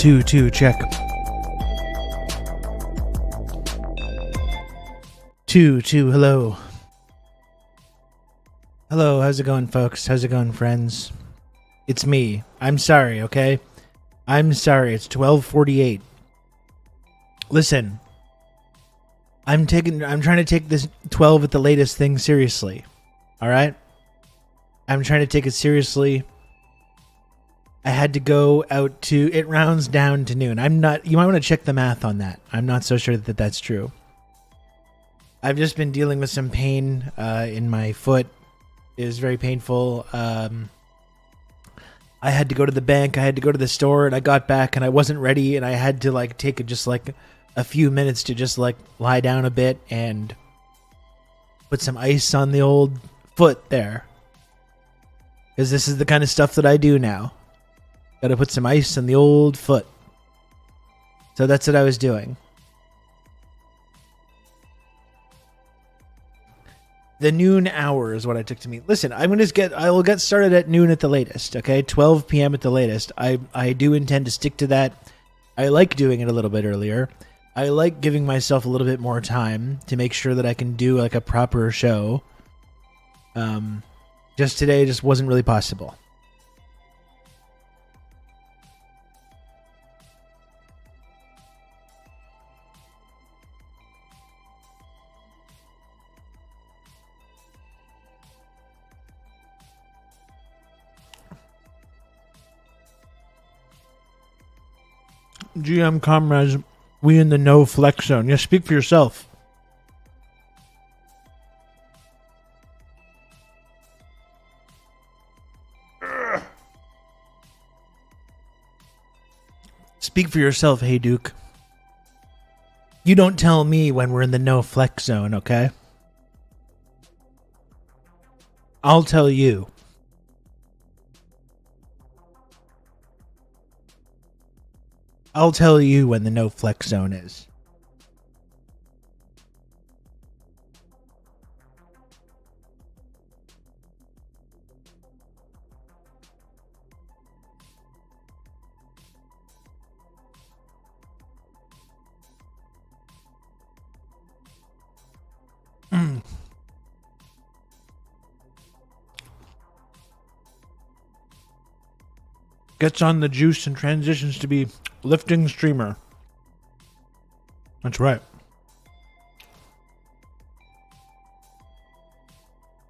Two, check. Two, hello. Hello, how's it going, folks? How's it going, friends? It's me. I'm sorry, okay? I'm sorry, it's 12:48. Listen, I'm trying to take this 12 at the latest thing seriously. Alright? I'm trying to take it seriously. I had to go out to, it rounds down to noon. You might want to check the math on that. I'm not so sure that that's true. I've just been dealing with some pain in my foot. It was very painful. I had to go to the bank. I had to go to the store, and I got back, and I wasn't ready, and I had to take just a few minutes to just lie down a bit and put some ice on the old foot there. Because this is the kind of stuff that I do now. Gotta put some ice on the old foot. So that's what I was doing. The noon hour is what I took to meet. Listen, I will get started at noon at the latest, okay? 12 p.m. at the latest. I do intend to stick to that. I like doing it a little bit earlier. I like giving myself a little bit more time to make sure that I can do a proper show. Just today just wasn't really possible. GM comrades, we in the no flex zone. Yeah, speak for yourself. Speak for yourself, hey Duke. You don't tell me when we're in the no flex zone, okay? I'll tell you. I'll tell you when the no flex zone is. Gets on the juice and transitions to be lifting streamer. That's right.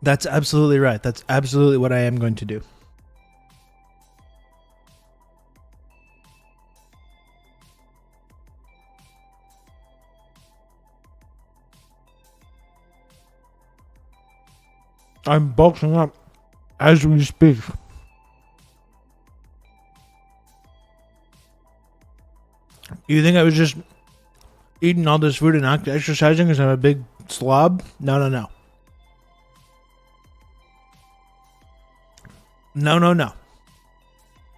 That's absolutely right. That's absolutely what I am going to do. I'm bulking up as we speak. You think I was just eating all this food and not exercising because I'm a big slob? No. No.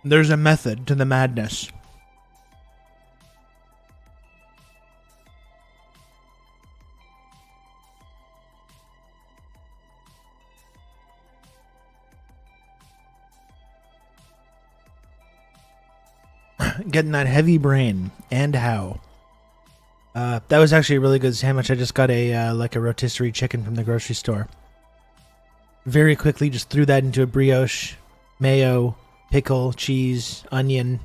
There's a method to the madness. Getting that heavy brain, and how. That was actually a really good sandwich. I just got a rotisserie chicken from the grocery store. Very quickly, just threw that into a brioche, mayo, pickle, cheese, onion.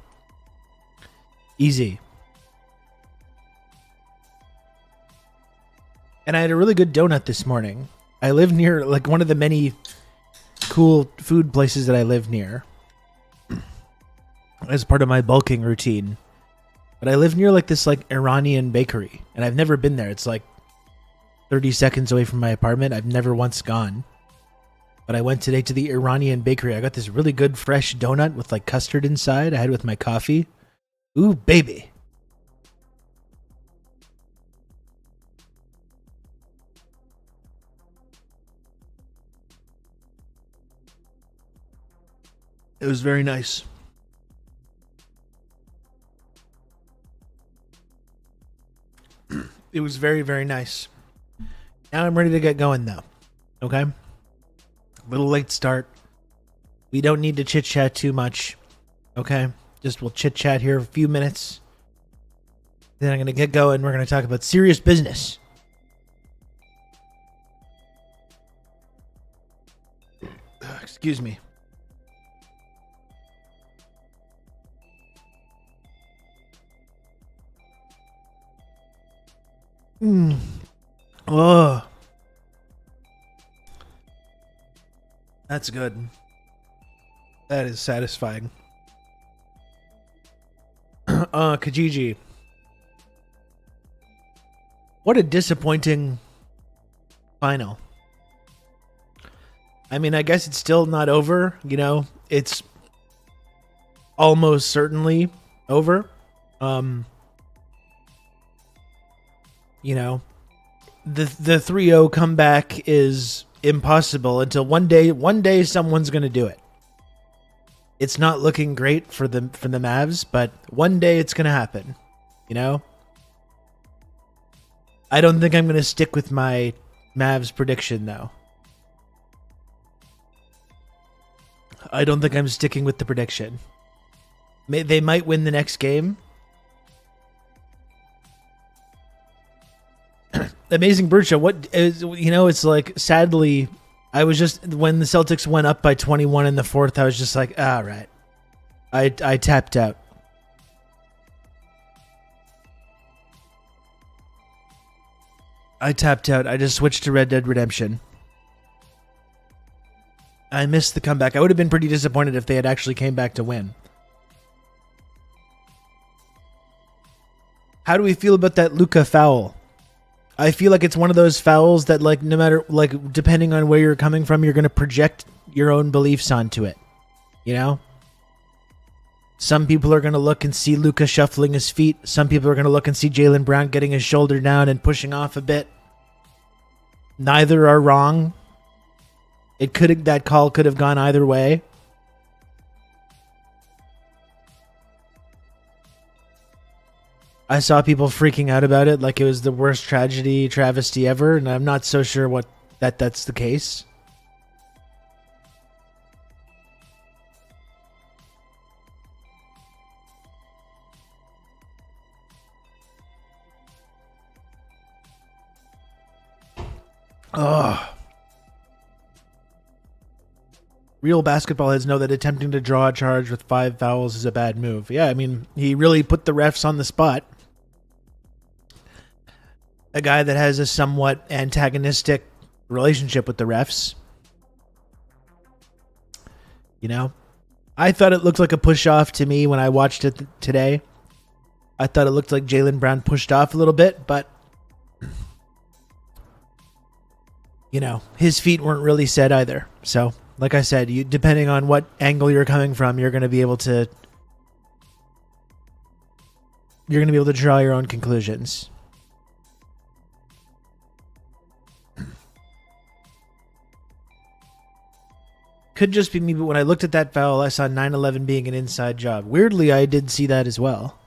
Easy. And I had a really good donut this morning. I live near one of the many cool food places that I live near as part of my bulking routine. But I live near this Iranian bakery, and I've never been there. It's 30 seconds away from my apartment. I've never once gone. But I went today to the Iranian bakery. I got this really good fresh donut with custard inside. I had it with my coffee. Ooh, baby. It was very nice. It was very, very nice. Now I'm ready to get going, though. Okay? Little late start. We don't need to chit-chat too much. Okay? Just we'll chit chat here a few minutes. Then I'm going to get going. We're going to talk about serious business. Excuse me. Oh. That's good. That is satisfying. Kijiji. What a disappointing final. I mean, I guess it's still not over, you know. It's almost certainly over. You know, the 3-0 comeback is impossible until one day someone's going to do it. It's not looking great for the Mavs, but one day it's going to happen, you know? I don't think I'm going to stick with my Mavs prediction though. I don't think I'm sticking with the prediction. They might win the next game. Amazing Bircha, what is, you know, it's like, sadly, I was just, when the Celtics went up by 21 in the fourth, I was just like, all right. I tapped out. I just switched to Red Dead Redemption. I missed the comeback. I would have been pretty disappointed if they had actually came back to win. How do we feel about that Luka foul? I feel like it's one of those fouls that, like, no matter, like, depending on where you're coming from, you're going to project your own beliefs onto it. You know? Some people are going to look and see Luka shuffling his feet. Some people are going to look and see Jaylen Brown getting his shoulder down and pushing off a bit. Neither are wrong. That call could have gone either way. I saw people freaking out about it like it was the worst travesty ever, and I'm not so sure that's the case. Ugh. Real basketball heads know that attempting to draw a charge with 5 fouls is a bad move. Yeah, I mean, he really put the refs on the spot. A guy that has a somewhat antagonistic relationship with the refs. You know? I thought it looked like a push-off to me when I watched it today. I thought it looked like Jaylen Brown pushed off a little bit, but you know, his feet weren't really set either. So, like I said, depending on what angle you're coming from, you're going to be able to draw your own conclusions. Could just be me, but when I looked at that foul, I saw 9/11 being an inside job. Weirdly, I did see that as well.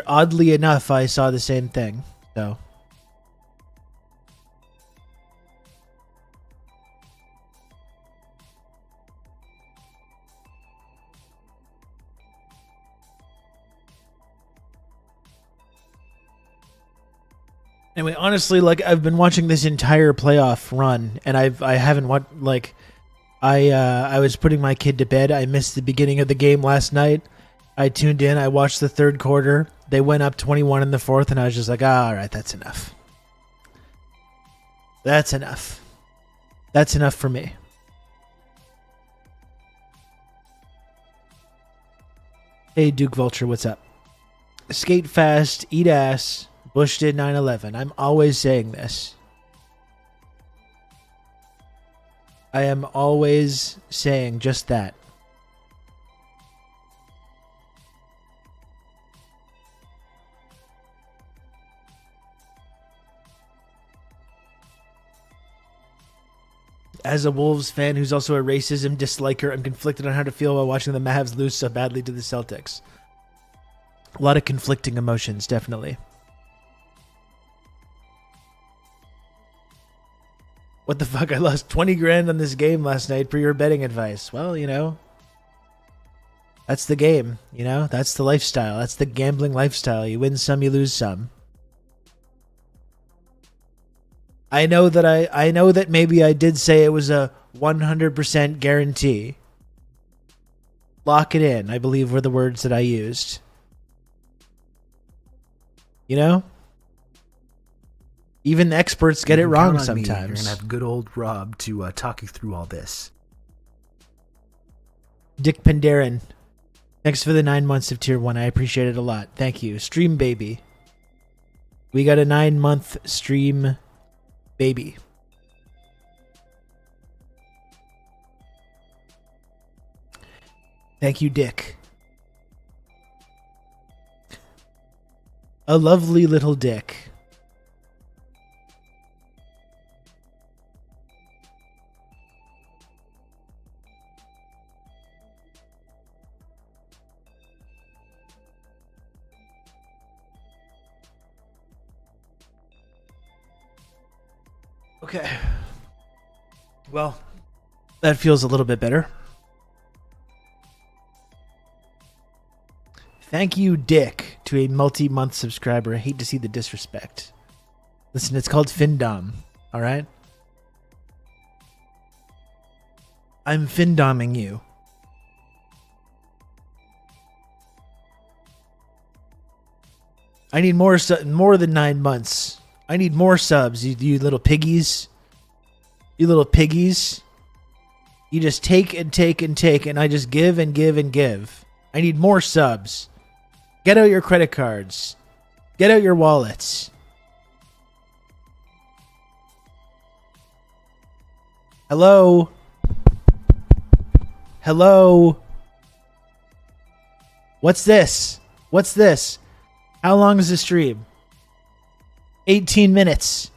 Oddly enough, I saw the same thing. So, anyway, honestly, like, I've been watching this entire playoff run, and I haven't watched, like, I was putting my kid to bed. I missed the beginning of the game last night. I tuned in. I watched the third quarter. They went up 21 in the fourth, and I was just like, all right, that's enough. That's enough. That's enough for me. Hey, Duke Vulture, what's up? Skate fast, eat ass. Bush did 9/11. I'm always saying this. I am always saying just that. As a Wolves fan who's also a racism disliker, I'm conflicted on how to feel while watching the Mavs lose so badly to the Celtics. A lot of conflicting emotions, definitely. What the fuck? I lost 20 grand on this game last night for your betting advice. Well, you know, That's the game, you know? That's the lifestyle. That's the gambling lifestyle. You win some, you lose some. I know that maybe I did say it was a 100% guarantee. Lock it in, I believe were the words that I used. You know? Even the experts get it wrong sometimes. You're going to have good old Rob to talk you through all this. Dick Penderin, thanks for the 9 months of tier 1. I appreciate it a lot. Thank you. Stream baby. We got a 9-month stream baby. Thank you, Dick. A lovely little dick. Okay. Well, that feels a little bit better. Thank you, Dick, to a multi-month subscriber. I hate to see the disrespect. Listen, it's called Findom, all right? I'm Findoming you. I need more than 9 months. I need more subs, you little piggies. You little piggies. You just take and take and take, and I just give and give and give. I need more subs. Get out your credit cards. Get out your wallets. Hello? Hello? What's this? What's this? How long is the stream? 18 minutes.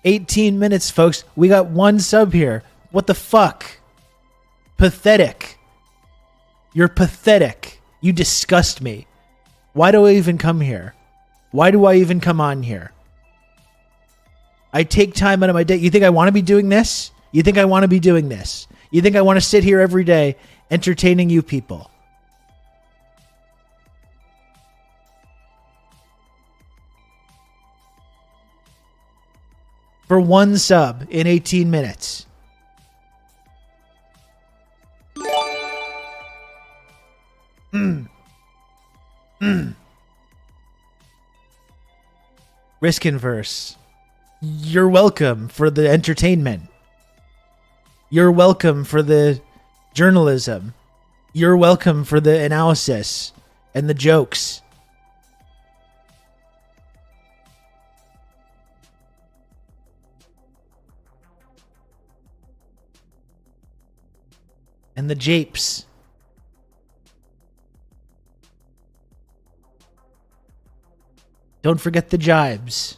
18 minutes, folks. We got 1 sub here. What the fuck? Pathetic. You're pathetic. You disgust me. Why do I even come here? Why do I even come on here? I take time out of my day. You think I want to be doing this? You think I want to be doing this? You think I want to sit here every day entertaining you people? For 1 sub in 18 minutes. Risk inverse. You're welcome for the entertainment. You're welcome for the journalism. You're welcome for the analysis and the jokes. And the japes. Don't forget the jibes.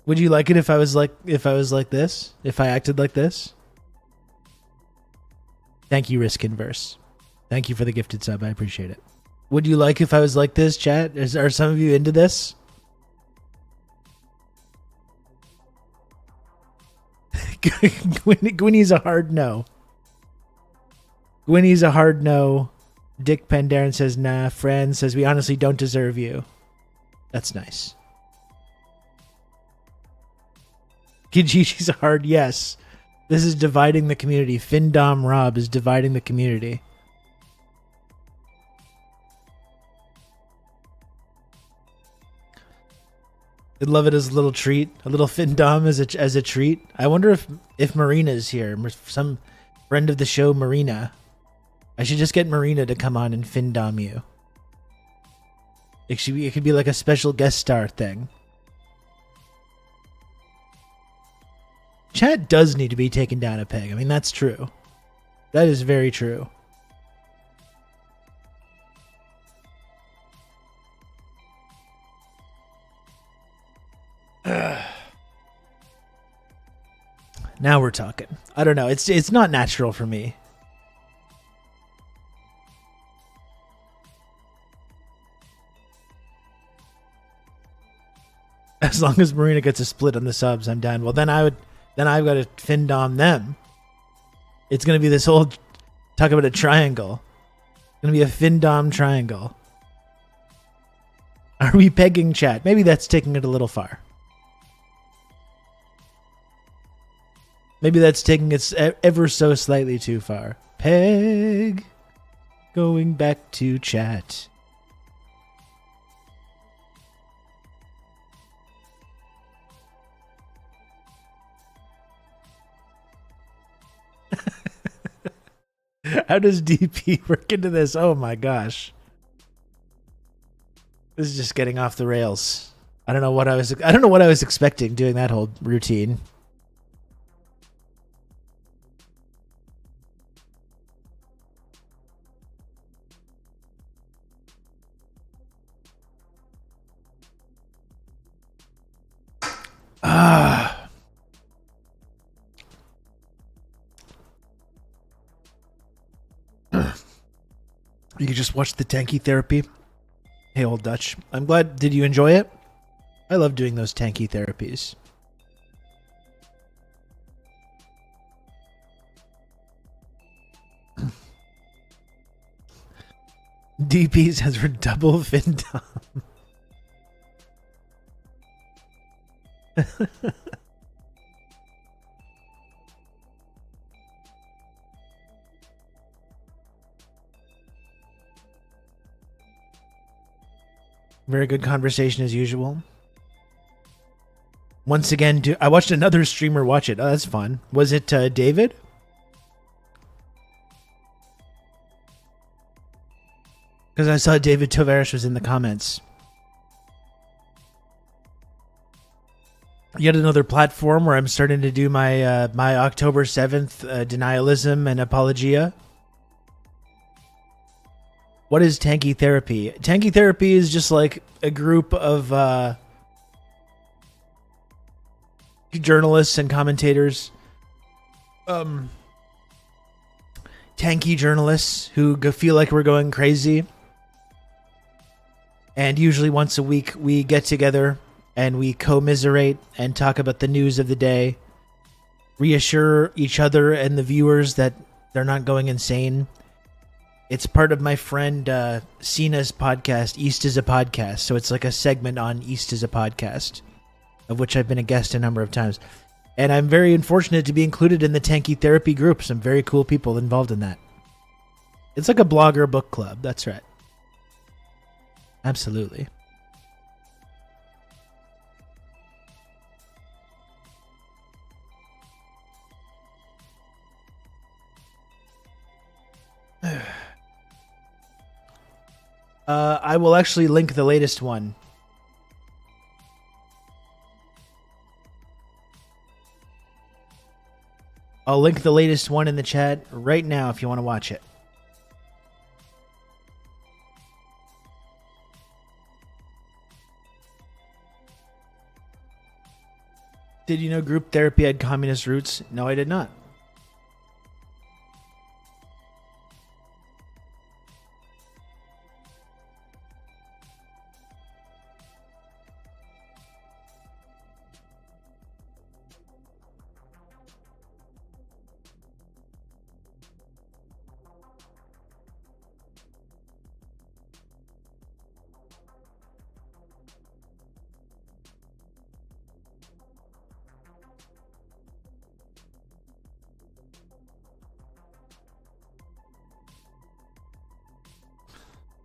Would you like it if I was like this? If I acted like this? Thank you, Risk Inverse. Thank you for the gifted sub. I appreciate it. Would you like if I was like this, chat? Are some of you into this? Gwynny's a hard no. Gwynny's a hard no. Dick Penderin says, nah. Fran says, we honestly don't deserve you. That's nice. Kijishi's a hard yes. This is dividing the community. Findom Rob is dividing the community. I'd love it as a little treat. A little Findom as a treat. I wonder if Marina's here. Some friend of the show, Marina. I should just get Marina to come on and Findom you. It could be like a special guest star thing. Chat does need to be taken down a peg. I mean, that's true. That is very true. Now we're talking. I don't know. It's not natural for me. As long as Marina gets a split on the subs, I'm down. Well, then I've got to Findom them. It's going to be this whole talk about a triangle. It's going to be a Findom triangle. Are we pegging chat? Maybe that's taking it a little far. Maybe that's taking it ever so slightly too far. Peg. Going back to chat. How does DP work into this? Oh my gosh. This is just getting off the rails. I don't know what I was expecting doing that whole routine. You could just watch the tanky therapy. Hey, old Dutch. I'm glad. Did you enjoy it? I love doing those tanky therapies. DP says we're double Findom. Very good conversation as usual. Once again, I watched another streamer watch it. Oh, that's fun. Was it David? Because I saw David TRRS was in the comments. Yet another platform where I'm starting to do my my October 7th denialism and apologia. What is tanky therapy? Tanky therapy is just like a group of journalists and commentators. Tanky journalists who feel like we're going crazy. And usually once a week we get together and we commiserate and talk about the news of the day. Reassure each other and the viewers that they're not going insane. It's part of my friend Cena's podcast, East is a Podcast. So it's like a segment on East is a Podcast, of which I've been a guest a number of times. And I'm very unfortunate to be included in the Tanky Therapy group. Some very cool people involved in that. It's like a blogger book club. That's right. Absolutely. I will actually link the latest one. I'll link the latest one in the chat right now if you want to watch it. Did you know group therapy had communist roots? No, I did not.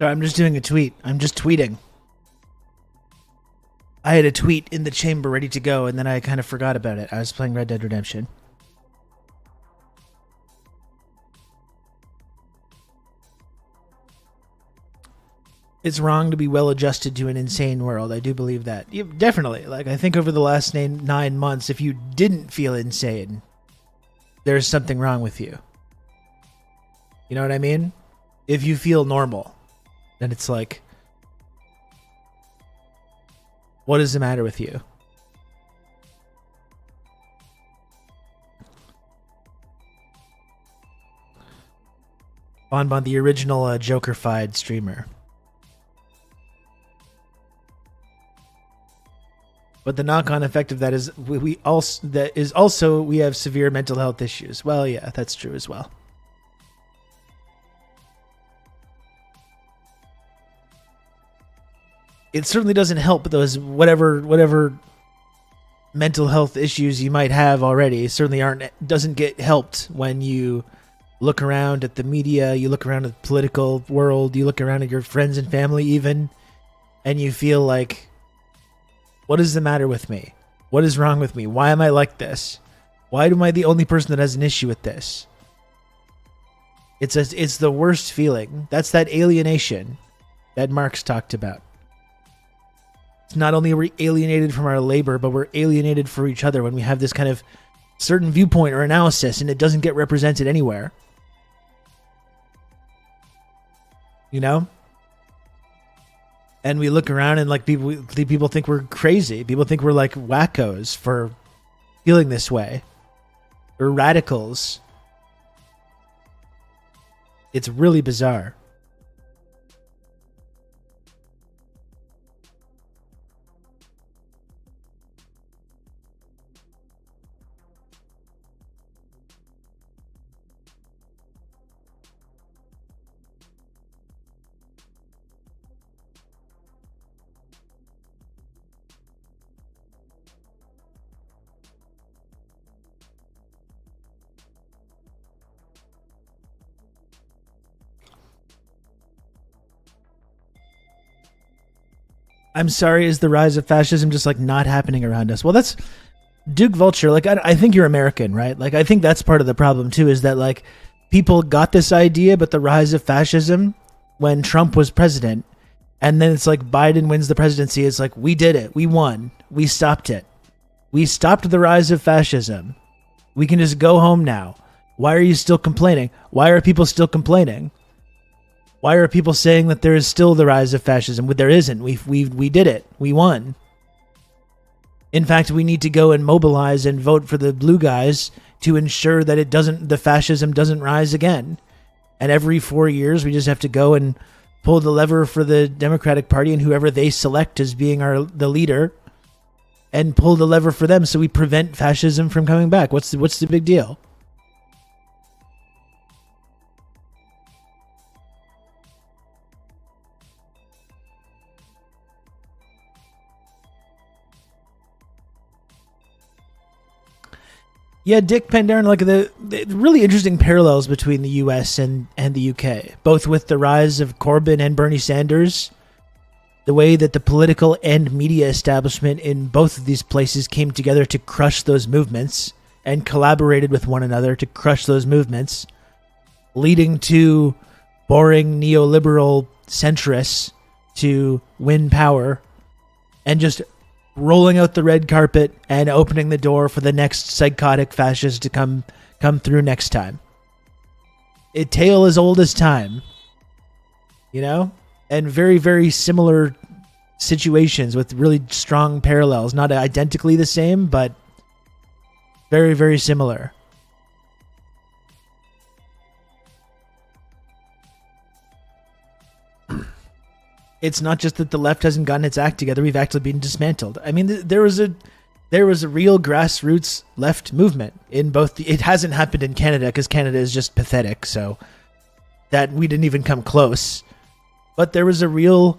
I'm just doing a tweet. I'm just tweeting. I had a tweet in the chamber ready to go, and then I kind of forgot about it. I was playing Red Dead Redemption. It's wrong to be well adjusted to an insane world. I do believe that. Yeah, definitely. Like, I think over the last 9 months, if you didn't feel insane, there's something wrong with you. You know what I mean? If you feel normal, then it's like, what is the matter with you? Bon, the original Joker-fied streamer. But the knock-on effect of that is we have severe mental health issues. Well, yeah, that's true as well. It certainly doesn't help those whatever mental health issues you might have already. Certainly doesn't get helped when you look around at the media, you look around at the political world, you look around at your friends and family even, and you feel like, what is the matter with me? What is wrong with me? Why am I like this? Why am I the only person that has an issue with this? It's the worst feeling. That's that alienation that Marx talked about. It's not only are we alienated from our labor, but we're alienated for each other when we have this kind of certain viewpoint or analysis and it doesn't get represented anywhere. You know? And we look around and like people think we're crazy. People think we're like wackos for feeling this way. We're radicals. It's really bizarre. I'm sorry, is the rise of fascism just like not happening around us? Well, that's Duke Vulture. Like, I think you're American, right? Like, I think that's part of the problem too, is that like people got this idea, but the rise of fascism when Trump was president, and then it's like Biden wins the presidency. It's like, we did it. We won. We stopped it. We stopped the rise of fascism. We can just go home now. Why are you still complaining? Why are people still complaining? Why are people saying that there is still the rise of fascism? Well, there isn't. We did it. We won. In fact, we need to go and mobilize and vote for the blue guys to ensure that the fascism doesn't rise again. And every 4 years, we just have to go and pull the lever for the Democratic Party and whoever they select as being the leader, and pull the lever for them so we prevent fascism from coming back. What's the big deal? Yeah, Dick Pendarren, like the really interesting parallels between the US and the UK, both with the rise of Corbyn and Bernie Sanders, the way that the political and media establishment in both of these places came together to crush those movements and collaborated with one another to crush those movements, leading to boring neoliberal centrists to win power and just rolling out the red carpet and opening the door for the next psychotic fascist to come through next time. A tale as old as time, you know, and very, very similar situations with really strong parallels, not identically the same, but very, very similar. It's not just that the left hasn't gotten its act together; we've actually been dismantled. I mean, there was a real grassroots left movement in both. It hasn't happened in Canada because Canada is just pathetic, so that we didn't even come close. But there was a real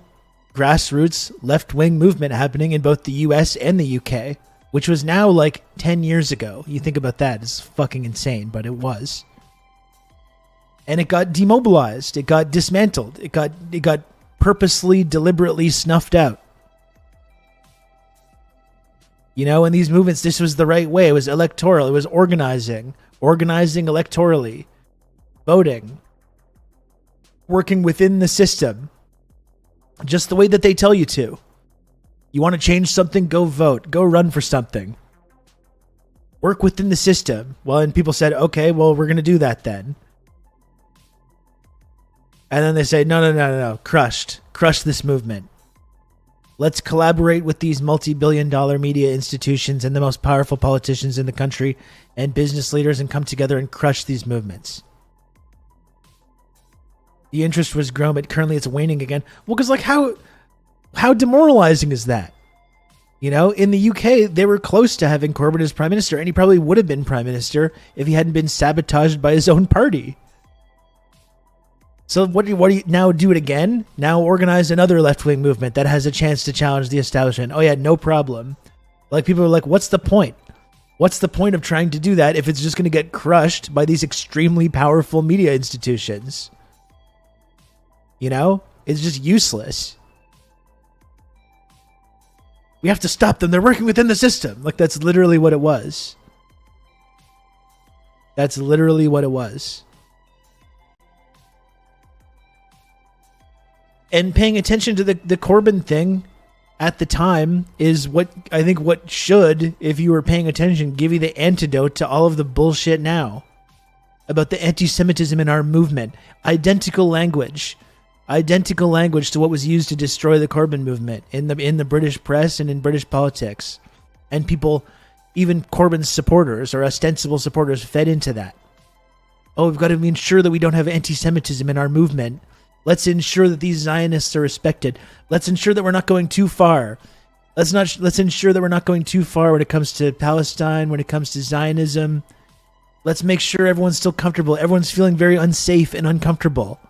grassroots left-wing movement happening in both the US and the UK, which was now like 10 years ago. You think about that; it's fucking insane, but it was. And it got demobilized. It got dismantled. It got purposely, deliberately snuffed out. You know, in these movements, this was the right way. It was electoral. It was organizing electorally, voting, working within the system, just the way that they tell you to. You want to change something? Go vote. Go run for something. Work within the system. Well, and people said, okay, well, we're going to do that then. And then they say, no, crush this movement. Let's collaborate with these multi-billion-dollar media institutions and the most powerful politicians in the country and business leaders and come together and crush these movements. The interest was grown, but currently it's waning again. Well, because like how demoralizing is that? You know, in the UK, they were close to having Corbyn as prime minister, and he probably would have been prime minister if he hadn't been sabotaged by his own party. So what do you now do it again? Now organize another left-wing movement that has a chance to challenge the establishment. Oh yeah, no problem. Like, people are like, what's the point? What's the point of trying to do that if it's just going to get crushed by these extremely powerful media institutions? You know? It's just useless. We have to stop them. They're working within the system. Like, that's literally what it was. That's literally what it was. And paying attention to the Corbyn thing at the time is what I think what should, if you were paying attention, give you the antidote to all of the bullshit now about the anti-Semitism in our movement. Identical language to what was used to destroy the Corbyn movement in the British press and in British politics. And people, even Corbyn's supporters or ostensible supporters, fed into that. Oh, we've got to ensure that we don't have anti-Semitism in our movement. Let's ensure that these Zionists are respected. Let's ensure that we're not going too far. Let's ensure that we're not going too far when it comes to Palestine, when it comes to Zionism. Let's make sure everyone's still comfortable. Everyone's feeling very unsafe and uncomfortable.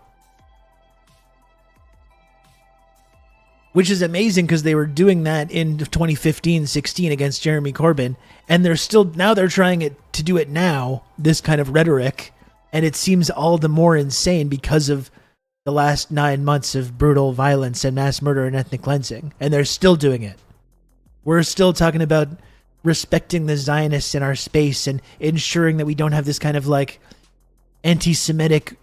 Which is amazing because they were doing that in 2015-16 against Jeremy Corbyn, and they're trying to do it now, this kind of rhetoric, and it seems all the more insane because of the last 9 months of brutal violence and mass murder and ethnic cleansing, and they're still doing it. We're still talking about respecting the Zionists in our space and ensuring that we don't have this kind of like anti-Semitic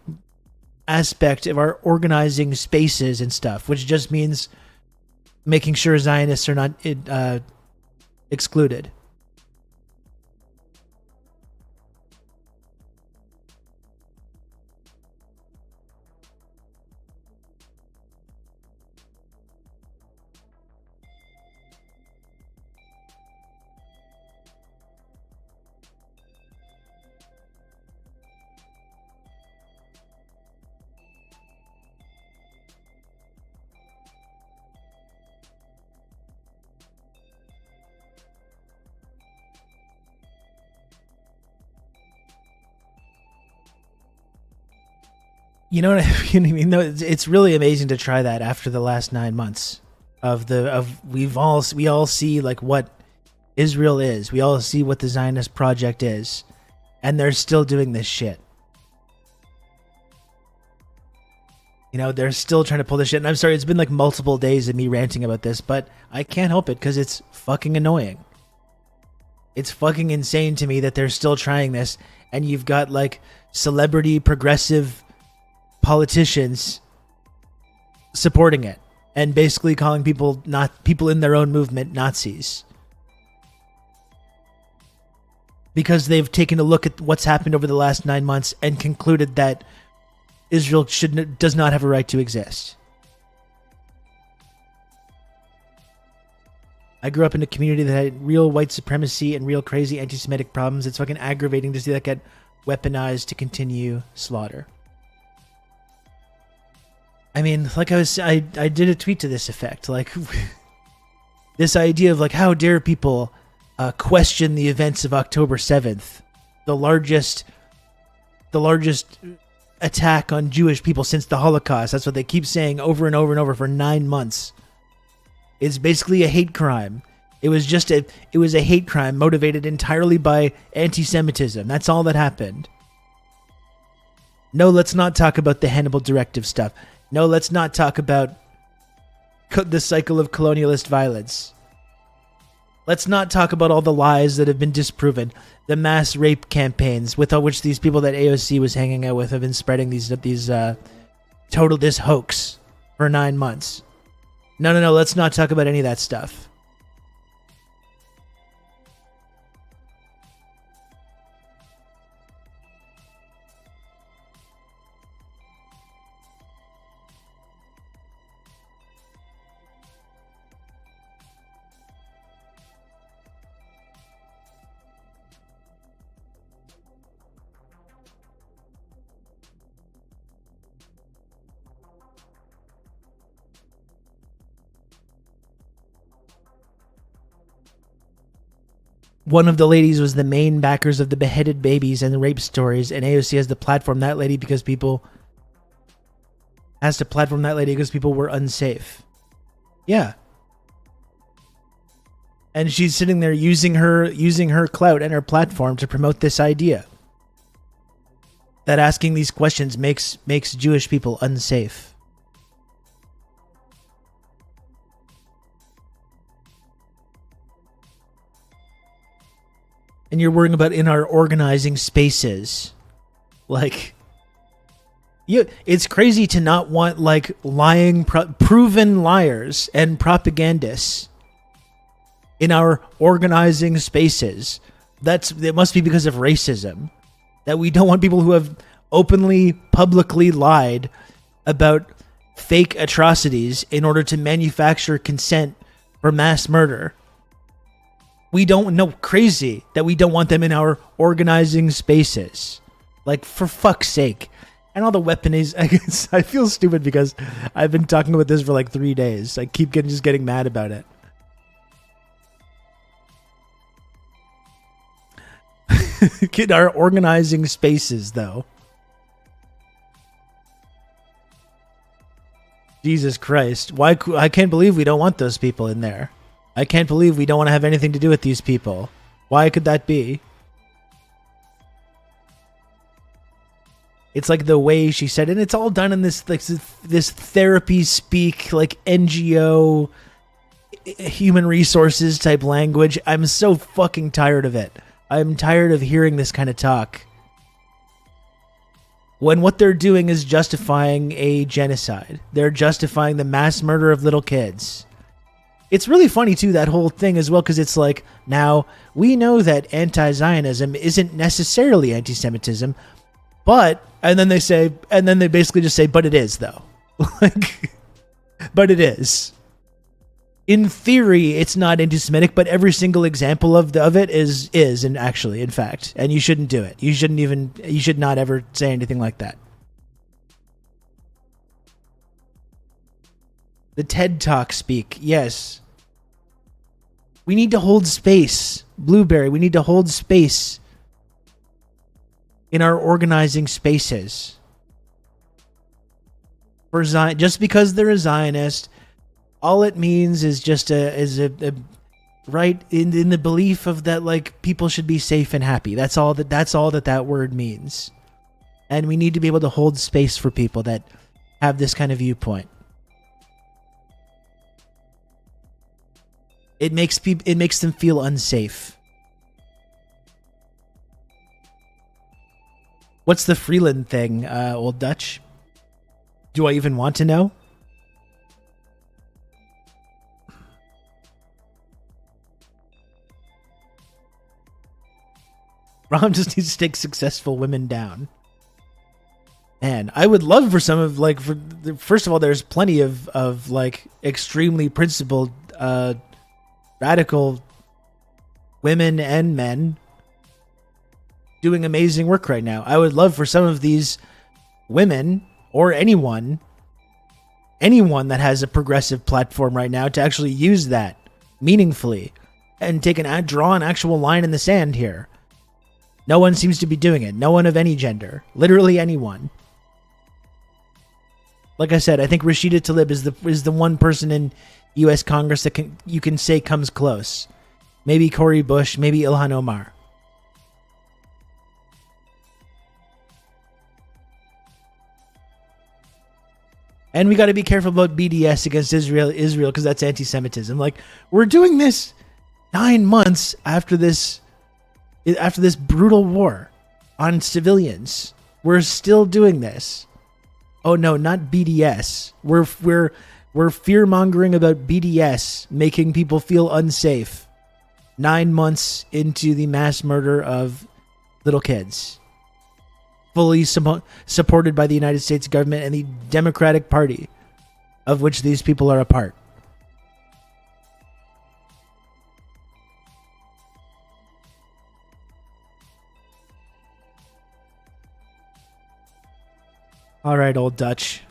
aspect of our organizing spaces and stuff, which just means making sure Zionists are not excluded. You know what I mean? It's really amazing to try that after the last 9 months we all see like what Israel is. We all see what the Zionist project is, and they're still doing this shit. You know, they're still trying to pull this shit. And I'm sorry, it's been like multiple days of me ranting about this, but I can't help it because it's fucking annoying. It's fucking insane to me that they're still trying this, and you've got like celebrity progressive politicians supporting it and basically calling people in their own movement Nazis because they've taken a look at what's happened over the last 9 months and concluded that Israel does not have a right to exist. I grew up in a community that had real white supremacy and real crazy anti-Semitic problems. It's fucking aggravating to see that get weaponized to continue slaughter. I mean, like I did a tweet to this effect, like this idea of like, how dare people question the events of October 7th, the largest attack on Jewish people since the Holocaust. That's what they keep saying over and over and over for 9 months. It's basically a hate crime. It was a hate crime motivated entirely by anti-Semitism. That's all that happened. No, let's not talk about the Hannibal Directive stuff. No, let's not talk about the cycle of colonialist violence. Let's not talk about all the lies that have been disproven. The mass rape campaigns with which these people that AOC was hanging out with have been spreading this hoax for 9 months. No, let's not talk about any of that stuff. one of the ladies was the main backers of the beheaded babies and the rape stories, and AOC has to platform that lady because people were unsafe. Yeah. And she's sitting there using her clout and her platform to promote this idea that asking these questions makes Jewish people unsafe. And you're worrying about in our organizing spaces. Like, it's crazy to not want, like, lying, proven liars and propagandists in our organizing spaces. It must be because of racism. That we don't want people who have openly, publicly lied about fake atrocities in order to manufacture consent for mass murder. We don't know, crazy that we don't want them in our organizing spaces. Like, for fuck's sake. And all the weaponized, I feel stupid because I've been talking about this for like 3 days. I keep just getting mad about it. Get our organizing spaces, though. Jesus Christ. Why? I can't believe we don't want those people in there. I can't believe we don't want to have anything to do with these people. Why could that be? It's like the way she said it, and it's all done in this like this therapy speak, like NGO, human resources type language. I'm so fucking tired of it. I'm tired of hearing this kind of talk. When what they're doing is justifying a genocide. They're justifying the mass murder of little kids. It's really funny, too, that whole thing as well, because it's like, now, we know that anti-Zionism isn't necessarily anti-Semitism, but, and then they basically just say, but it is, though. Like, but it is. In theory, it's not anti-Semitic, but every single example of it is, and actually, in fact, and you shouldn't do it. You should not ever say anything like that. The TED Talk speak, yes. We need to hold space. Blueberry, we need to hold space in our organizing spaces. For Zion, just because they're a Zionist, all it means is just a right in the belief of that, like, people should be safe and happy. That's all that word means. And we need to be able to hold space for people that have this kind of viewpoint. It makes them feel unsafe. What's the Freeland thing, Old Dutch? Do I even want to know? Rom just needs to take successful women down. Man, I would love for some of, like, first of all, there's plenty of like extremely principled, radical women and men doing amazing work right now. I would love for some of these women or anyone that has a progressive platform right now to actually use that meaningfully and draw an actual line in the sand here. No one seems to be doing it. No one of any gender. Literally anyone. Like I said, I think Rashida Tlaib is the one person in U.S. Congress that you can say comes close. Maybe Cori Bush, maybe Ilhan Omar. And we got to be careful about BDS against Israel because that's anti-Semitism. Like, we're doing this 9 months after this brutal war on civilians. We're still doing this. Oh no, not BDS. We're fear-mongering about BDS making people feel unsafe 9 months into the mass murder of little kids. Fully supported by the United States government and the Democratic Party, of which these people are a part. All right, Old Dutch.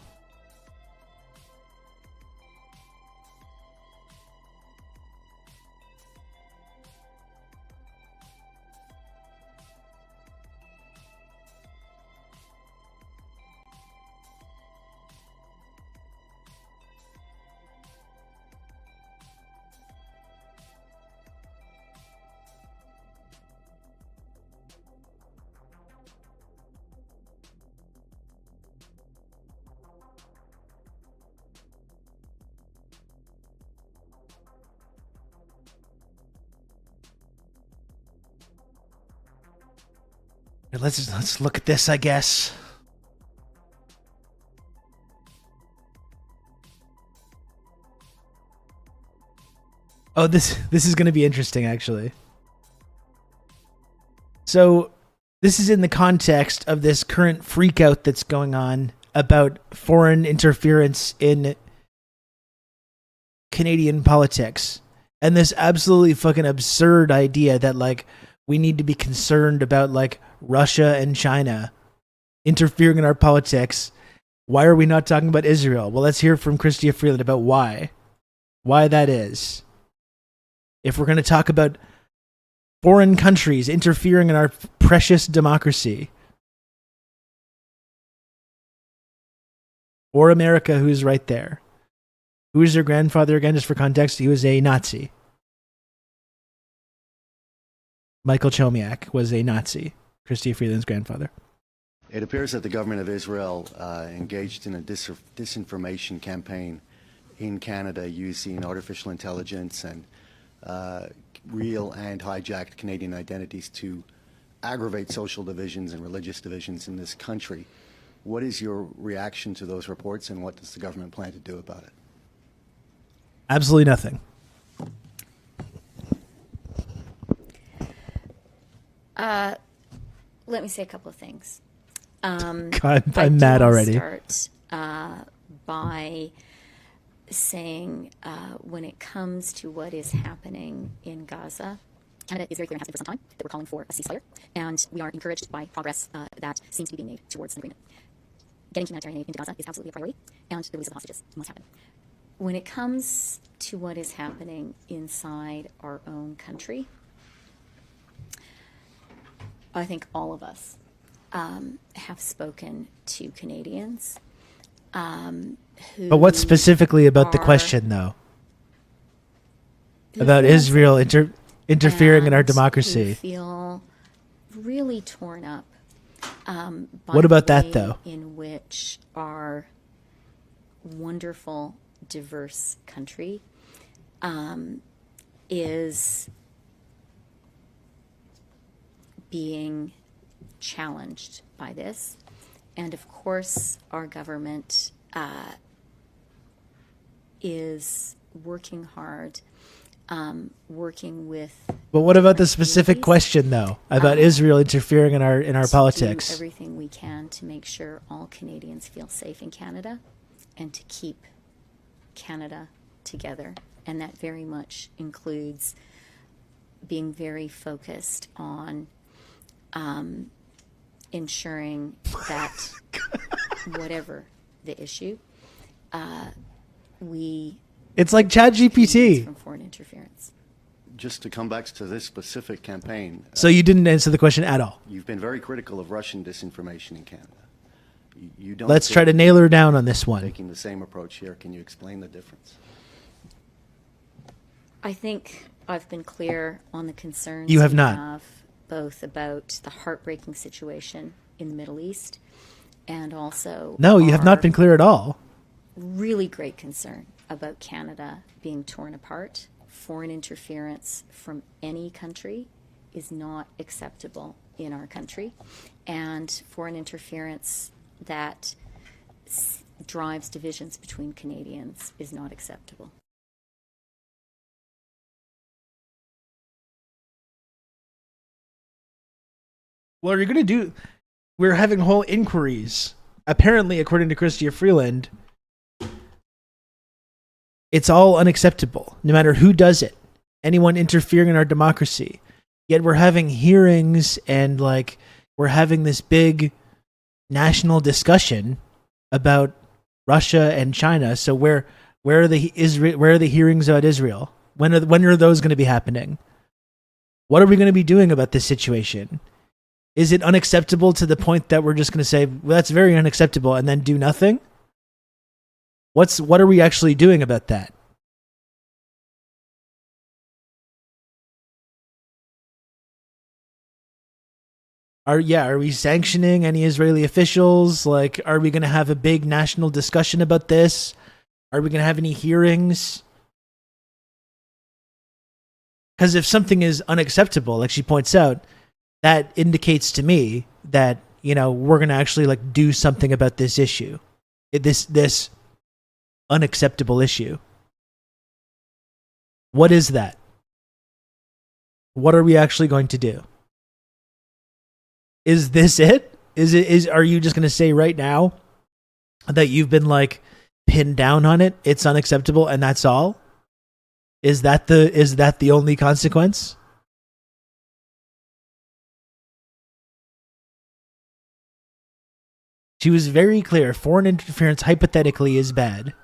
Let's look at this, I guess. Oh, this is going to be interesting, actually. So, this is in the context of this current freakout that's going on about foreign interference in Canadian politics. And this absolutely fucking absurd idea that, like, we need to be concerned about, like, Russia and China interfering in our politics. Why are we not talking about Israel? Well, let's hear from Chrystia Freeland about why. Why that is. If we're going to talk about foreign countries interfering in our precious democracy. Or America, who's right there. Who is their grandfather again, just for context? He was a Nazi. Michael Chomiak was a Nazi, Chrystia Freeland's grandfather. It appears that the government of Israel engaged in a disinformation campaign in Canada using artificial intelligence and real and hijacked Canadian identities to aggravate social divisions and religious divisions in this country. What is your reaction to those reports, and what does the government plan to do about it? Absolutely nothing. Let me say a couple of things. God, I'm mad already. Start by saying when it comes to what is happening in Gaza, Canada is very clear and has been for some time that we're calling for a ceasefire, and we are encouraged by progress that seems to be being made towards an agreement. Getting humanitarian aid into Gaza is absolutely a priority, and the release of the hostages must happen. When it comes to what is happening inside our own country, I think all of us have spoken to Canadians. But what specifically about the question, though? About Israel interfering in our democracy? Who feel really torn up. By what about the that, way though? in which our wonderful, diverse country is being challenged by this. And of course, our government is working hard, working with. But what about the specific question, though, about Israel interfering in our politics? Do everything we can to make sure all Canadians feel safe in Canada, and to keep Canada together. And that very much includes being very focused on ensuring that whatever the issue, it's like ChatGPT from foreign interference. Just to come back to this specific campaign. So you didn't answer the question at all. You've been very critical of Russian disinformation in Canada. You don't. Let's try to nail her down on this one. Taking the same approach here. Can you explain the difference? I think I've been clear on the concerns You have we not. have, both about the heartbreaking situation in the Middle East, and also No, you have not been clear at all. really great concern about Canada being torn apart. Foreign interference from any country is not acceptable in our country, and foreign interference that drives divisions between Canadians is not acceptable. What are you going to do? We're having whole inquiries. Apparently, according to Chrystia Freeland, it's all unacceptable, no matter who does it. Anyone interfering in our democracy. Yet we're having hearings and we're having this big national discussion about Russia and China. So where are the hearings about Israel? When are those going to be happening? What are we going to be doing about this situation? Is it unacceptable to the point that we're just going to say, well, that's very unacceptable, and then do nothing? What are we actually doing about that? Are we sanctioning any Israeli officials? Are we going to have a big national discussion about this? Are we going to have any hearings? Because if something is unacceptable, like she points out, that indicates to me that, we're going to actually like do something about this issue, this unacceptable issue. What is that? What are we actually going to do? Is this it? Are you just going to say right now that you've been like pinned down on it? It's unacceptable and that's all? Is that the only consequence? She was very clear. Foreign interference hypothetically is bad.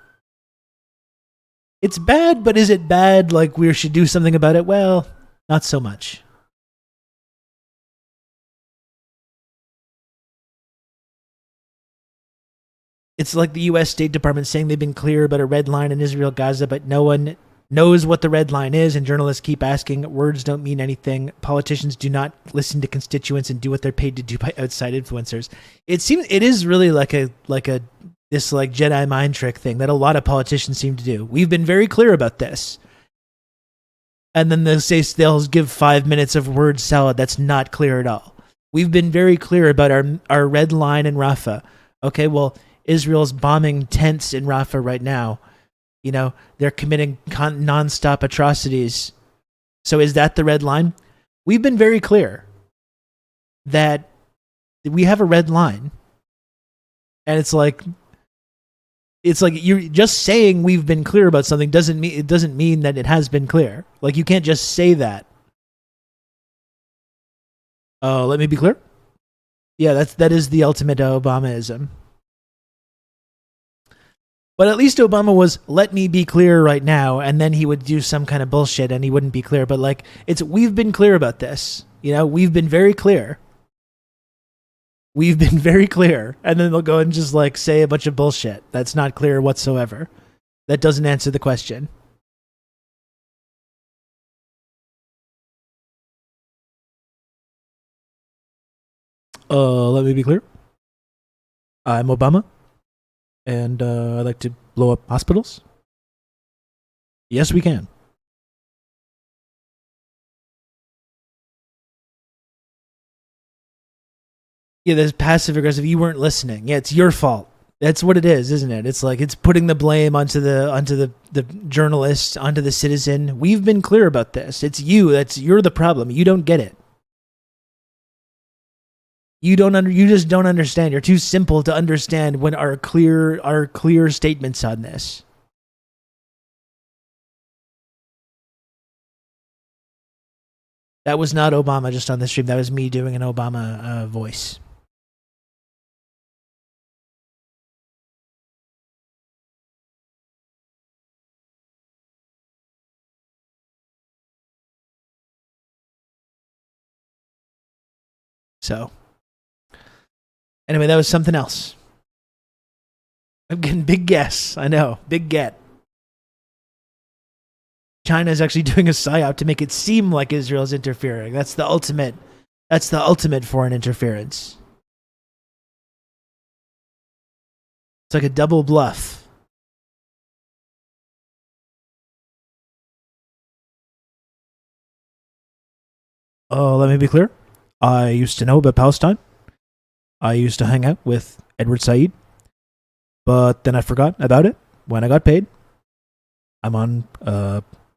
It's bad, but is it bad like we should do something about it? Well, not so much. It's like the U.S. State Department saying they've been clear about a red line in Israel-Gaza, but no one knows what the red line is, and journalists keep asking. Words don't mean anything. Politicians do not listen to constituents and do what they're paid to do by outside influencers. It is really like this like Jedi mind trick thing that a lot of politicians seem to do. We've been very clear about this. And then they'll give 5 minutes of word salad that's not clear at all. We've been very clear about our red line in Rafah. Okay, well, Israel's bombing tents in Rafah right now. They're committing nonstop atrocities. So is that the red line? We've been very clear that we have a red line. And it's like you're just saying we've been clear about something doesn't mean that it has been clear. Like, you can't just say that. Oh, let me be clear. Yeah, that is the ultimate Obamaism. But at least Obama was, let me be clear right now, and then he would do some kind of bullshit and he wouldn't be clear. But like, we've been clear about this. We've been very clear. We've been very clear. And then they'll go and just like say a bunch of bullshit that's not clear whatsoever. That doesn't answer the question. Let me be clear. I'm Obama. And I'd like to blow up hospitals. Yes, we can. Yeah, there's passive aggressive. You weren't listening. Yeah, it's your fault. That's what it is, isn't it? It's like it's putting the blame onto the journalist, onto the citizen. We've been clear about this. It's you. You're the problem. You don't get it. You just don't understand. You're too simple to understand when our clear statements on this. That was not Obama just on the stream. That was me doing an Obama voice. So, anyway, that was something else. I'm getting big guess. I know. Big get. China is actually doing a psyop to make it seem like Israel's interfering. That's the ultimate foreign interference. It's like a double bluff. Oh, let me be clear. I used to know about Palestine. I used to hang out with Edward Said. But then I forgot about it when I got paid. I'm on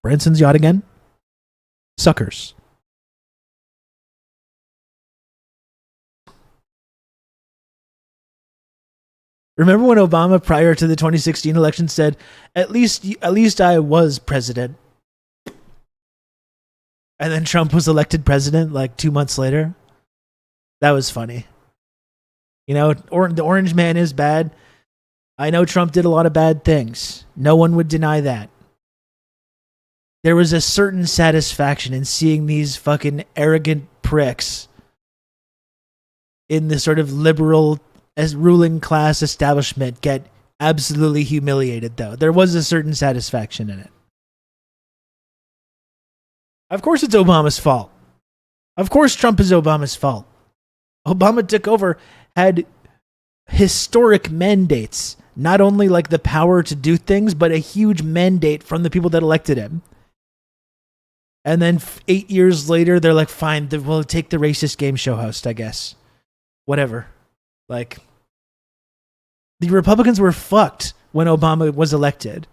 Branson's yacht again. Suckers. Remember when Obama, prior to the 2016 election, said, at least I was president. And then Trump was elected president like 2 months later. That was funny. The Orange Man is bad. I know Trump did a lot of bad things. No one would deny that. There was a certain satisfaction in seeing these fucking arrogant pricks in the sort of liberal ruling class establishment get absolutely humiliated, though. There was a certain satisfaction in it. Of course it's Obama's fault. Of course Trump is Obama's fault. Obama took over, had historic mandates, not only like the power to do things, but a huge mandate from the people that elected him. And then 8 years later, they're like, fine, we'll take the racist game show host, I guess. whatever. Like, the Republicans were fucked when Obama was elected.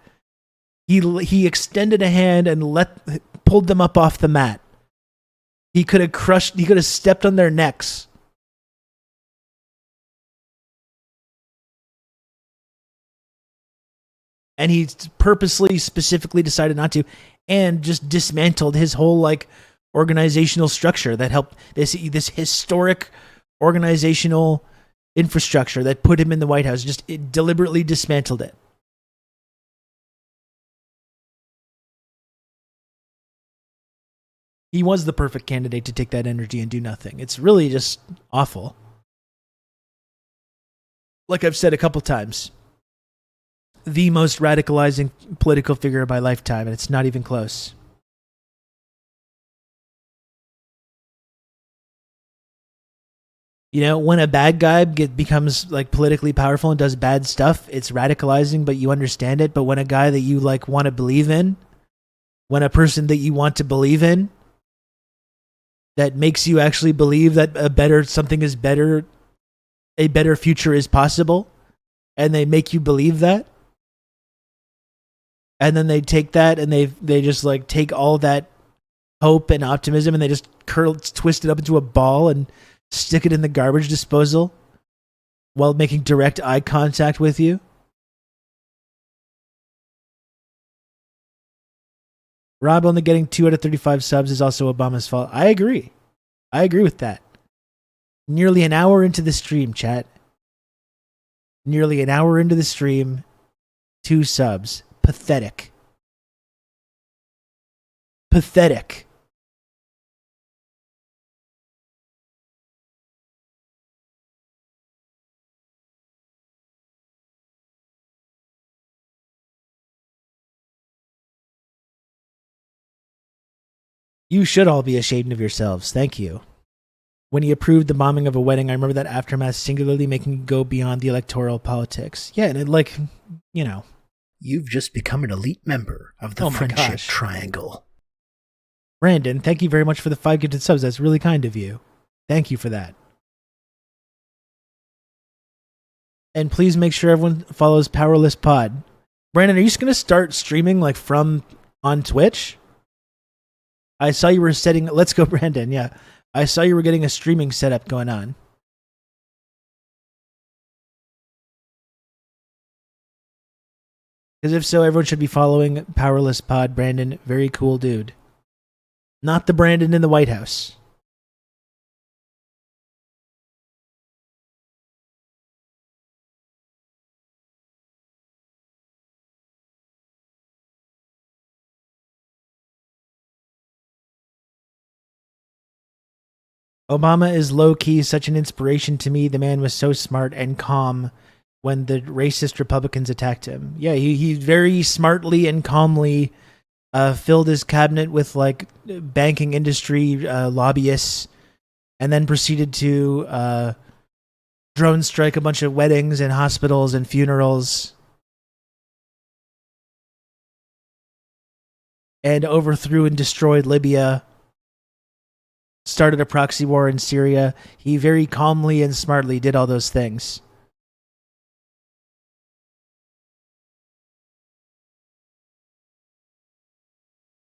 He extended a hand and pulled them up off the mat. He could have stepped on their necks. And he purposely, specifically decided not to, and just dismantled his whole like organizational structure that helped this historic organizational infrastructure that put him in the White House. Just deliberately dismantled it. He was the perfect candidate to take that energy and do nothing. It's really just awful. Like I've said a couple times, the most radicalizing political figure of my lifetime, and it's not even close. You know, when a bad guy becomes like politically powerful and does bad stuff, it's radicalizing, but you understand it. But when a guy that you like want to believe in, when a person that you want to believe in, that makes you actually believe that something is better, a better future is possible, and they make you believe that, and then they take that and they just like take all that hope and optimism and they just twist it up into a ball and stick it in the garbage disposal while making direct eye contact with you. Rob only getting 2 out of 35 subs is also Obama's fault. I agree. I agree with that. Nearly an hour into the stream, chat. Nearly an hour into the stream, 2 subs. Pathetic. Pathetic. You should all be ashamed of yourselves. Thank you. When he approved the bombing of a wedding, I remember that aftermath singularly making it go beyond the electoral politics. Yeah, and it like, you know. You've just become an elite member of the Friendship Triangle. Brandon, thank you very much for the 5 gifted subs. That's really kind of you. Thank you for that. And please make sure everyone follows Powerless Pod. Brandon, are you just going to start streaming like from on Twitch? I saw you were setting... Let's go, Brandon. Yeah. I saw you were getting a streaming setup going on. Because if so, everyone should be following Powerless Pod. Brandon, very cool dude. Not the Brandon in the White House. Obama is low-key such an inspiration to me. The man was so smart and calm when the racist Republicans attacked him. Yeah, he very smartly and calmly filled his cabinet with like banking industry lobbyists and then proceeded to drone strike a bunch of weddings and hospitals and funerals and overthrew and destroyed Libya. Started a proxy war in Syria. He very calmly and smartly did all those things.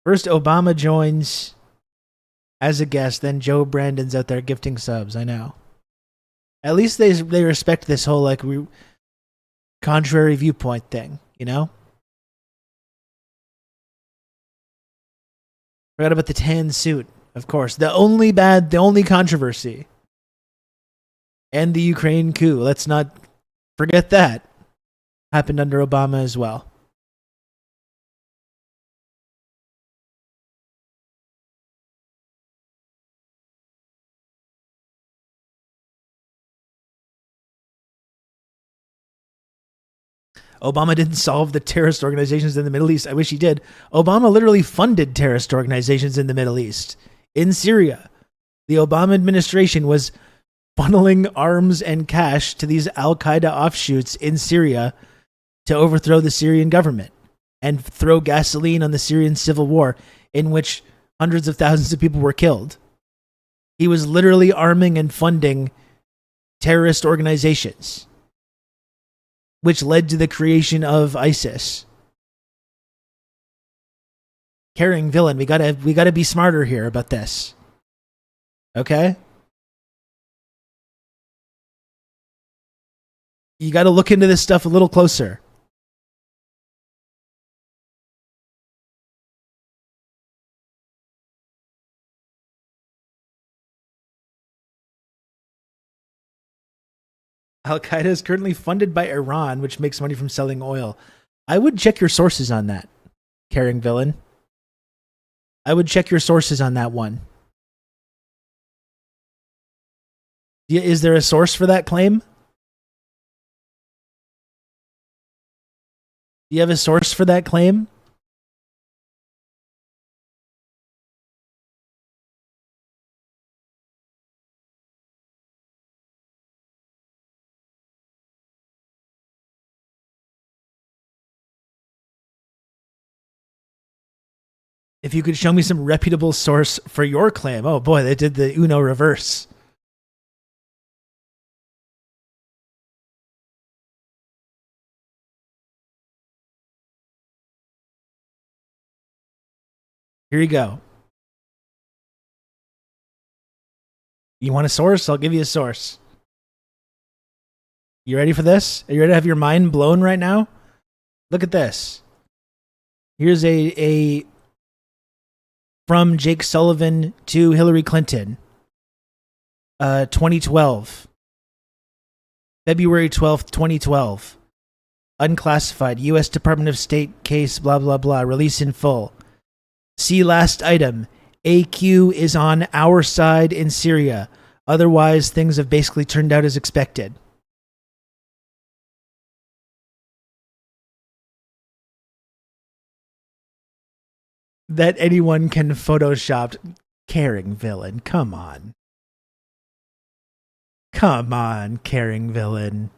First, Obama joins as a guest, then Joe Brandon's out there gifting subs. I know. At least they respect this whole like contrary viewpoint thing, you know? Forgot about the tan suit. Of course, the only controversy. And the Ukraine coup. Let's not forget that. Happened under Obama as well. Obama didn't solve the terrorist organizations in the Middle East. I wish he did. Obama literally funded terrorist organizations in the Middle East. In Syria, the Obama administration was funneling arms and cash to these al-Qaeda offshoots in Syria to overthrow the Syrian government and throw gasoline on the Syrian civil war in which hundreds of thousands of people were killed. He was literally arming and funding terrorist organizations, which led to the creation of ISIS. Caring villain, we gotta be smarter here about this. Okay? You gotta look into this stuff a little closer. Al-Qaeda is currently funded by Iran, which makes money from selling oil. I would check your sources on that, caring villain. I would check your sources on that one. Is there a source for that claim? Do you have a source for that claim? If you could show me some reputable source for your claim. Oh boy, they did the Uno reverse. Here you go. You want a source? I'll give you a source. You ready for this? Are you ready to have your mind blown right now? Look at this. Here's a from Jake Sullivan to Hillary Clinton. 2012. February 12th, 2012. Unclassified. U.S. Department of State case, blah, blah, blah. Release in full. See last item. AQ is on our side in Syria. Otherwise, things have basically turned out as expected. That anyone can Photoshop. Caring villain. Come on. Come on, caring villain.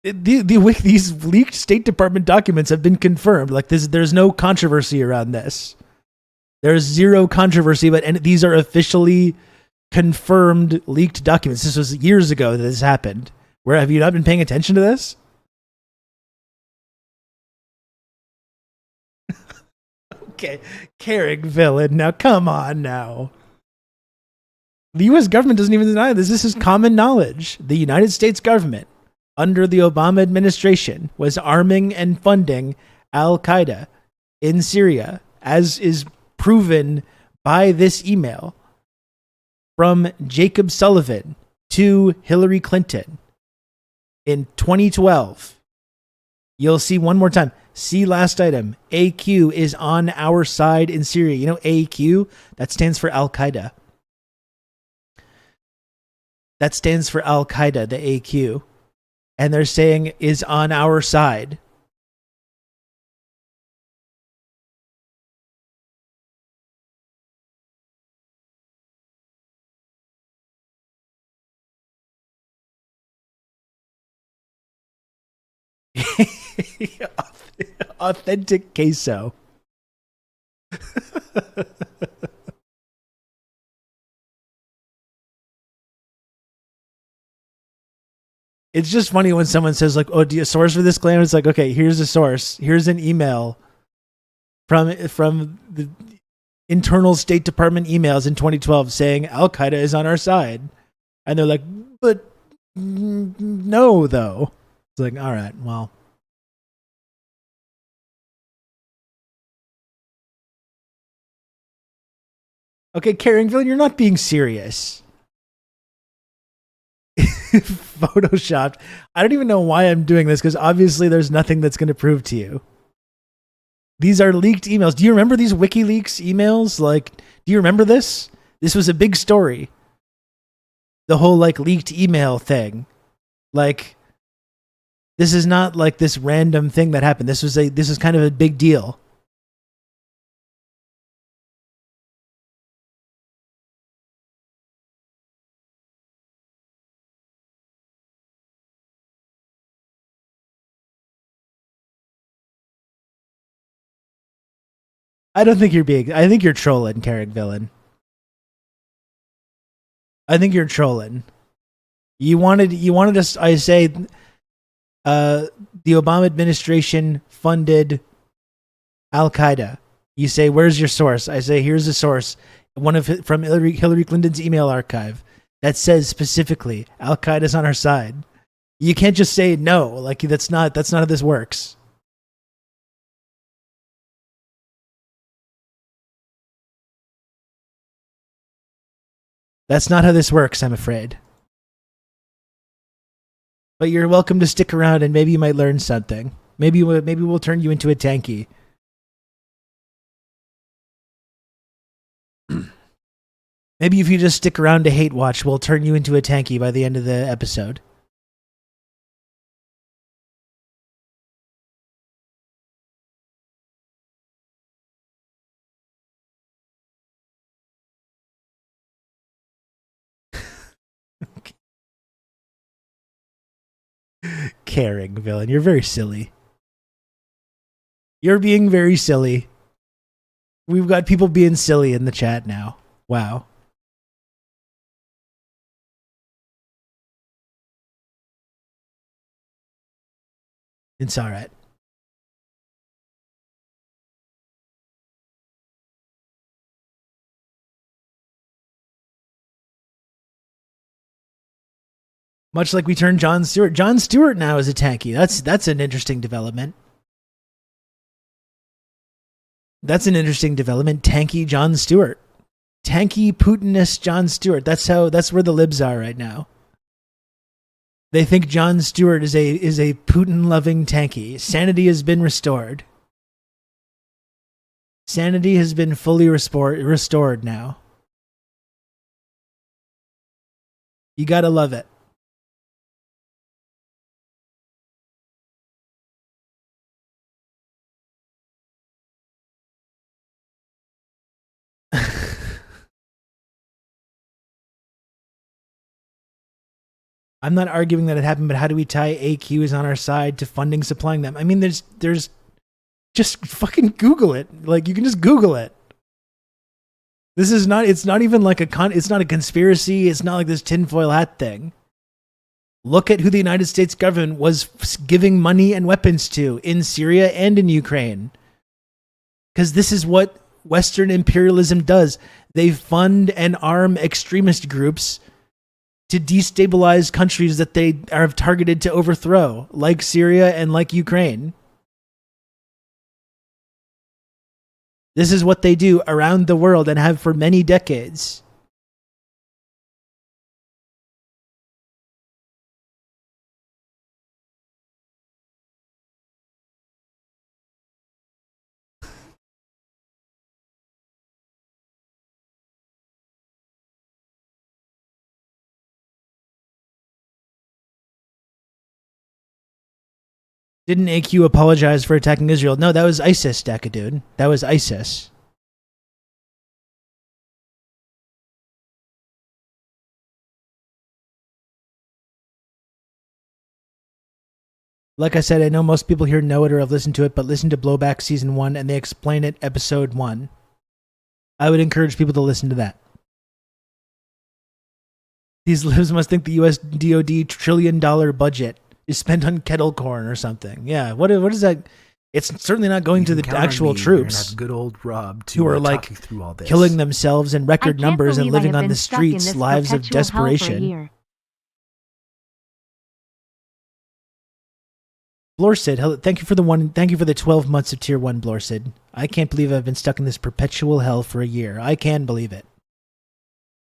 These leaked State Department documents have been confirmed. Like this, there's no controversy around this. There's zero controversy, and these are officially confirmed leaked documents. This was years ago that this happened. Where have you not been paying attention to this? Okay, caring villain. Now, come on now. The U.S. government doesn't even deny this. This is common knowledge. The United States government, under the Obama administration, was arming and funding Al-Qaeda in Syria, as is proven by this email from Jacob Sullivan to Hillary Clinton in 2012. You'll see one more time. See last item. AQ is on our side in Syria. You know AQ? That stands for Al-Qaeda. That stands for Al-Qaeda, the AQ. And they're saying is on our side. Authentic queso. It's just funny when someone says like, "Oh, do you have a source for this claim?" It's like, okay, here's a source. Here's an email from the internal State Department emails in 2012 saying Al-Qaeda is on our side, and they're like, "But no, though." It's like, all right, well. Okay, Carringville, you're not being serious. Photoshopped. I don't even know why I'm doing this because obviously there's nothing that's going to prove to you. These are leaked emails. Do you remember these WikiLeaks emails? Like, do you remember this? This was a big story. The whole like leaked email thing. Like, this is not like this random thing that happened. This is kind of a big deal. I don't think you're being. I think you're trolling, Carrick Villain. I think you're trolling. You wanted us. I say, the Obama administration funded Al Qaeda. You say, where's your source? I say, here's the source. From Hillary Clinton's email archive that says specifically Al Qaeda's on our side. You can't just say no. Like that's not how this works. That's not how this works, I'm afraid. But you're welcome to stick around and maybe you might learn something. Maybe we'll turn you into a tanky. Maybe if you just stick around to hate watch, we'll turn you into a tanky by the end of the episode. Caring villain, you're very silly. You're being very silly. We've got people being silly in the chat now. Wow. It's all right. Much like we turned Jon Stewart. Jon Stewart now is a tanky. That's an interesting development. That's an interesting development. Tanky Jon Stewart. Tanky Putinist Jon Stewart. That's where the libs are right now. They think Jon Stewart is a Putin-loving tanky. Sanity has been restored. Sanity has been fully restored now. You gotta love it. I'm not arguing that it happened, but how do we tie AQs on our side to funding supplying them? I mean, there's just fucking Google it. Like you can just Google it. This is not. It's not even like it's not a conspiracy. It's not like this tinfoil hat thing. Look at who the United States government was giving money and weapons to in Syria and in Ukraine. Because this is what Western imperialism does. They fund and arm extremist groups to destabilize countries that they are targeted to overthrow, like Syria and like Ukraine. This is what they do around the world and have for many decades. Didn't AQ apologize for attacking Israel? No, that was ISIS, Dude. That was ISIS. Like I said, I know most people here know it or have listened to it, but listen to Blowback Season 1 and they explain it Episode 1. I would encourage people to listen to that. These libs must think the US DoD $1 trillion budget is spent on kettle corn or something. Yeah, what is that? It's certainly not going to the actual troops. Good old Rob who are like killing themselves in record numbers and living on the streets, lives of desperation. Blorsid, thank you for the 12 months of Tier 1, Blorsid. I can't believe I've been stuck in this perpetual hell for a year. I can believe it.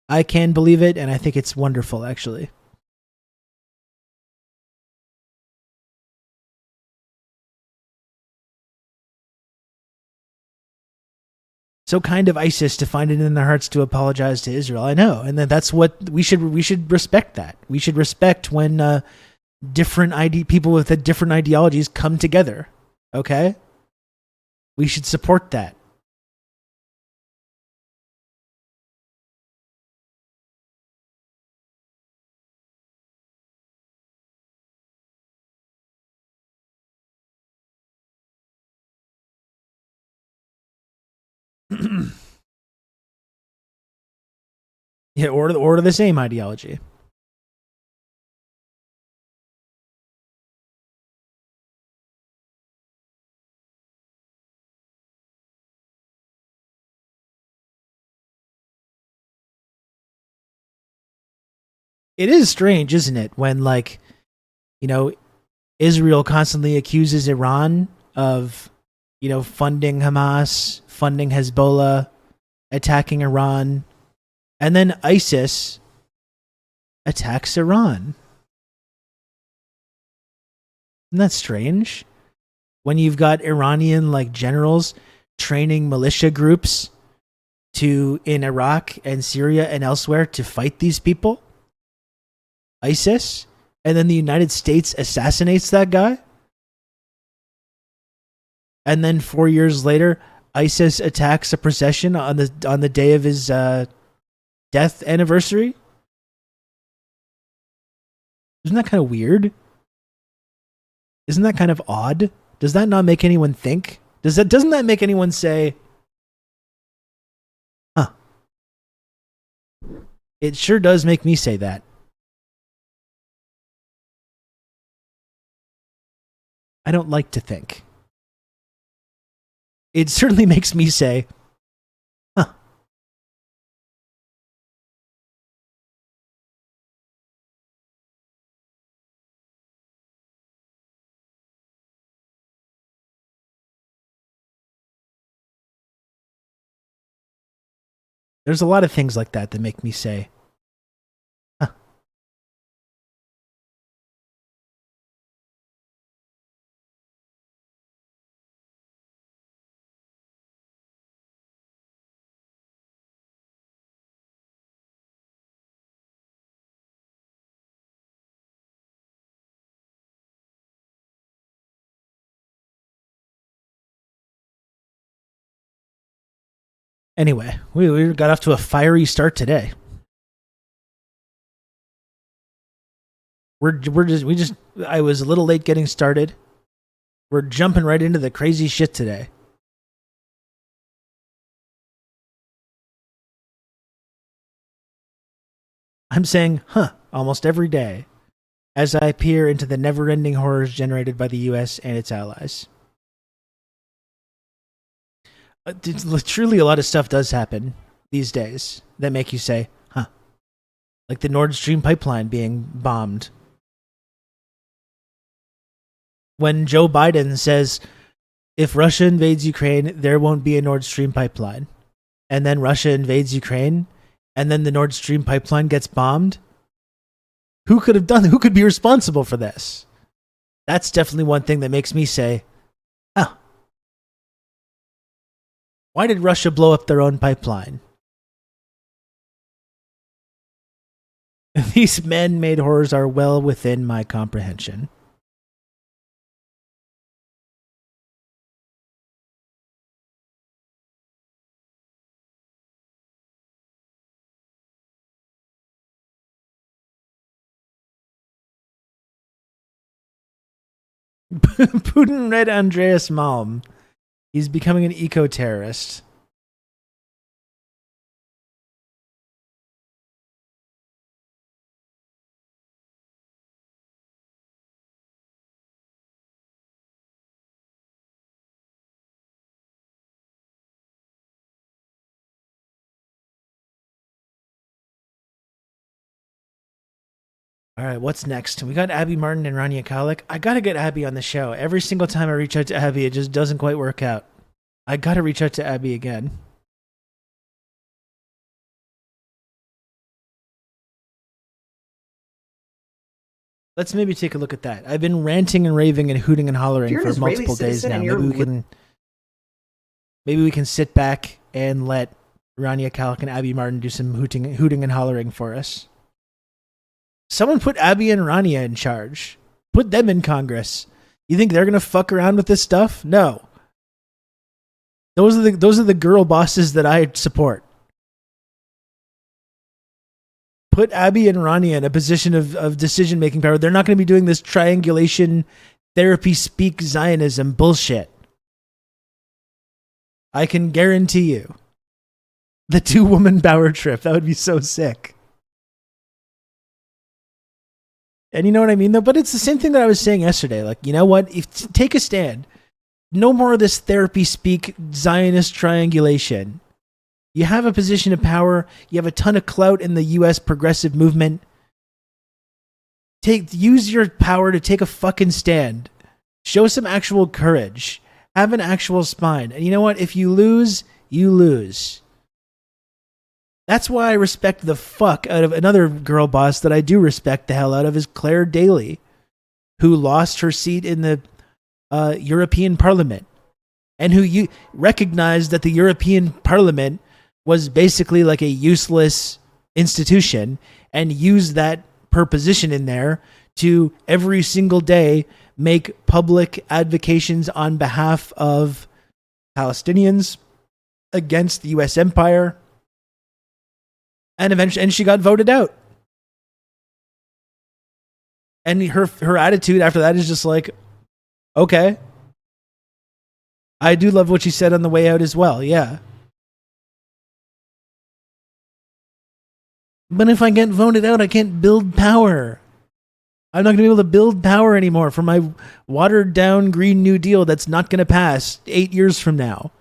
I can believe it, and I think it's wonderful, actually. So kind of ISIS to find it in their hearts to apologize to Israel. I know, and that's what we should respect. That we should respect when people with different ideologies come together. Okay, we should support that. Yeah, or the same ideology. It is strange, isn't it, when like, you know, Israel constantly accuses Iran of, you know, funding Hamas, funding Hezbollah, attacking Iran, and then ISIS attacks Iran. Isn't that strange? When you've got Iranian like generals training militia groups in Iraq and Syria and elsewhere to fight these people, ISIS, and then the United States assassinates that guy, and then 4 years later, ISIS attacks a procession on the day of his death anniversary. Isn't that kind of weird? Isn't that kind of odd? Does that not make anyone think? Doesn't that make anyone say, huh? It sure does make me say that. I don't like to think. It certainly makes me say, huh. There's a lot of things like that that make me say, huh. Anyway, we got off to a fiery start today. I was a little late getting started. We're jumping right into the crazy shit today. I'm saying, huh, almost every day as I peer into the never-ending horrors generated by the US and its allies. Truly, a lot of stuff does happen these days that make you say, huh. Like the Nord Stream pipeline being bombed. When Joe Biden says, if Russia invades Ukraine, there won't be a Nord Stream pipeline. And then Russia invades Ukraine, and then the Nord Stream pipeline gets bombed. Who could be responsible for this? That's definitely one thing that makes me say, oh, why did Russia blow up their own pipeline? These man-made horrors are well within my comprehension. Putin read Andreas Malm. He's becoming an eco-terrorist. All right, what's next? We got Abby Martin and Rania Khalek. I gotta get Abby on the show. Every single time I reach out to Abby, it just doesn't quite work out. I gotta reach out to Abby again. Let's maybe take a look at that. I've been ranting and raving and hooting and hollering for multiple days now. Maybe we can sit back and let Rania Khalek and Abby Martin do some hooting and hollering for us. Someone put Abby and Rania in charge. Put them in Congress. You think they're gonna fuck around with this stuff? No. Those are the girl bosses that I support. Put Abby and Rania in a position of decision-making power. They're not going to be doing this triangulation, therapy speak Zionism bullshit. I can guarantee you. The 2-woman power trip. That would be so sick. And you know what I mean, though? But it's the same thing that I was saying yesterday. Like, you know what? Take a stand. No more of this therapy speak Zionist triangulation. You have a position of power. You have a ton of clout in the U.S. progressive movement. Use your power to take a fucking stand. Show some actual courage. Have an actual spine. And you know what? If you lose, you lose. That's why I respect the fuck out of another girl boss that I do respect the hell out of is Claire Daly, who lost her seat in the European Parliament and who recognized that the European Parliament was basically like a useless institution and used that per position in there to every single day make public advocations on behalf of Palestinians against the U.S. empire. And eventually, she got voted out. And her attitude after that is just like, okay. I do love what she said on the way out as well, yeah. But if I get voted out, I can't build power. I'm not going to be able to build power anymore for my watered down Green New Deal that's not going to pass 8 years from now.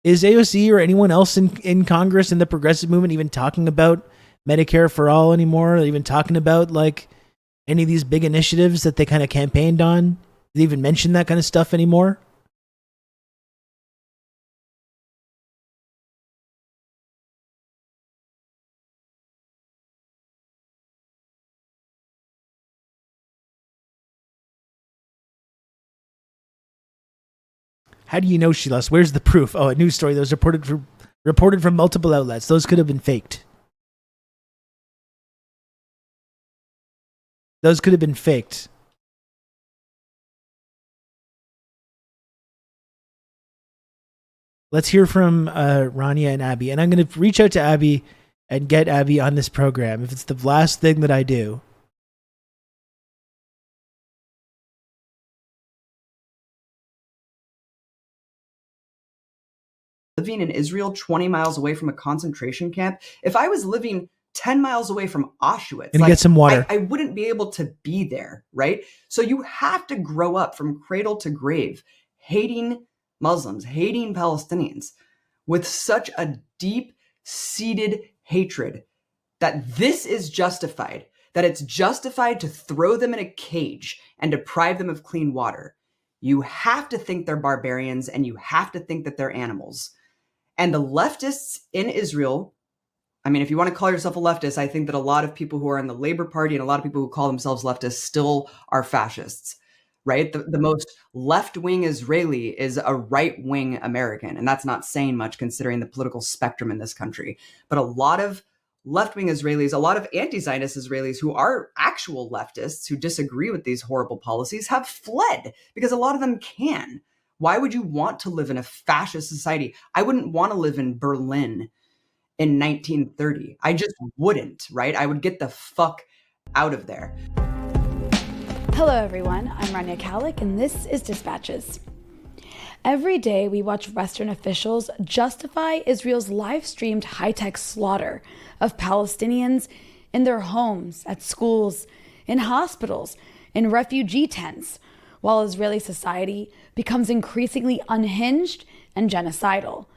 Is AOC or anyone else in Congress in the progressive movement even talking about Medicare for all anymore? Or even talking about like any of these big initiatives that they kind of campaigned on? Do they even mention that kind of stuff anymore? How do you know she lost? Where's the proof? Oh, a news story that was reported from multiple outlets. Those could have been faked. Those could have been faked. Let's hear from Rania and Abby. And I'm going to reach out to Abby and get Abby on this program if it's the last thing that I do. Living in Israel 20 miles away from a concentration camp, if I was living 10 miles away from Auschwitz, and get some water. I wouldn't be able to be there, right? So you have to grow up from cradle to grave hating Muslims, hating Palestinians with such a deep-seated hatred that this is justified, that it's justified to throw them in a cage and deprive them of clean water. You have to think they're barbarians and you have to think that they're animals. And the leftists in Israel, I mean, if you want to call yourself a leftist, I think that a lot of people who are in the Labor Party and a lot of people who call themselves leftists still are fascists, right? The most left-wing Israeli is a right-wing American. And that's not saying much considering the political spectrum in this country. But a lot of left-wing Israelis, a lot of anti-Zionist Israelis who are actual leftists who disagree with these horrible policies have fled because a lot of them can. Why would you want to live in a fascist society? I wouldn't want to live in Berlin in 1930. I just wouldn't, right? I would get the fuck out of there. Hello, everyone. I'm Rania Kalik, and this is Dispatches. Every day, we watch Western officials justify Israel's live-streamed high-tech slaughter of Palestinians in their homes, at schools, in hospitals, in refugee tents, while Israeli society becomes increasingly unhinged and genocidal.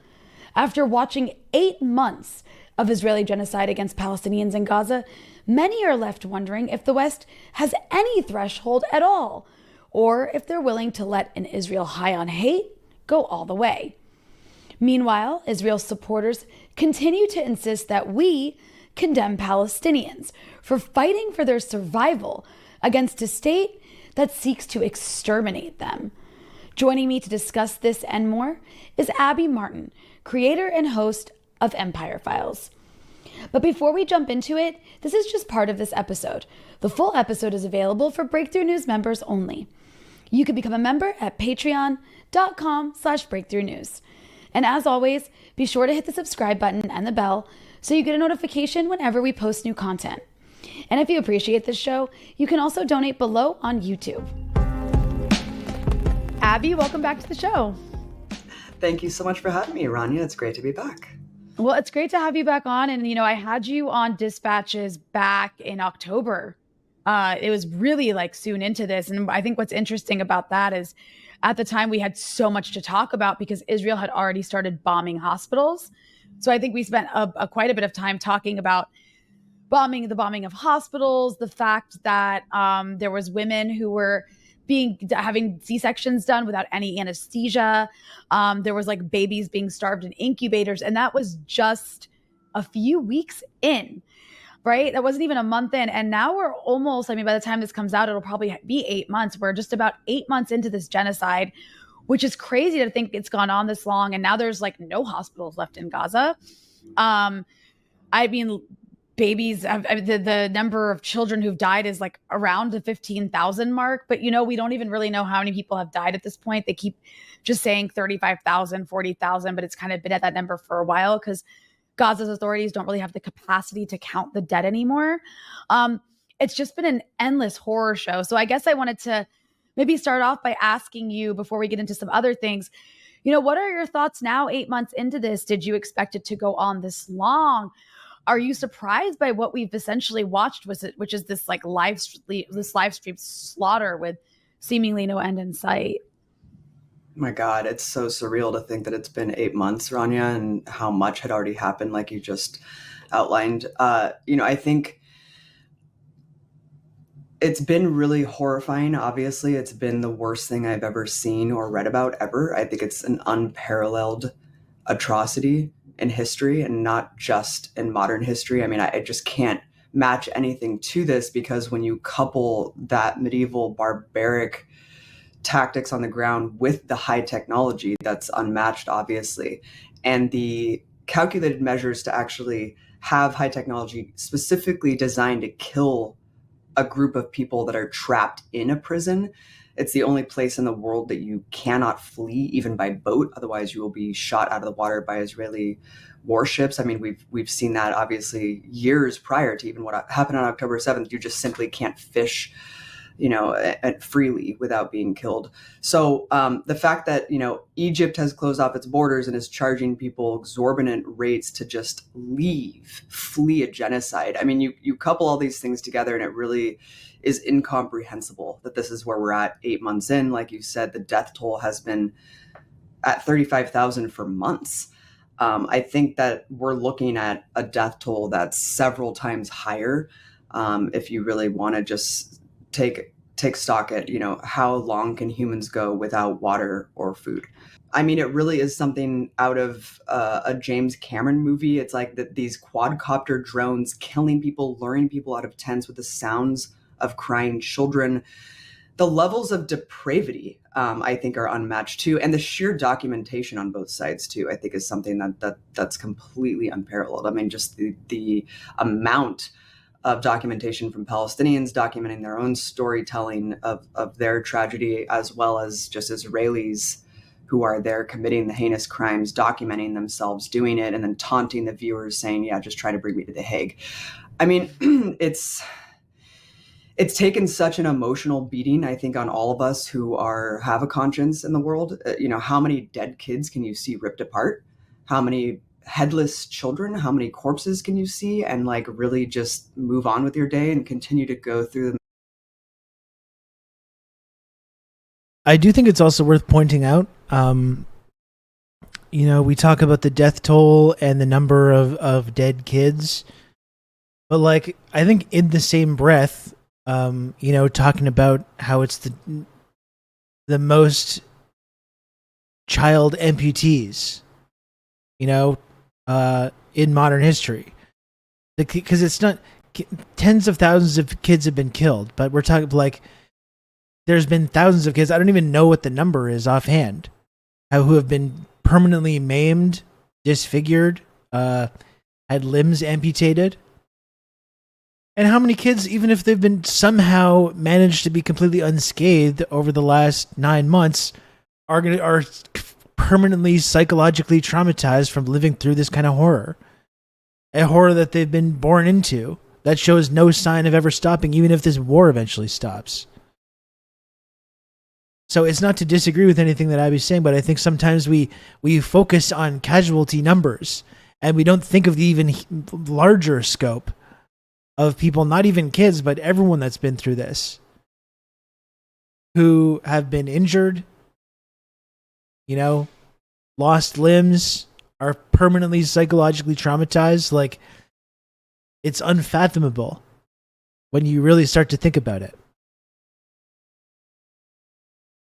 After watching 8 months of Israeli genocide against Palestinians in Gaza, many are left wondering if the West has any threshold at all, or if they're willing to let an Israel high on hate go all the way. Meanwhile, Israel's supporters continue to insist that we condemn Palestinians for fighting for their survival against a state that seeks to exterminate them. Joining me to discuss this and more is Abby Martin, creator and host of Empire Files. But before we jump into it, this is just part of this episode. The full episode is available for Breakthrough News members only. You can become a member at patreon.com/Breakthrough News. And as always, be sure to hit the subscribe button and the bell so you get a notification whenever we post new content. And if you appreciate this show, you can also donate below on YouTube. Abby, welcome back to the show. Thank you so much for having me, Rania. It's great to be back. Well, it's great to have you back on. And, I had you on Dispatches back in October. It was really like soon into this. And I think what's interesting about that is at the time we had so much to talk about because Israel had already started bombing hospitals. So I think we spent quite a bit of time talking about the bombing of hospitals, the fact that there was women who were having C-sections done without any anesthesia. There was like babies being starved in incubators. And that was just a few weeks in, right? That wasn't even a month in. And now we're almost, by the time this comes out, it'll probably be 8 months. We're just about 8 months into this genocide, which is crazy to think it's gone on this long. And now there's like no hospitals left in Gaza. Babies, the number of children who've died is like around the 15,000 mark. But, we don't even really know how many people have died at this point. They keep just saying 35,000, 40,000, but it's kind of been at that number for a while because Gaza's authorities don't really have the capacity to count the dead anymore. It's just been an endless horror show. So I guess I wanted to maybe start off by asking you before we get into some other things, what are your thoughts now, 8 months into this? Did you expect it to go on this long? Are you surprised by what we've essentially watched, which is this like live stream slaughter with seemingly no end in sight? My God, it's so surreal to think that it's been 8 months, Rania, and how much had already happened, like you just outlined. I think it's been really horrifying. Obviously, it's been the worst thing I've ever seen or read about ever. I think it's an unparalleled atrocity in history and not just in modern history. I just can't match anything to this because when you couple that medieval barbaric tactics on the ground with the high technology that's unmatched, obviously, and the calculated measures to actually have high technology specifically designed to kill a group of people that are trapped in a prison. It's the only place in the world that you cannot flee even by boat. Otherwise, you will be shot out of the water by Israeli warships. We've seen that obviously years prior to even what happened on October 7th. You just simply can't fish, freely without being killed. So the fact that, Egypt has closed off its borders and is charging people exorbitant rates to just flee a genocide. You couple all these things together and it really is incomprehensible that this is where we're at 8 months in. Like you said, the death toll has been at 35,000 for months. I think that we're looking at a death toll that's several times higher. If you really want to just take stock at, how long can humans go without water or food? It really is something out of a James Cameron movie. It's like these quadcopter drones killing people, luring people out of tents with the sounds of crying children. The levels of depravity, I think, are unmatched too, and the sheer documentation on both sides too, I think, is something that's completely unparalleled. Just the amount of documentation from Palestinians documenting their own storytelling of their tragedy, as well as just Israelis who are there committing the heinous crimes, documenting themselves doing it, and then taunting the viewers saying, yeah, just try to bring me to The Hague. It's taken such an emotional beating, I think, on all of us who have a conscience in the world. How many dead kids can you see ripped apart? How many headless children? How many corpses can you see? And really just move on with your day and continue to go through them. I do think it's also worth pointing out, we talk about the death toll and the number of dead kids, but I think in the same breath, talking about how it's the most child amputees, in modern history, because it's not tens of thousands of kids have been killed, but we're talking there's been thousands of kids. I don't even know what the number is offhand, who have been permanently maimed, disfigured, had limbs amputated. And how many kids, even if they've been somehow managed to be completely unscathed over the last 9 months, are permanently psychologically traumatized from living through this kind of horror? A horror that they've been born into, that shows no sign of ever stopping, even if this war eventually stops. So it's not to disagree with anything that Abby's saying, but I think sometimes we focus on casualty numbers and we don't think of the even larger scope of people, not even kids, but everyone that's been through this, who have been injured, lost limbs, are permanently psychologically traumatized. Like, it's unfathomable when you really start to think about it.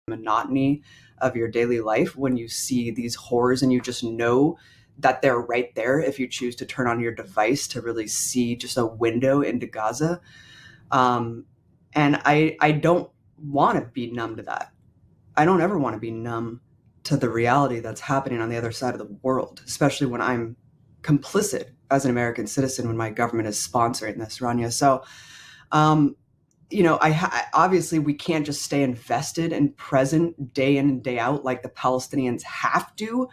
Monotony of your daily life when you see these horrors, and you just know that they're right there if you choose to turn on your device to really see just a window into Gaza. And I don't want to be numb to that. I don't ever want to be numb to the reality that's happening on the other side of the world, especially when I'm complicit as an American citizen, when my government is sponsoring this, Rania. So, obviously we can't just stay invested and present day in and day out like the Palestinians have to.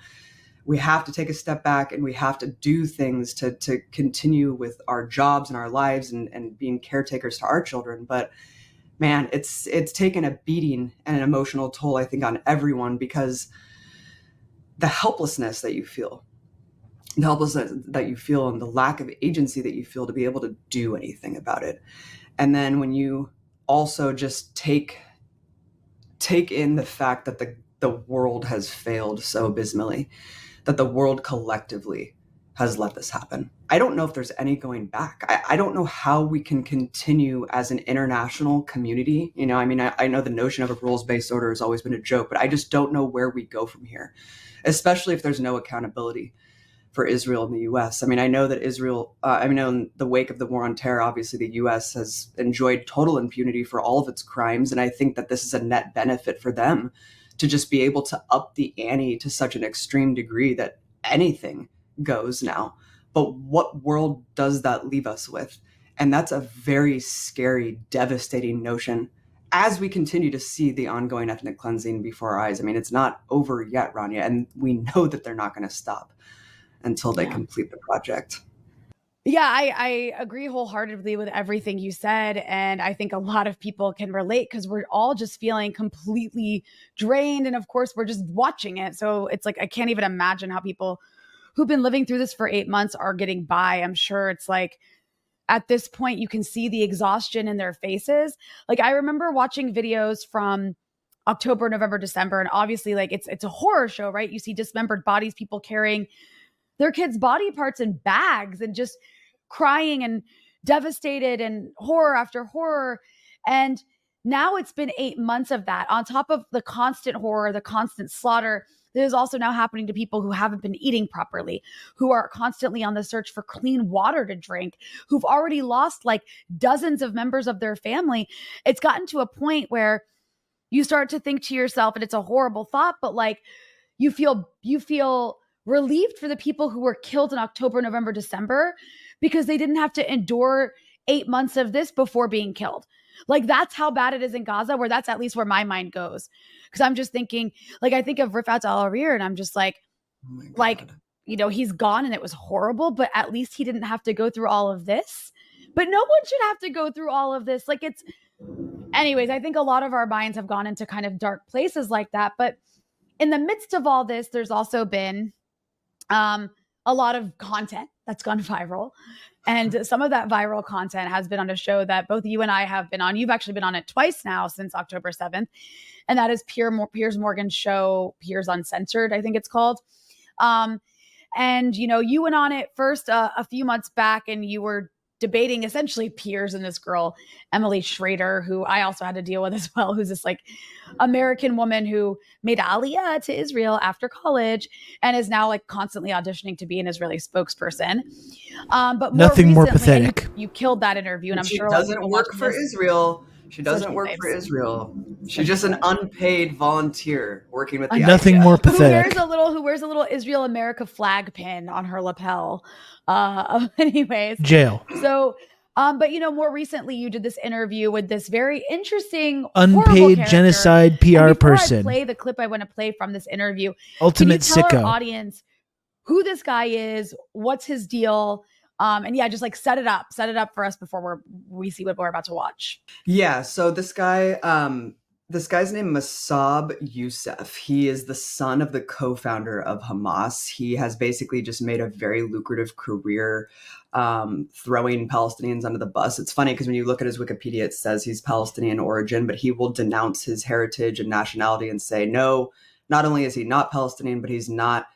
We have to take a step back, and we have to do things to continue with our jobs and our lives and being caretakers to our children. But man, it's taken a beating and an emotional toll, I think, on everyone, because the helplessness that you feel, and the lack of agency that you feel to be able to do anything about it. And then when you also just take in the fact that the world has failed so abysmally, that the world collectively has let this happen. I don't know if there's any going back. I don't know how we can continue as an international community. I know the notion of a rules-based order has always been a joke, but I just don't know where we go from here, especially if there's no accountability for Israel and the U.S. I know that Israel, in the wake of the war on terror, obviously the U.S. has enjoyed total impunity for all of its crimes. And I think that this is a net benefit for them to just be able to up the ante to such an extreme degree that anything goes now. But what world does that leave us with? And that's a very scary, devastating notion as we continue to see the ongoing ethnic cleansing before our eyes. It's not over yet, Rania, and we know that they're not going to stop until they complete the project. Yeah, I agree wholeheartedly with everything you said. And I think a lot of people can relate because we're all just feeling completely drained. And of course, we're just watching it. So it's like, I can't even imagine how people who've been living through this for 8 months are getting by. I'm sure it's like, at this point, you can see the exhaustion in their faces. Like, I remember watching videos from October, November, December. And obviously, like, it's a horror show, right? You see dismembered bodies, people carrying their kids' body parts in bags and just crying and devastated and horror after horror. And now it's been 8 months of that on top of the constant horror, the constant slaughter that is also now happening to people who haven't been eating properly, who are constantly on the search for clean water to drink, who've already lost like dozens of members of their family. It's gotten to a point where you start to think to yourself, and it's a horrible thought, but like you feel relieved for the people who were killed in October, November, December, because they didn't have to endure 8 months of this before being killed. Like, that's how bad it is in Gaza, where that's at least where my mind goes. Because I'm just thinking, like, I think of Rifat Al-Arir, and I'm just like, he's gone and it was horrible, but at least he didn't have to go through all of this. But no one should have to go through all of this. Like, anyways, I think a lot of our minds have gone into kind of dark places like that. But in the midst of all this, there's also been a lot of content that's gone viral. And some of that viral content has been on a show that both you and I have been on. You've actually been on it twice now since October 7th. And that is Piers Morgan's show, Piers Uncensored, I think it's called. And, you went on it first a few months back, and you were debating essentially Piers and this girl, Emily Schrader, who I also had to deal with as well, who's this like American woman who made Aliyah to Israel after college and is now like constantly auditioning to be an Israeli spokesperson. But nothing more pathetic. You killed that interview, and I'm sure she doesn't work for Israel. She doesn't work for Israel. She's just an unpaid volunteer working with the nothing IDF. more pathetic. Who wears a little Israel America flag pin on her lapel. Anyways, jail. So, but more recently you did this interview with this very interesting unpaid genocide PR person. I play the clip I want to play from this interview. Ultimate can you tell sicko. Our audience who this guy is, what's his deal? And yeah, just like set it up for us before we see what we're about to watch. Yeah. So this guy, This guy's named Masab Youssef. He is the son of the co-founder of Hamas. He has basically just made a very lucrative career throwing Palestinians under the bus. It's funny because when you look at his Wikipedia, it says he's Palestinian origin, but he will denounce his heritage and nationality and say, no, not only is he not Palestinian,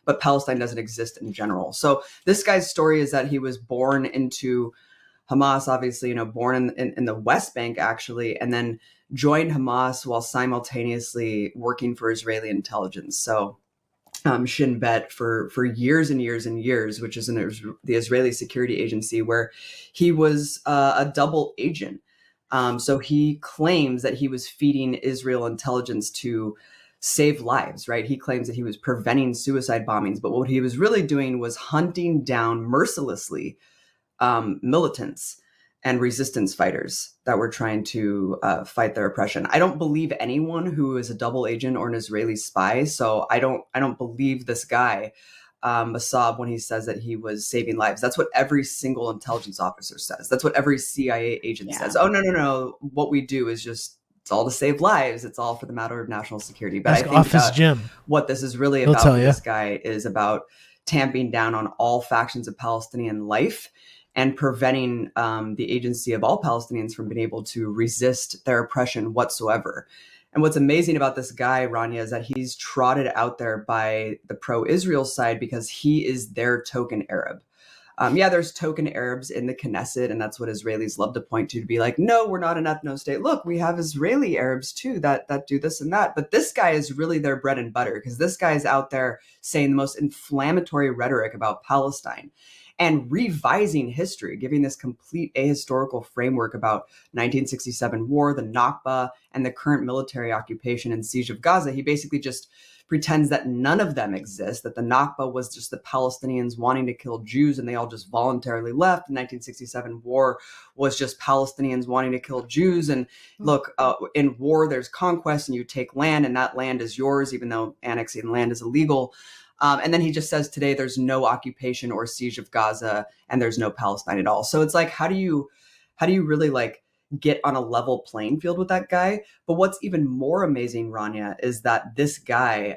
but Palestine doesn't exist in general. So this guy's story is that he was born into Hamas, obviously, born in the West Bank, actually, and then joined Hamas while simultaneously working for Israeli intelligence. So Shin Bet for years and years and years, which is the Israeli security agency, where he was a double agent. So he claims that he was feeding Israel intelligence to save lives, right? He claims that he was preventing suicide bombings, but what he was really doing was hunting down mercilessly militants and resistance fighters that were trying to fight their oppression. I don't believe anyone who is a double agent or an Israeli spy. So I don't believe this guy, Masab, when he says that he was saving lives. That's what every single intelligence officer says. That's what every CIA agent says. Oh, no. What we do is just, it's all to save lives. It's all for the matter of national security. But Ask I think Office Jim. What this is really about with this guy is about tamping down on all factions of Palestinian life and preventing the agency of all Palestinians from being able to resist their oppression whatsoever. And what's amazing about this guy, Rania, is that he's trotted out there by the pro-Israel side because he is their token Arab. There's token Arabs in the Knesset, and that's what Israelis love to point to be like, no, we're not an ethno-state. Look, we have Israeli Arabs too that do this and that. But this guy is really their bread and butter because this guy is out there saying the most inflammatory rhetoric about Palestine and revising history, giving this complete ahistorical framework about 1967 war, the Nakba, and the current military occupation and siege of Gaza. He basically just pretends that none of them exist, that the Nakba was just the Palestinians wanting to kill Jews and they all just voluntarily left. The 1967 war was just Palestinians wanting to kill Jews. And look, in war, there's conquest and you take land and that land is yours, even though annexing land is illegal. And then he just says today there's no occupation or siege of Gaza and there's no Palestine at all. So it's like, how do you really like get on a level playing field with that guy? But what's even more amazing, Rania, is that this guy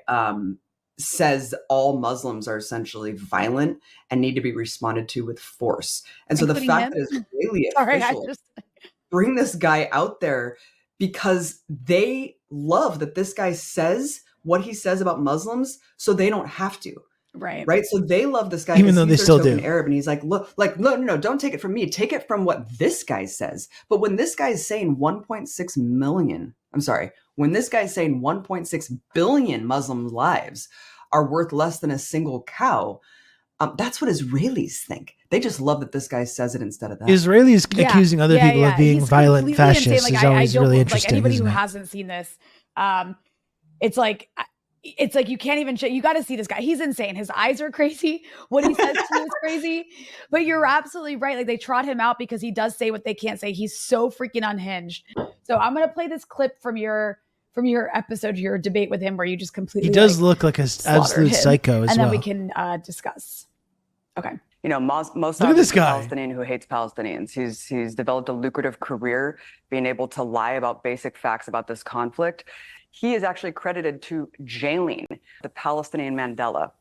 says all Muslims are essentially violent and need to be responded to with force. And so the fact that Israeli officials bring this guy out there because they love that this guy says what he says about Muslims, so they don't have to. Right. So they love this guy, even though they still do. Arab, and he's like, look, like, no, don't take it from me. Take it from what this guy says. But when this guy is saying 1.6 million, when this guy is saying 1.6 billion Muslim lives are worth less than a single cow, that's what Israelis think. They just love that this guy says it instead of that. Israelis accusing other people of being violent fascists is always really interesting. Anybody who hasn't seen this, it's like you can't even you got to see this guy. He's insane. His eyes are crazy. What he says to you is crazy. But you're absolutely right. Like, they trot him out because he does say what they can't say. He's so freaking unhinged. So I'm gonna play this clip from your episode, your debate with him, where you just completely. He does look like an absolute psycho as well. And then we can discuss. Okay. Mossad is a Palestinian who hates Palestinians. He's developed a lucrative career being able to lie about basic facts about this conflict. He is actually credited to jailing the Palestinian Mandela,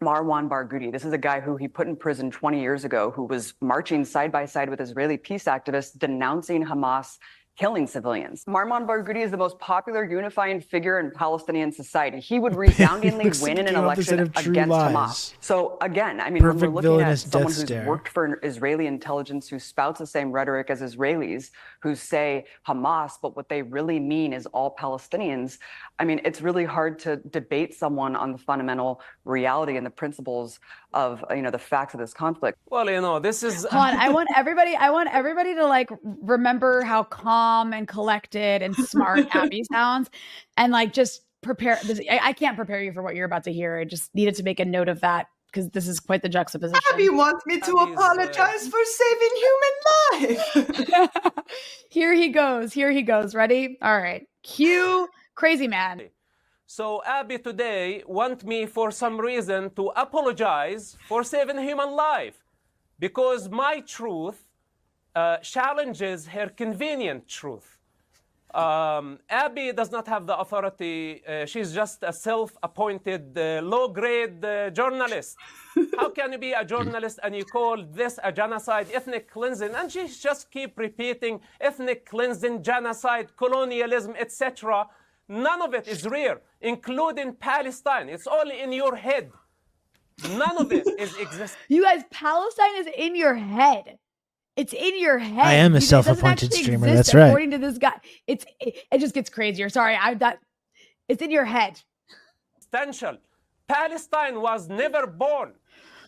Marwan Barghouti. This is a guy who he put in prison 20 years ago, who was marching side by side with Israeli peace activists denouncing Hamas killing civilians. Marwan Barghouti is the most popular unifying figure in Palestinian society. He would resoundingly win in an election against Hamas. So again, I mean, when we're looking at someone who's worked for an Israeli intelligence, who spouts the same rhetoric as Israelis, who say Hamas, but what they really mean is all Palestinians. I mean, it's really hard to debate someone on the fundamental reality and the principles of, the facts of this conflict. Well, this is... Hold on, I want everybody to like remember how calm and collected and smart Abby sounds, and like just prepare this. I can't prepare you for what you're about to hear. I just needed to make a note of that because this is quite the juxtaposition. Abby wants me to apologize for saving human life. Here he goes. Ready? All right. Cue Crazy Man. So Abby today want me for some reason to apologize for saving human life because my truth challenges her convenient truth. Abby does not have the authority. She's just a self-appointed low-grade journalist. How can you be a journalist and you call this a genocide, ethnic cleansing? And she just keep repeating ethnic cleansing, genocide, colonialism, etc. None of it is real, including Palestine. It's only in your head. None of it is existing. You guys, Palestine is in your head. It's in your head. I am a It doesn't self-appointed actually streamer. exist That's right. According to this guy, it just gets crazier. Sorry, it's in your head. Essential. Palestine was never born.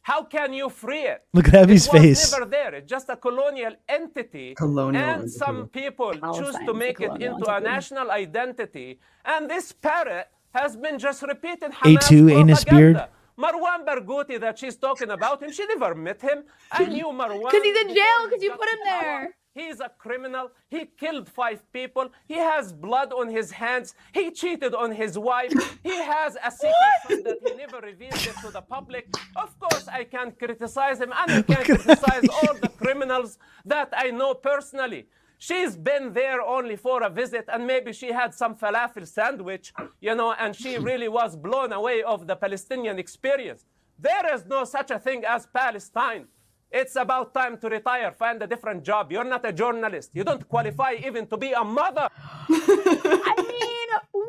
How can you free it? Look at Abby's it was face. never there. It's just a colonial entity. And some people choose to make it into a national identity. And this parrot has been just repeating Hamas A2 anus beard. propaganda. Marwan Barghouti that she's talking about him, she never met him. I knew Marwan. Because he's in jail, before because he you got put him to power. there. He's a criminal. He killed 5 people. He has blood on his hands. He cheated on his wife. He has a secret son that he never revealed it to the public. Of course, I can criticize him, and I can criticize all the criminals that I know personally. She's been there only for a visit, and maybe she had some falafel sandwich, you know, and she really was blown away of the Palestinian experience. There is no such a thing as Palestine. It's about time to retire, find a different job. You're not a journalist. You don't qualify even to be a mother. I mean,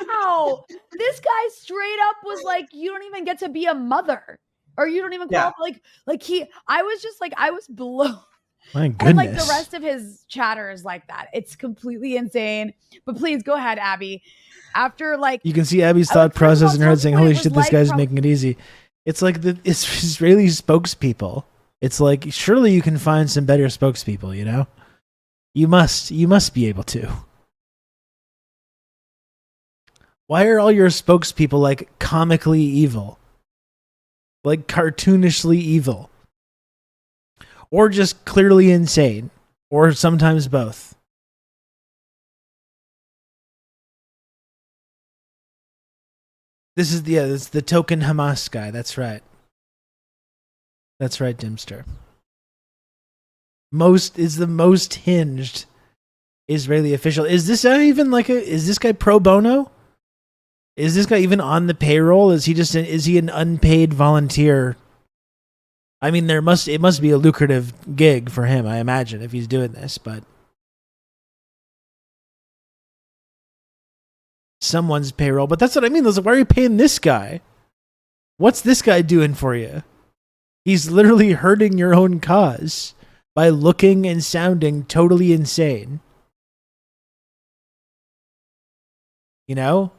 wow. This guy straight up was like, you don't even get to be a mother. Or you don't even qualify. I was blown. My goodness. And like the rest of his chatter is like that. It's completely insane. But please go ahead, Abby. After like you can see Abby's thought process in her head saying, holy shit, this guy's making it easy. It's like it's Israeli spokespeople. It's like, surely you can find some better spokespeople, you know? You must be able to. Why are all your spokespeople like comically evil? Like cartoonishly evil? Or just clearly insane? Or sometimes both? This is the token Hamas guy. That's right. That's right, Dimster. Is the most hinged Israeli official. Is this is this guy pro bono? Is this guy even on the payroll? Is he an unpaid volunteer? I mean, it must be a lucrative gig for him, I imagine, if he's doing this, but someone's payroll. But that's what I mean. Why are you paying this guy? What's this guy doing for you? He's literally hurting your own cause by looking and sounding totally insane. You know?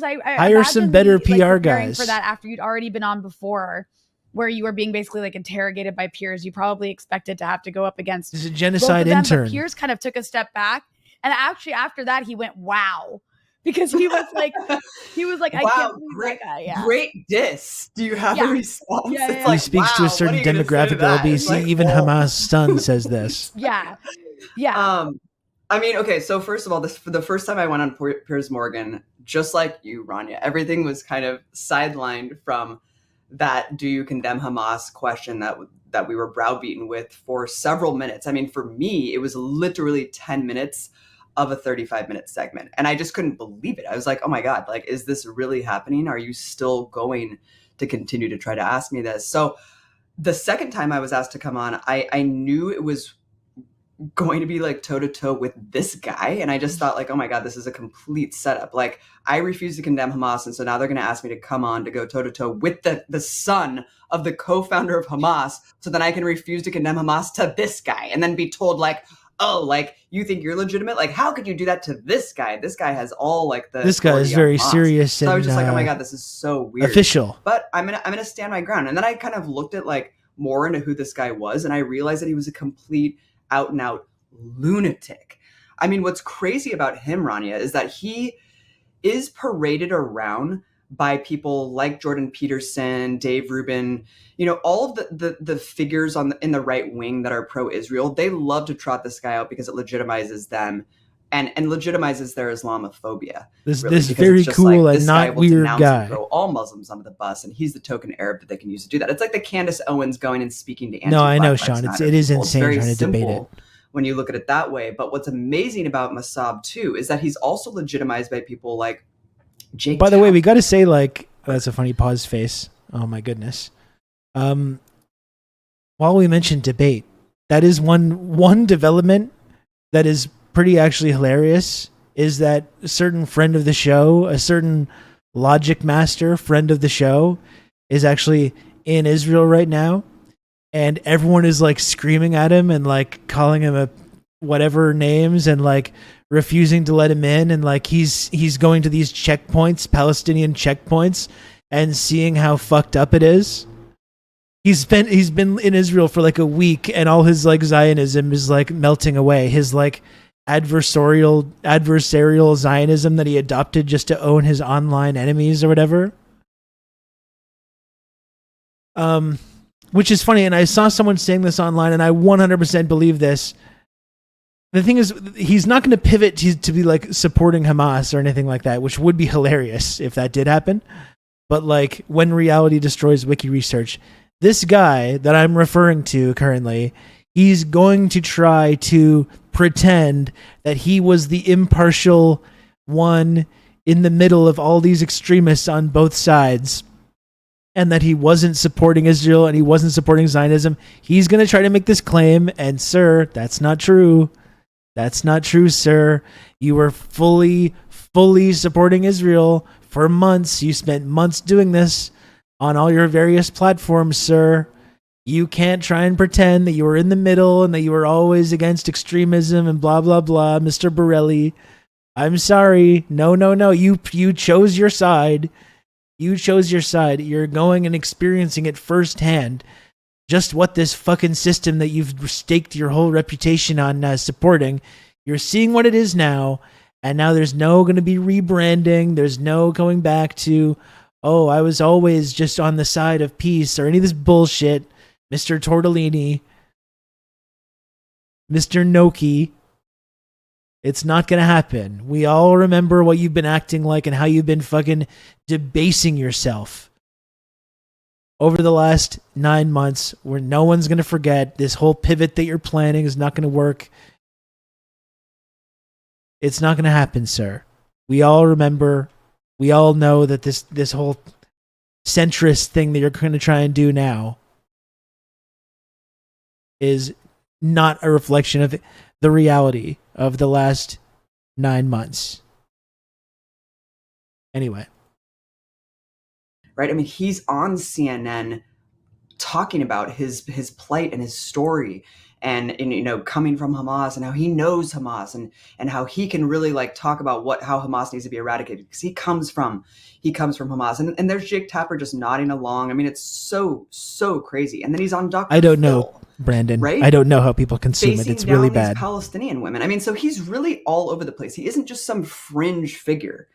Hire some better PR guys. For that, after you'd already been on before, where you were being basically like interrogated by peers, you probably expected to have to go up against. He's a genocide both of them, intern. But peers kind of took a step back, and actually after that he went, "Wow." Because he was like, wow, I can't believe that guy. Yeah. Great diss. Do you have a response? Yeah, it's yeah. He speaks to a certain demographic that will be. See, even Hamas' son says this. Yeah. I mean, okay. So first of all, for the first time I went on Piers Morgan, just like you, Rania, everything was kind of sidelined from that "Do you condemn Hamas?" question that we were browbeaten with for several minutes. I mean, for me, it was literally 10 minutes of a 35-minute segment. And I just couldn't believe it. I was like, oh my God, like, is this really happening? Are you still going to continue to try to ask me this? So the second time I was asked to come on, I knew it was going to be like toe to toe with this guy. And I just thought like, oh my God, this is a complete setup. Like, I refuse to condemn Hamas. And so now they're going to ask me to come on to go toe to toe with the son of the co-founder of Hamas. So then I can refuse to condemn Hamas to this guy and then be told like, oh, like, you think you're legitimate? Like, how could you do that to this guy? This guy has all like the. This guy is very serious. So I was just like, oh my God, this is so weird. Official. But I'm gonna stand my ground. And then I kind of looked at like more into who this guy was, and I realized that he was a complete out and out lunatic. I mean, what's crazy about him, Rania, is that he is paraded around by people like Jordan Peterson, Dave Rubin, you know, all of the figures in the right wing that are pro-Israel. They love to trot this guy out because it legitimizes them and legitimizes their Islamophobia. This really, very cool like, and not weird guy. Throw all Muslims under the bus, and he's the token Arab that they can use to do that. It's like the Candace Owens going and speaking to No, I know, Sean. It is insane trying to debate it. when you look at it that way. But what's amazing about Mossab too is that he's also legitimized by people like Jake. By the way, we got to say, like, that's a funny pause face. Oh my goodness. While we mentioned debate, that is one development that is pretty actually hilarious, is that a certain friend of the show, a certain Logic Master friend of the show, is actually in Israel right now, and everyone is like screaming at him and like calling him a whatever names and like refusing to let him in, and like he's going to these checkpoints, Palestinian checkpoints, and seeing how fucked up it is. He's been in Israel for like a week, and all his like Zionism is like melting away. His like adversarial Zionism that he adopted just to own his online enemies or whatever. Which is funny, and I saw someone saying this online, and I 100% believe this. The thing is, he's not going to pivot to be like supporting Hamas or anything like that, which would be hilarious if that did happen. But like, when reality destroys wiki research, this guy that I'm referring to currently, he's going to try to pretend that he was the impartial one in the middle of all these extremists on both sides, and that he wasn't supporting Israel and he wasn't supporting Zionism. He's going to try to make this claim, and sir, that's not true. That's not true, sir. You were fully supporting Israel for months. You spent months doing this on all your various platforms, sir. You can't try and pretend that you were in the middle and that you were always against extremism and blah, blah, blah, Mr. Borelli. I'm sorry. No. You chose your side. You chose your side. You're going and experiencing it firsthand. Just what this fucking system that you've staked your whole reputation on supporting, you're seeing what it is now, and now there's no going to be rebranding. There's no going back to, oh, I was always just on the side of peace or any of this bullshit, Mr. Tortellini, Mr. Noki. It's not going to happen. We all remember what you've been acting like and how you've been fucking debasing yourself over the last 9 months, where no one's going to forget. This whole pivot that you're planning is not going to work. It's not going to happen, sir. We all remember. We all know that this whole centrist thing that you're going to try and do now is not a reflection of the reality of the last 9 months. Anyway. Right? I mean, he's on CNN talking about his plight and his story, and you know, coming from Hamas, and how he knows Hamas, and how he can really like talk about how Hamas needs to be eradicated, because he comes from Hamas, and there's Jake Tapper just nodding along. I mean, it's so crazy. And then he's on Dr. I don't Phil, know, Brandon. right? I don't know how people consume it. It's really bad. These Palestinian women. I mean, so he's really all over the place. He isn't just some fringe figure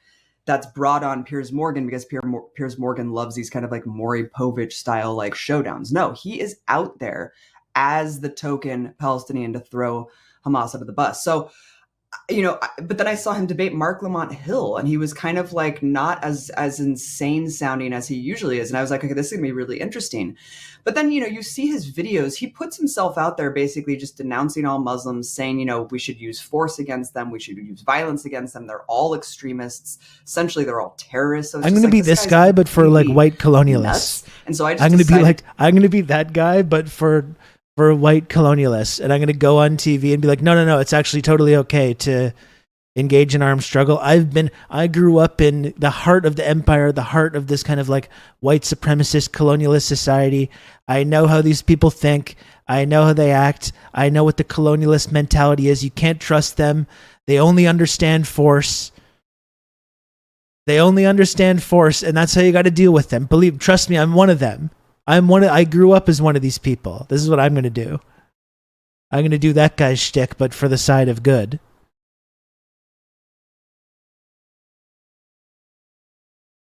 that's brought on Piers Morgan because Piers Morgan loves these kind of like Maury Povich style like showdowns. No, he is out there as the token Palestinian to throw Hamas under the bus. So, you know, but then I saw him debate Mark Lamont Hill, and he was kind of like not as insane sounding as he usually is. And I was like, okay, this is gonna be really interesting. But then, you know, you see his videos, he puts himself out there basically just denouncing all Muslims, saying, you know, we should use force against them, we should use violence against them, they're all extremists, essentially they're all terrorists. So I'm gonna be this guy, but for like white colonialists. Nuts. And so I'm gonna be that guy, but for white colonialists, and I'm going to go on TV and be like, no, it's actually totally okay to engage in armed struggle. I grew up in the heart of the empire, the heart of this kind of like white supremacist colonialist society. I know how these people think. I know how they act. I know what the colonialist mentality is. You can't trust them. They only understand force. And that's how you got to deal with them. Trust me, I'm one of them. I grew up as one of these people. This is what I'm going to do. I'm going to do that guy's shtick, but for the side of good.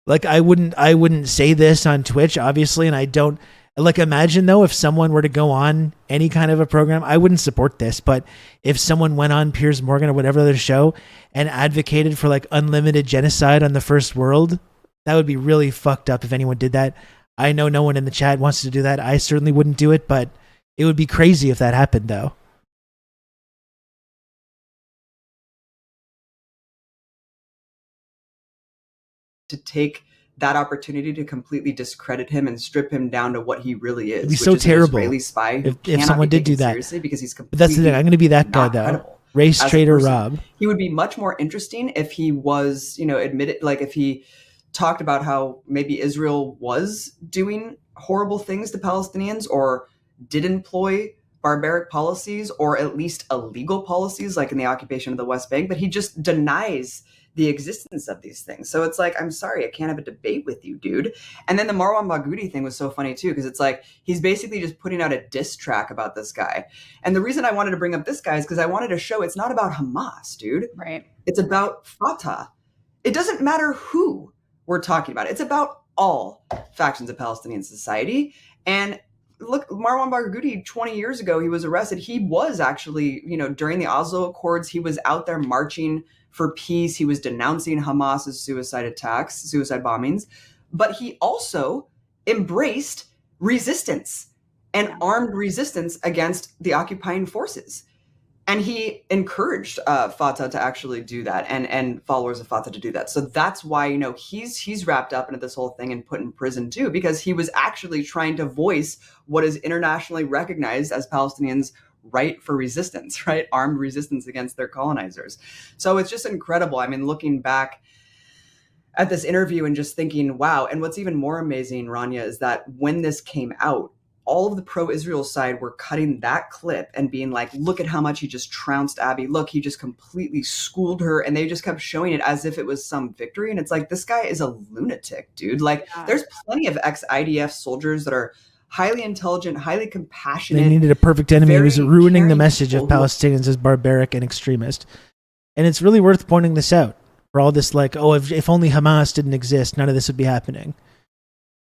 Like, I wouldn't say this on Twitch, obviously, and I don't, like, imagine though if someone were to go on any kind of a program, I wouldn't support this, but if someone went on Piers Morgan or whatever other show and advocated for like unlimited genocide on the first world, that would be really fucked up if anyone did that. I know no one in the chat wants to do that. I certainly wouldn't do it, but it would be crazy if that happened, though. to take that opportunity to completely discredit him and strip him down to what he really is. It'd be so terrible an Israeli spy who if someone did do that. Seriously, because he's completely. But that's the thing. I'm going to be that guy though. Credible. Race traitor Rob. He would be much more interesting if he was, admitted, like if he talked about how maybe Israel was doing horrible things to Palestinians or did employ barbaric policies or at least illegal policies like in the occupation of the West Bank, but he just denies the existence of these things. So it's like, I'm sorry, I can't have a debate with you, dude. And then the Marwan Barghouti thing was so funny too, because it's like, he's basically just putting out a diss track about this guy. And the reason I wanted to bring up this guy is because I wanted to show it's not about Hamas, dude. Right. It's about Fatah. It doesn't matter who we're talking about. It's about all factions of Palestinian society. And look, Marwan Barghouti, 20 years ago, he was arrested. He was actually, during the Oslo Accords, he was out there marching for peace. He was denouncing Hamas's suicide bombings, but he also embraced resistance and armed resistance against the occupying forces. And he encouraged Fatah to actually do that and followers of Fatah to do that. So that's why, he's wrapped up into this whole thing and put in prison too, because he was actually trying to voice what is internationally recognized as Palestinians' right for resistance, right? Armed resistance against their colonizers. So it's just incredible. I mean, looking back at this interview and just thinking, wow. And what's even more amazing, Rania, is that when this came out, all of the pro-Israel side were cutting that clip and being like, look at how much he just trounced Abby. Look, he just completely schooled her. And they just kept showing it as if it was some victory. And it's like, this guy is a lunatic, dude. Like, there's plenty of ex-IDF soldiers that are highly intelligent, highly compassionate. They needed a perfect enemy who was ruining the message of Palestinians as barbaric and extremist. And it's really worth pointing this out for all this, like, oh, if only Hamas didn't exist, none of this would be happening.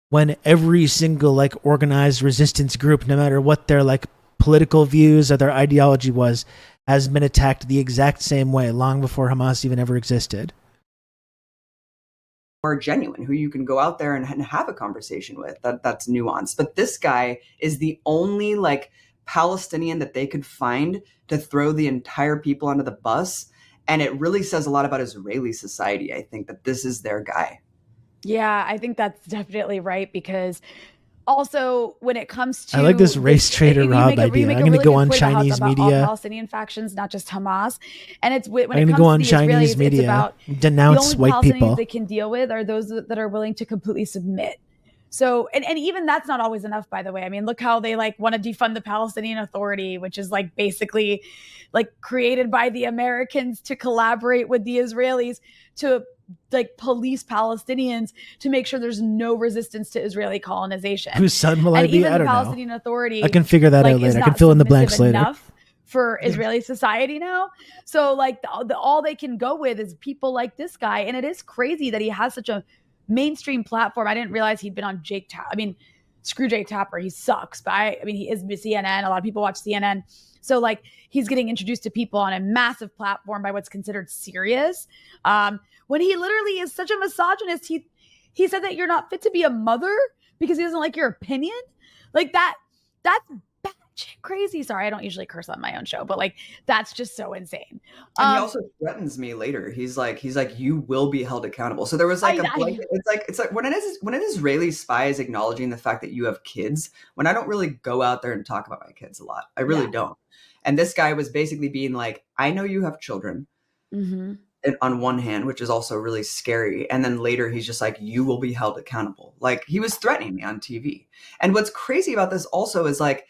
When every single, like, organized resistance group, no matter what their, like, political views or their ideology was, has been attacked the exact same way long before Hamas even ever existed. Are genuine, who you can go out there and have a conversation with that's nuanced. But this guy is the only like Palestinian that they could find to throw the entire people under the bus. And it really says a lot about Israeli society. I think that this is their guy. Yeah, I think that's definitely right, because also when it comes to, I like this race traitor Rob idea. I'm going to go on Chinese media. All Palestinian factions, not just Hamas. And it's when I'm going to go on Chinese media, it's about denounce white people. They can deal with are those that are willing to completely submit. So, and even that's not always enough, by the way. I mean, look how they like want to defund the Palestinian Authority, which is like basically like created by the Americans to collaborate with the Israelis to like police Palestinians to make sure there's no resistance to Israeli colonization. Whose son will I be? Even I don't the Palestinian know. Authority, I can figure that out later. I can fill in the blanks later. Enough for Israeli society now. So like all they can go with is people like this guy. And it is crazy that he has such a mainstream platform. I didn't realize he'd been on Jake Tapper. I mean, screw Jake Tapper. He sucks. But I mean, he is CNN. A lot of people watch CNN. So like he's getting introduced to people on a massive platform by what's considered serious. When he literally is such a misogynist, he said that you're not fit to be a mother because he doesn't like your opinion. Like that's batshit crazy. Sorry, I don't usually curse on my own show, but like that's just so insane. And he also threatens me later. He's like, you will be held accountable. So there was like it's like when an Israeli spy is acknowledging the fact that you have kids, when I don't really go out there and talk about my kids a lot. I really don't. And this guy was basically being like, I know you have children. Mm-hmm. And on one hand, which is also really scary. And then later he's just like, you will be held accountable. Like he was threatening me on TV. And what's crazy about this also is like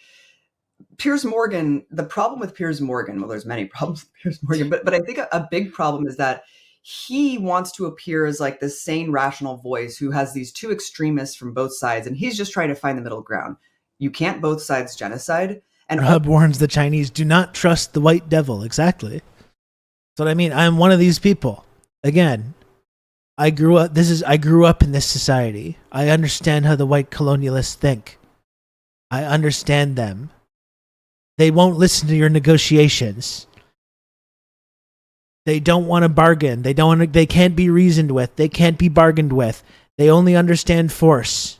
Piers Morgan, the problem with Piers Morgan, well, there's many problems with Piers Morgan, but I think a big problem is that he wants to appear as like this sane, rational voice who has these two extremists from both sides. And he's just trying to find the middle ground. You can't both sides genocide. And Rob warns the Chinese, do not trust the white devil. Exactly. That's what I mean. I'm one of these people. Again, I grew up in this society. I understand how the white colonialists think. I understand them. They won't listen to your negotiations. They don't want to bargain. They can't be reasoned with. They can't be bargained with. They only understand force.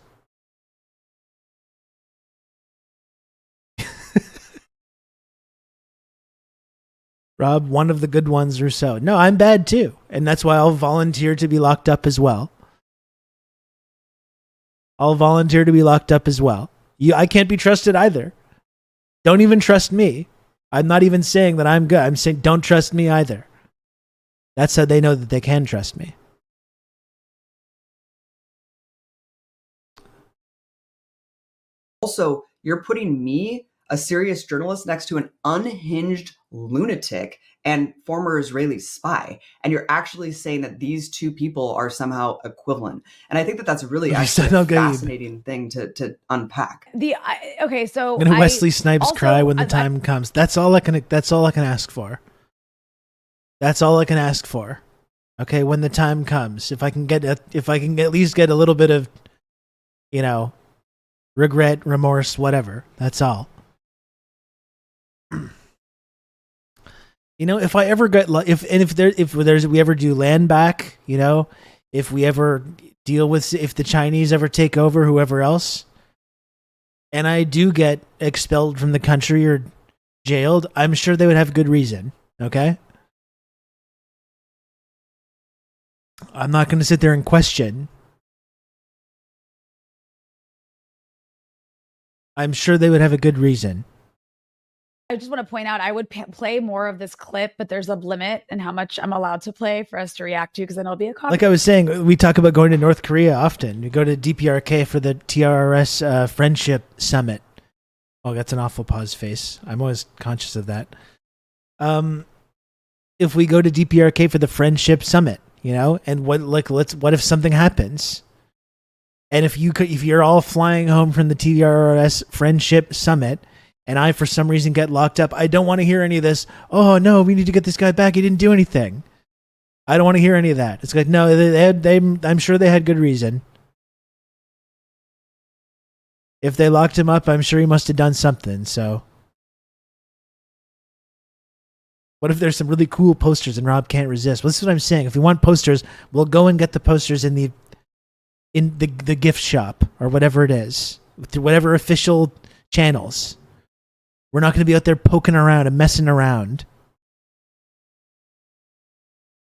Rob, one of the good ones or so. No, I'm bad too. And that's why I'll volunteer to be locked up as well. I'll volunteer to be locked up as well. I can't be trusted either. Don't even trust me. I'm not even saying that I'm good. I'm saying don't trust me either. That's how they know that they can trust me. Also, you're putting me, a serious journalist, next to an unhinged lunatic and former Israeli spy, and you're actually saying that these two people are somehow equivalent. And I think that that's really actually a fascinating thing to unpack. Okay, so I'm gonna Wesley Snipes cry when the time comes. That's all I can ask for. That's all I can ask for. Okay, when the time comes, if I can at least get a little bit of, regret, remorse, whatever. That's all. If I ever get if we ever do land back, if we ever deal with, if the Chinese ever take over whoever else, and I do get expelled from the country or jailed, I'm sure they would have good reason. Okay, I'm not going to sit there and question. I'm sure they would have a good reason. I just want to point out, I would play more of this clip, but there's a limit in how much I'm allowed to play for us to react to, because then it'll be a copy. Like I was saying, we talk about going to North Korea often. We go to DPRK for the TRRS Friendship Summit. Oh, that's an awful pause face. I'm always conscious of that. If we go to DPRK for the Friendship Summit, and what if something happens? And if you're all flying home from the TRRS Friendship Summit, and I, for some reason, get locked up, I don't want to hear any of this. Oh no, we need to get this guy back. He didn't do anything. I don't want to hear any of that. It's like, no, I'm sure they had good reason. If they locked him up, I'm sure he must have done something. So, what if there's some really cool posters and Rob can't resist? Well, this is what I'm saying. If we want posters, we'll go and get the posters in the gift shop or whatever it is, through whatever official channels. We're not going to be out there poking around and messing around.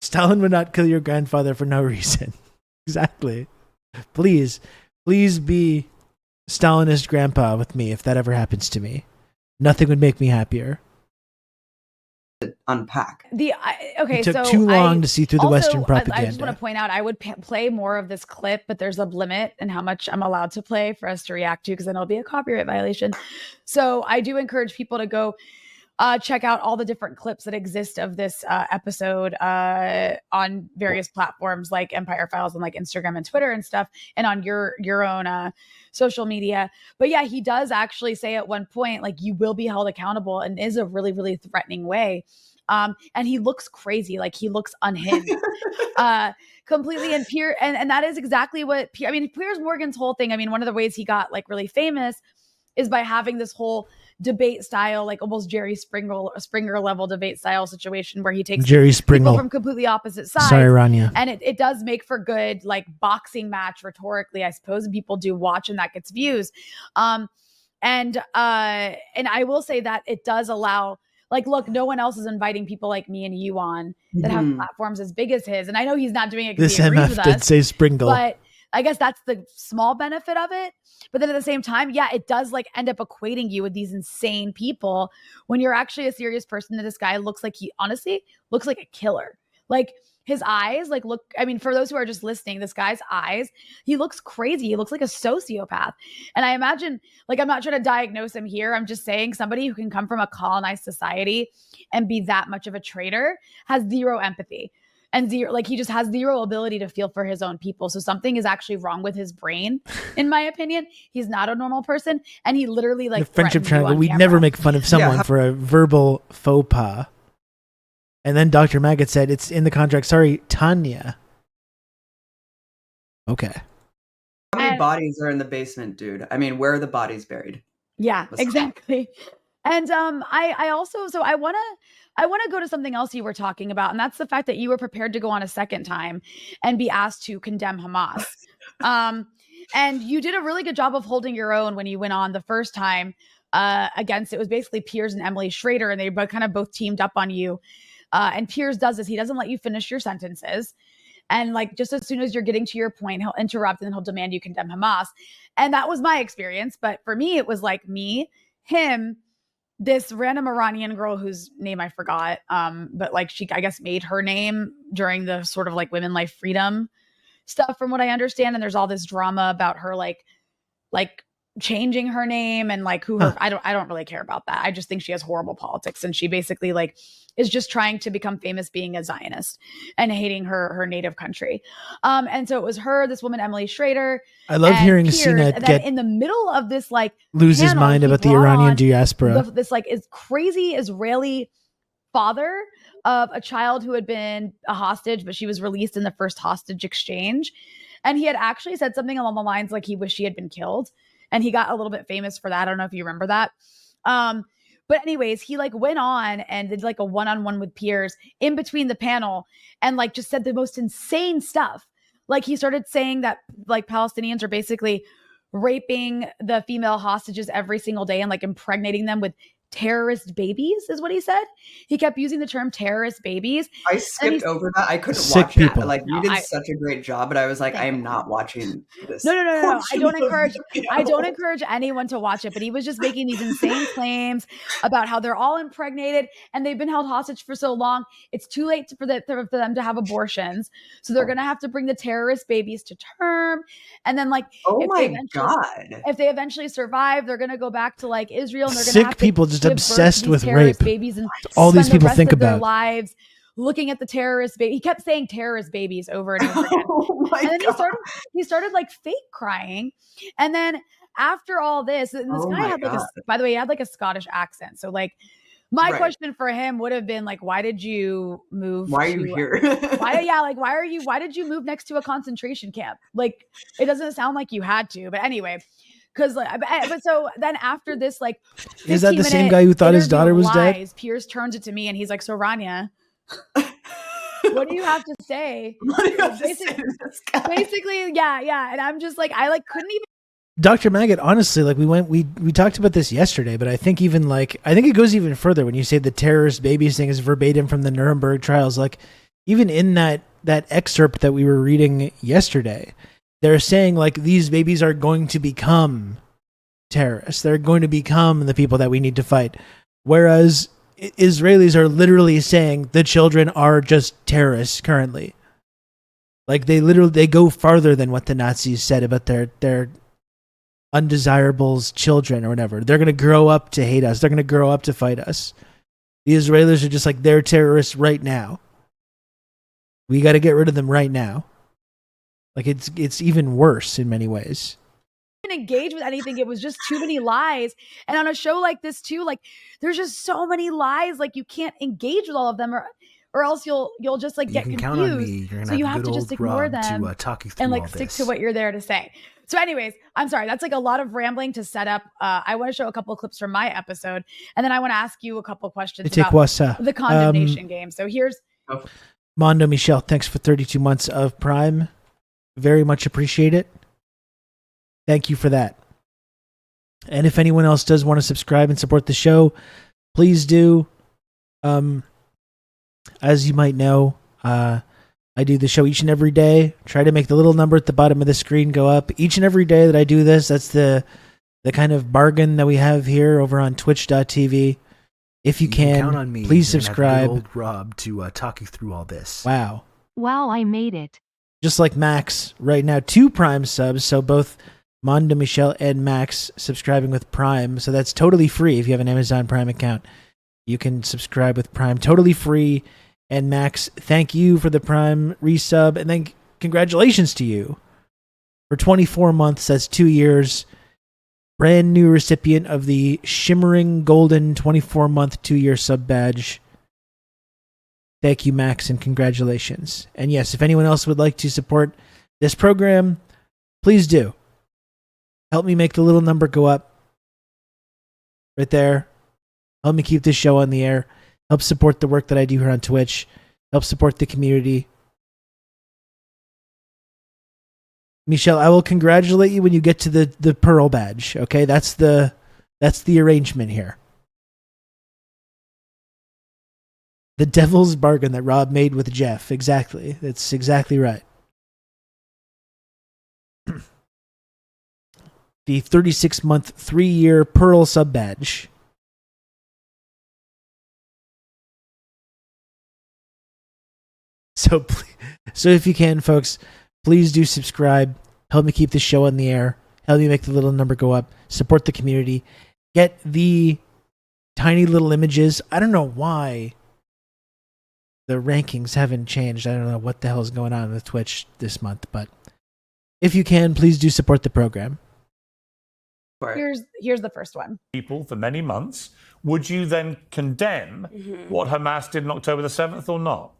Stalin would not kill your grandfather for no reason. Exactly. Please be Stalinist grandpa with me if that ever happens to me. Nothing would make me happier. Unpack. It took too long to see through the Western propaganda. I just want to point out, I would play more of this clip, but there's a limit in how much I'm allowed to play for us to react to, because then it'll be a copyright violation. So I do encourage people to go check out all the different clips that exist of this episode on various platforms like Empire Files and like Instagram and Twitter and stuff, and on your own social media. But yeah, he does actually say at one point, like, you will be held accountable, and is a really, really threatening way. And he looks crazy, like he looks unhinged, completely. And that is exactly what Piers Morgan's whole thing. I mean, one of the ways he got like really famous is by having this whole debate style, like almost Jerry Springer level debate style situation, where he takes Jerry Springer people from completely opposite sides. Sorry, Rania. And it does make for good like boxing match rhetorically, I suppose, and people do watch, and that gets views. And I will say that it does allow, like, look, no one else is inviting people like me and you on that have platforms as big as his. And I know he's not doing it because he agrees with us. This MF did say Springle. But I guess that's the small benefit of it. But then at the same time, yeah, it does like end up equating you with these insane people when you're actually a serious person. That this guy looks like, he honestly looks like a killer. Like his eyes, like, look, I mean, for those who are just listening, this guy's eyes, he looks crazy. He looks like a sociopath. And I imagine, like, I'm not trying to diagnose him here. I'm just saying somebody who can come from a colonized society and be that much of a traitor has zero empathy. And zero, like, he just has zero ability to feel for his own people. So something is actually wrong with his brain, in my opinion. He's not a normal person, and he literally like the friendship triangle. We'd never make fun of someone for a verbal faux pas. And then Dr. Maggot said it's in the contract. Sorry, Tanya. Okay. How many bodies are in the basement, dude? I mean, where are the bodies buried? Yeah, exactly. And I also, so I want to go to something else you were talking about, and that's the fact that you were prepared to go on a second time and be asked to condemn Hamas. And you did a really good job of holding your own when you went on the first time against, it was basically Piers and Emily Schrader, and they kind of both teamed up on you. And Piers does this. He doesn't let you finish your sentences. And like, just as soon as you're getting to your point, he'll interrupt and then he'll demand you condemn Hamas. And that was my experience. But for me, it was like me, him, this random Iranian girl whose name I forgot. But like she, I guess, made her name during the sort of like women life freedom stuff from what I understand. And there's all this drama about her like changing her name and like who her, I don't really care about that. I just think she has horrible politics, and she basically like is just trying to become famous being a Zionist and hating her native country. And so it was her, this woman, Emily Schrader. I love hearing Cena get in the middle of this, like, lose his mind about the Iranian diaspora. This like is crazy Israeli father of a child who had been a hostage, but she was released in the first hostage exchange. And he had actually said something along the lines like he wished she had been killed. And he got a little bit famous for that. I don't know if you remember that. But anyways, he like went on and did like a one-on-one with peers in between the panel and like just said the most insane stuff. Like he started saying that like Palestinians are basically raping the female hostages every single day and like impregnating them with terrorist babies is what he said. He kept using the term terrorist babies. I skipped over that. I couldn't Sick watch people. that. Like you did such a great job, but I was like, I am not watching this. No. I don't encourage anyone to watch it, but he was just making these insane claims about how they're all impregnated and they've been held hostage for so long. It's too late for them to have abortions. So they're going to have to bring the terrorist babies to term. And then like, if they eventually survive, they're going to go back to like Israel and they're going to have people just obsessed with rape. Babies and all these people think about their lives looking at the terrorist baby. He kept saying terrorist babies over and over again. And then he started like fake crying. And then after all this, and this guy had like by the way, he had like a Scottish accent. So like my question for him would have been like, why did you move? Why are you here? Why did you move next to a concentration camp? Like, it doesn't sound like you had to, but anyway. Because like, but so then after this, like, is that the same guy who thought his daughter was dead? Piers turns it to me and he's like, "So Rania, what do you have to say?" Basically, yeah. And I'm just like, I like couldn't even. Dr. Maggot, honestly, like we talked about this yesterday, but I think even like I think it goes even further when you say the terrorist babies thing is verbatim from the Nuremberg trials. Like even in that excerpt that we were reading yesterday. They're saying like these babies are going to become terrorists. They're going to become the people that we need to fight. Whereas Israelis are literally saying the children are just terrorists currently. Like they go farther than what the Nazis said about their undesirables children or whatever. They're going to grow up to hate us. They're going to grow up to fight us. The Israelis are just like, they're terrorists right now. We got to get rid of them right now. Like it's even worse in many ways. Engage with anything. It was just too many lies. And on a show like this too, like there's just so many lies. Like you can't engage with all of them, or else you'll just like get confused. Count on me. You're gonna so you have to just ignore them to talk you through and like all stick this. to what you're there to say. So anyways, I'm sorry. That's like a lot of rambling to set up. I want to show a couple of clips from my episode, and then I want to ask you a couple of questions about the condemnation game. So here's Mondo Michelle. Thanks for 32 months of Prime. Very much appreciate it. Thank you for that. And if anyone else does want to subscribe and support the show, please do. As you might know, I do the show each and every day. Try to make the little number at the bottom of the screen go up. Each and every day that I do this, that's the kind of bargain that we have here over on twitch.tv. If you can count on me. Please subscribe. Old Rob to talk you through all this. Wow, I made it. Just like Max right now, 2 Prime subs. So both Mondo Michelle and Max subscribing with Prime. So that's totally free. If you have an Amazon Prime account, you can subscribe with Prime totally free. And Max, thank you for the Prime resub. And then congratulations to you for 24 months. That's 2 years. Brand new recipient of the shimmering golden 24-month 2-year sub badge. Thank you, Max, and congratulations. And yes, if anyone else would like to support this program, please do. Help me make the little number go up. Right there. Help me keep this show on the air. Help support the work that I do here on Twitch. Help support the community. Michelle, I will congratulate you when you get to the Pearl badge. Okay, that's the arrangement here. The devil's bargain that Rob made with Jeff. Exactly. That's exactly right. The 36-month, 3-year Pearl sub badge. So if you can, folks, please do subscribe. Help me keep the show on the air. Help me make the little number go up. Support the community. Get the tiny little images. I don't know why the rankings haven't changed. I don't know what the hell is going on with Twitch this month, but if you can, please do support the program. Here's the first one. People for many months. Would you then condemn what Hamas did on October the 7th or not?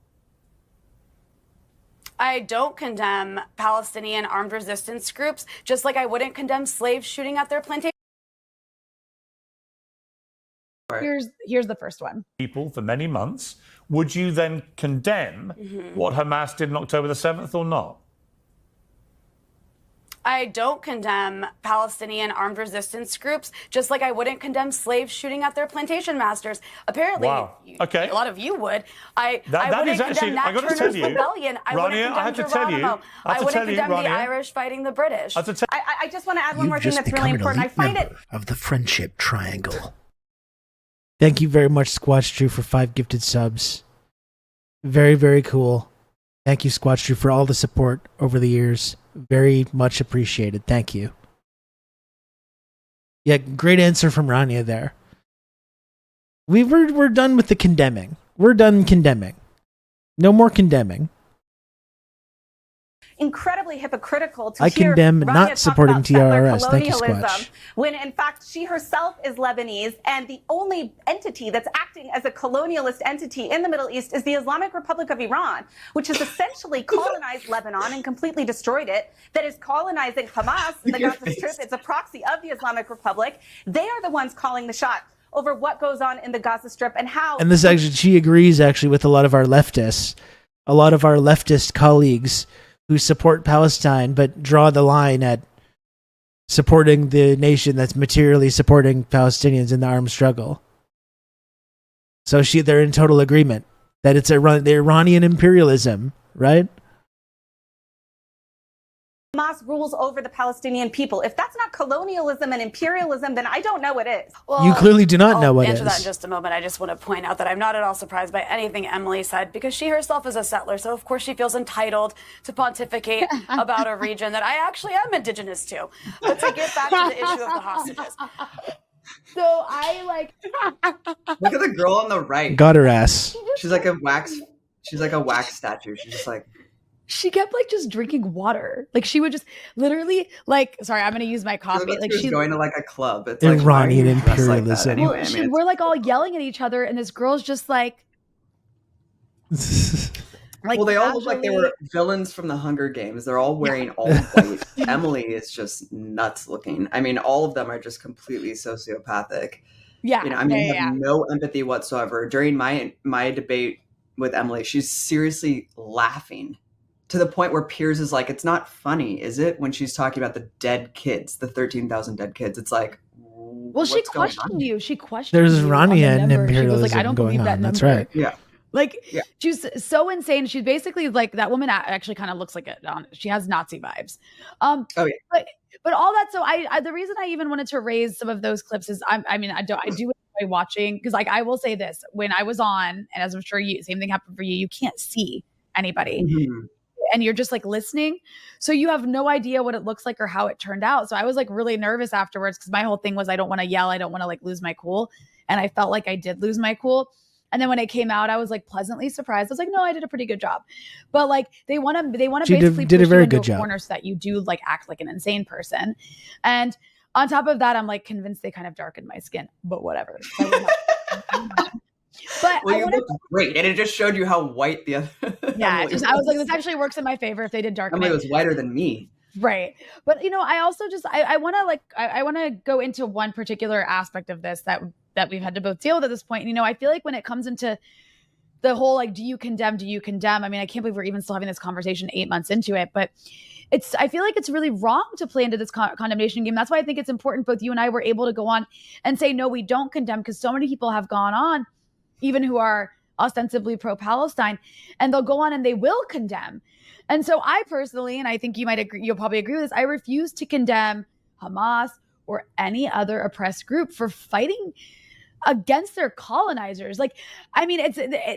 I don't condemn Palestinian armed resistance groups, just like I wouldn't condemn slaves shooting at their plantation. Here's the first one. People for many months. Would you then condemn what Hamas did on October the 7th or not? I don't condemn Palestinian armed resistance groups, just like I wouldn't condemn slaves shooting at their plantation masters. Apparently, Okay. A lot of you would. That wouldn't is actually, condemn Nat I got to Turner's tell you, rebellion. I Rania, wouldn't I have to condemn tell you, Geronimo. I wouldn't condemn the Irish fighting the British. I just want to add one more You've thing just that's become really an important. I elite find it. member of the Friendship Triangle. Thank you very much, Squatch Drew, for 5 gifted subs. Very, very cool. Thank you, Squatch Drew, for all the support over the years. Very much appreciated. Thank you. Yeah, great answer from Rania there. We're done with the condemning. We're done condemning. No more condemning. Incredibly hypocritical to I hear condemn Rania not talk supporting about settler TRRS. Thank you, colonialism, Squatch. when in fact she herself is Lebanese, and the only entity that's acting as a colonialist entity in the Middle East is the Islamic Republic of Iran, which has essentially colonized Lebanon and completely destroyed it, that is colonizing Hamas in the Gaza Strip. It's a proxy of the Islamic Republic. They are the ones calling the shot over what goes on in the Gaza Strip and how... And this actually, she agrees actually with a lot of our leftist colleagues who support Palestine, but draw the line at supporting the nation that's materially supporting Palestinians in the armed struggle. So they're in total agreement that it's the Iranian imperialism, right? Hamas rules over the Palestinian people. If that's not colonialism and imperialism, then I don't know what is. Well, You clearly do not know what I'll answer is. that in just a moment. I just want to point out that I'm not at all surprised by anything Emily said, because she herself is a settler, so of course she feels entitled to pontificate about a region that I actually am indigenous to. But to get back to the issue of the hostages. So I Look at the girl on the right. Got her ass. She's like a wax statue. She's just like, she kept just drinking water. She would just literally sorry, I'm going to use my coffee. she's going to a club. It's Iranian why are you dressed like that imperialism. anyway? we're all yelling at each other, and this girl's just well, they all look like they casually- were villains from the Hunger Games. They're all wearing all white. Emily is just nuts looking. I mean, all of them are just completely sociopathic. Yeah. I have no empathy whatsoever. During my debate with Emily, she's seriously laughing to the point where Piers is like, it's not funny, is it? When she's talking about the dead kids, the 13,000 dead kids. It's like, well, she questioned you. She questioned There's you on the Iranian number. She was imperialism like, I don't going believe that on. That's number. right. Yeah. She's so insane. She's basically that woman actually kind of looks like she has Nazi vibes. Oh yeah. But all that. So I the reason I even wanted to raise some of those clips is I do enjoy watching, because I will say this, when I was on, and as I'm sure same thing happened for you, you can't see anybody. Mm-hmm. And you're just listening. So you have no idea what it looks like or how it turned out. So I was really nervous afterwards, because my whole thing was I don't want to yell. I don't want to lose my cool. And I felt like I did lose my cool. And then when it came out, I was pleasantly surprised. I was like, no, I did a pretty good job. But they want to basically did a push very you into good a job. corner so that you do act like an insane person. And on top of that, I'm convinced they kind of darkened my skin, but whatever. But Well, you looked great, and it just showed you how white the other. yeah, Emily I was like, this actually works in my favor if they did darken Emily it. was whiter than me. Right. But I also just I want to go into one particular aspect of this that we've had to both deal with at this point. And, I feel like when it comes into the whole do you condemn? I mean, I can't believe we're even still having this conversation 8 months into it, but I feel like it's really wrong to play into this condemnation game. That's why I think it's important both you and I were able to go on and say, no, we don't condemn, because so many people have gone on, even who are ostensibly pro-Palestine, and they'll go on and they will condemn. And so I personally, and I think you might agree, you'll probably agree with this, I refuse to condemn Hamas or any other oppressed group for fighting against their colonizers. Like, I mean,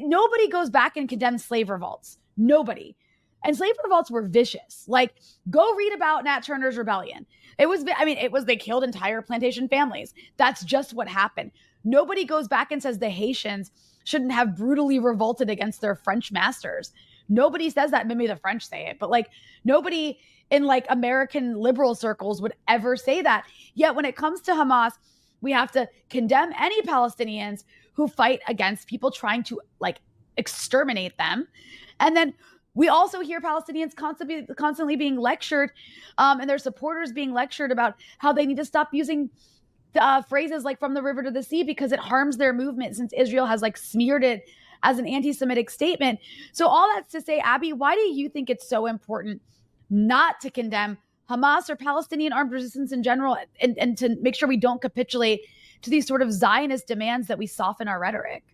nobody goes back and condemns slave revolts. Nobody. And slave revolts were vicious. Like, go read about Nat Turner's rebellion. They killed entire plantation families. That's just what happened. Nobody goes back and says the Haitians shouldn't have brutally revolted against their French masters. Nobody says that. Maybe the French say it, but like nobody in like American liberal circles would ever say that. Yet when it comes to Hamas, we have to condemn any Palestinians who fight against people trying to like exterminate them. And then we also hear Palestinians constantly being lectured and their supporters being lectured about how they need to stop using phrases like from the river to the sea because it harms their movement, since Israel has like smeared it as an anti-Semitic statement. So all that's to say, Abby, why do you think it's so important not to condemn Hamas or Palestinian armed resistance in general, and to make sure we don't capitulate to these sort of Zionist demands that we soften our rhetoric?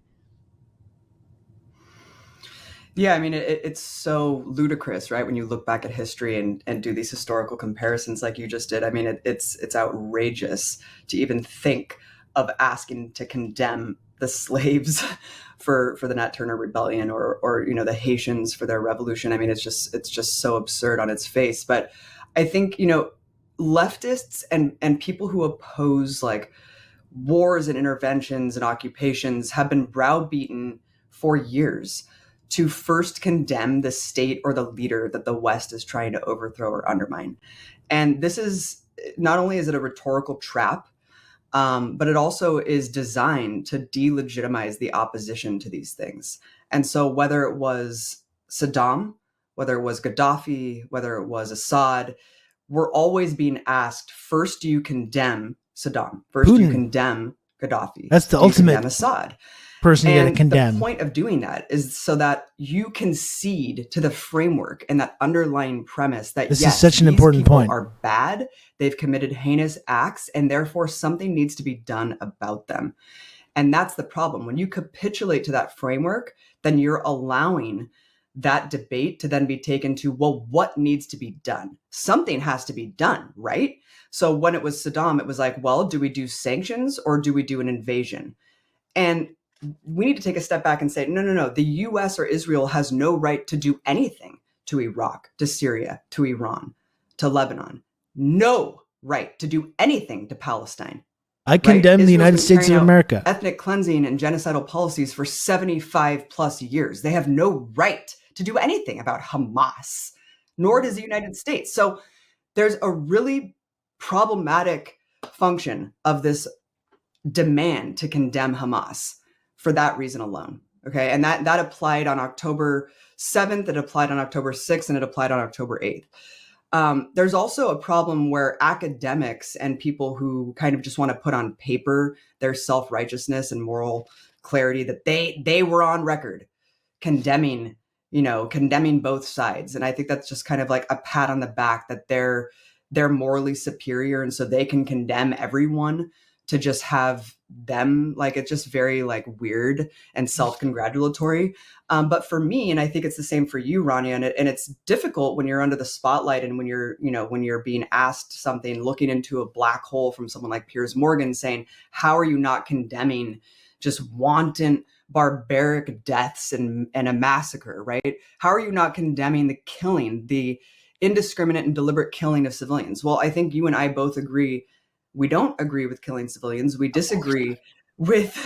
Yeah, I mean, it's so ludicrous, right? When you look back at history and do these historical comparisons like you just did. I mean, it's outrageous to even think of asking to condemn the slaves for the Nat Turner rebellion or you know, the Haitians for their revolution. I mean, it's just so absurd on its face. But I think, you know, leftists and people who oppose like wars and interventions and occupations have been browbeaten for years to first condemn the state or the leader that the West is trying to overthrow or undermine. And this is, not only is it a rhetorical trap, but it also is designed to delegitimize the opposition to these things. And so whether it was Saddam, whether it was Gaddafi, whether it was Assad, we're always being asked, first, do you condemn Saddam? First, do you condemn Gaddafi? That's the ultimate condemn Assad? Person you got to condemn. The point of doing that is so that you concede to the framework and that underlying premise that this is such an important point. Are bad, they've committed heinous acts, and therefore something needs to be done about them. And that's the problem. When you capitulate to that framework, then you're allowing that debate to then be taken to, well, what needs to be done? Something has to be done, right? So when it was Saddam, it was like, well, do we do sanctions or do we do an invasion? And we need to take a step back and say, no. The US or Israel has no right to do anything to Iraq, to Syria, to Iran, to Lebanon. No right to do anything to Palestine. I condemn the United States of America. Ethnic cleansing and genocidal policies for 75 plus years. They have no right to do anything about Hamas, nor does the United States. So there's a really problematic function of this demand to condemn Hamas for that reason alone. Okay. And that applied on October 7th, it applied on October 6th, and it applied on October 8th. There's also a problem where academics and people who kind of just want to put on paper their self-righteousness and moral clarity that they were on record condemning both sides. And I think that's just kind of like a pat on the back that they're morally superior. And so they can condemn everyone to just have them, like, it's just very like weird and self-congratulatory. But for me, and I think it's the same for you, Rania, and it's difficult when you're under the spotlight and when you're being asked something, looking into a black hole from someone like Piers Morgan saying, how are you not condemning just wanton barbaric deaths and a massacre, right? How are you not condemning the killing, the indiscriminate and deliberate killing of civilians? Well, I think you and I both agree. We don't agree with killing civilians. We disagree with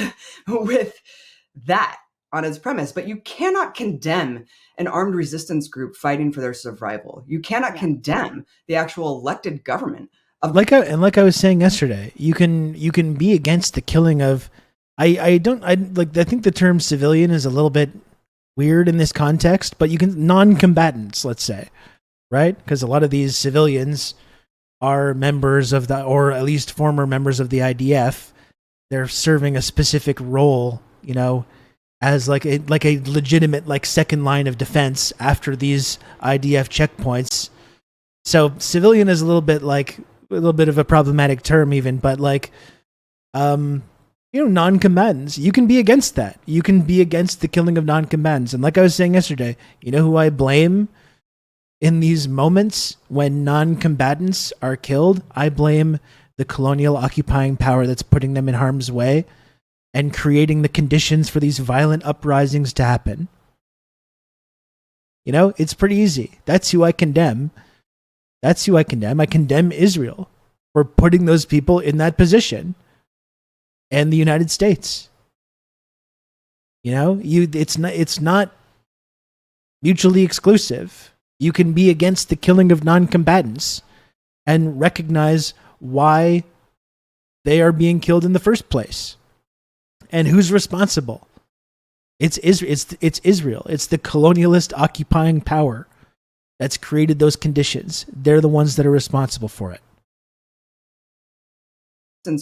that on its premise. But you cannot condemn an armed resistance group fighting for their survival. You cannot condemn the actual elected government. Like I was saying yesterday, you can be against the killing of. I think the term civilian is a little bit weird in this context, but you can non-combatants, let's say, right? Because a lot of these civilians are members of or at least former members of the IDF. They're serving a specific role, as like a legitimate like second line of defense after these IDF checkpoints. So civilian is a little bit of a problematic term even, but like, non-combatants. You can be against that. You can be against the killing of non-combatants. And like I was saying yesterday, you know who I blame in these moments when non-combatants are killed? I blame the colonial occupying power that's putting them in harm's way and creating the conditions for these violent uprisings to happen. It's pretty easy. That's who I condemn. I condemn Israel for putting those people in that position. And the United States. It's not mutually exclusive. You can be against the killing of non-combatants and recognize why they are being killed in the first place. And who's responsible? It's Israel. It's Israel. It's the colonialist occupying power that's created those conditions. They're the ones that are responsible for it.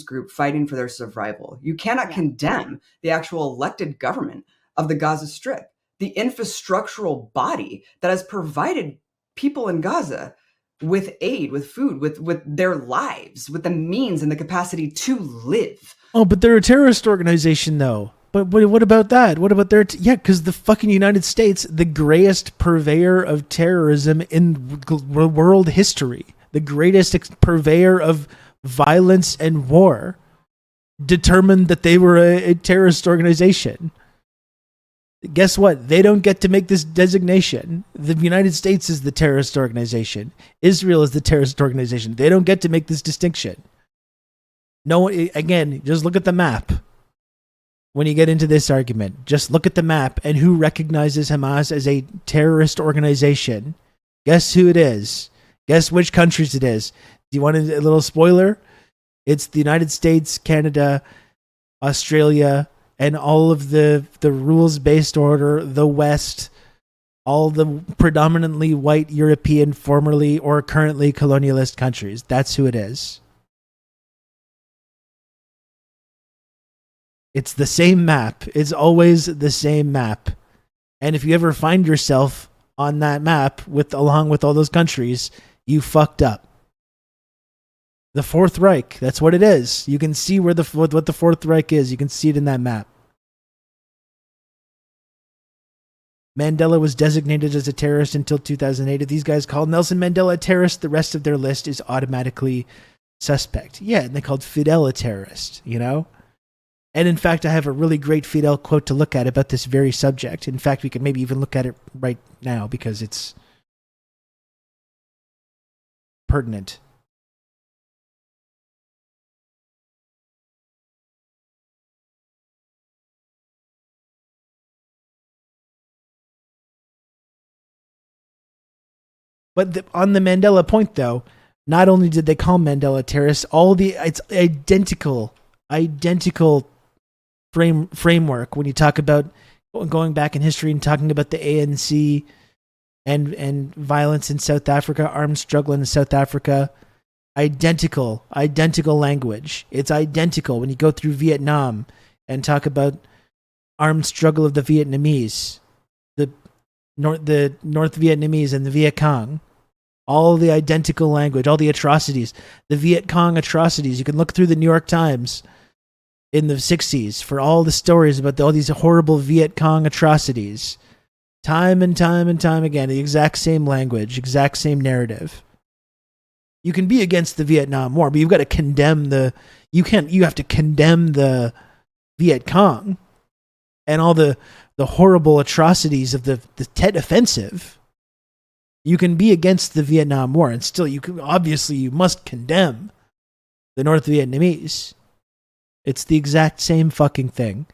Group fighting for their survival. You cannot condemn the actual elected government of the Gaza Strip, the infrastructural body that has provided people in Gaza with aid, with food, with their lives, with the means and the capacity to live. Oh, but they're a terrorist organization, though. But what about that? What about their... because the fucking United States, the grayest purveyor of terrorism in world history, the greatest purveyor of violence and war, determined that they were a terrorist organization. Guess what? They don't get to make this designation. The United States is the terrorist organization. Israel is the terrorist organization. They don't get to make this distinction. No, again, just look at the map. When you get into this argument, just look at the map and who recognizes Hamas as a terrorist organization. Guess who it is? Guess which countries it is. Do you want a little spoiler? It's the United States, Canada, Australia, and all of the rules-based order, the West, all the predominantly white European, formerly or currently colonialist countries. That's who it is. It's the same map. It's always the same map. And if you ever find yourself on that map along with all those countries, you fucked up. The Fourth Reich, that's what it is. You can see what the Fourth Reich is. You can see it in that map. Mandela was designated as a terrorist until 2008. If these guys called Nelson Mandela a terrorist, the rest of their list is automatically suspect. Yeah, and they called Fidel a terrorist, And in fact, I have a really great Fidel quote to look at about this very subject. In fact, we could maybe even look at it right now because it's pertinent. But on the Mandela point, though, not only did they call Mandela a terrorist, it's identical framework when you talk about going back in history and talking about the ANC and violence in South Africa, armed struggle in South Africa. Identical language. It's identical when you go through Vietnam and talk about armed struggle of the Vietnamese, the North Vietnamese and the Viet Cong. All the identical language, all the atrocities, the Viet Cong atrocities. You can look through the New York Times in the 60s for all the stories about all these horrible Viet Cong atrocities. Time and time and time again, the exact same language, exact same narrative. You can be against the Vietnam War, but you've got to condemn you have to condemn the Viet Cong and all the horrible atrocities of the Tet Offensive. You can be against the Vietnam War, and still you must condemn the North Vietnamese. It's the exact same fucking thing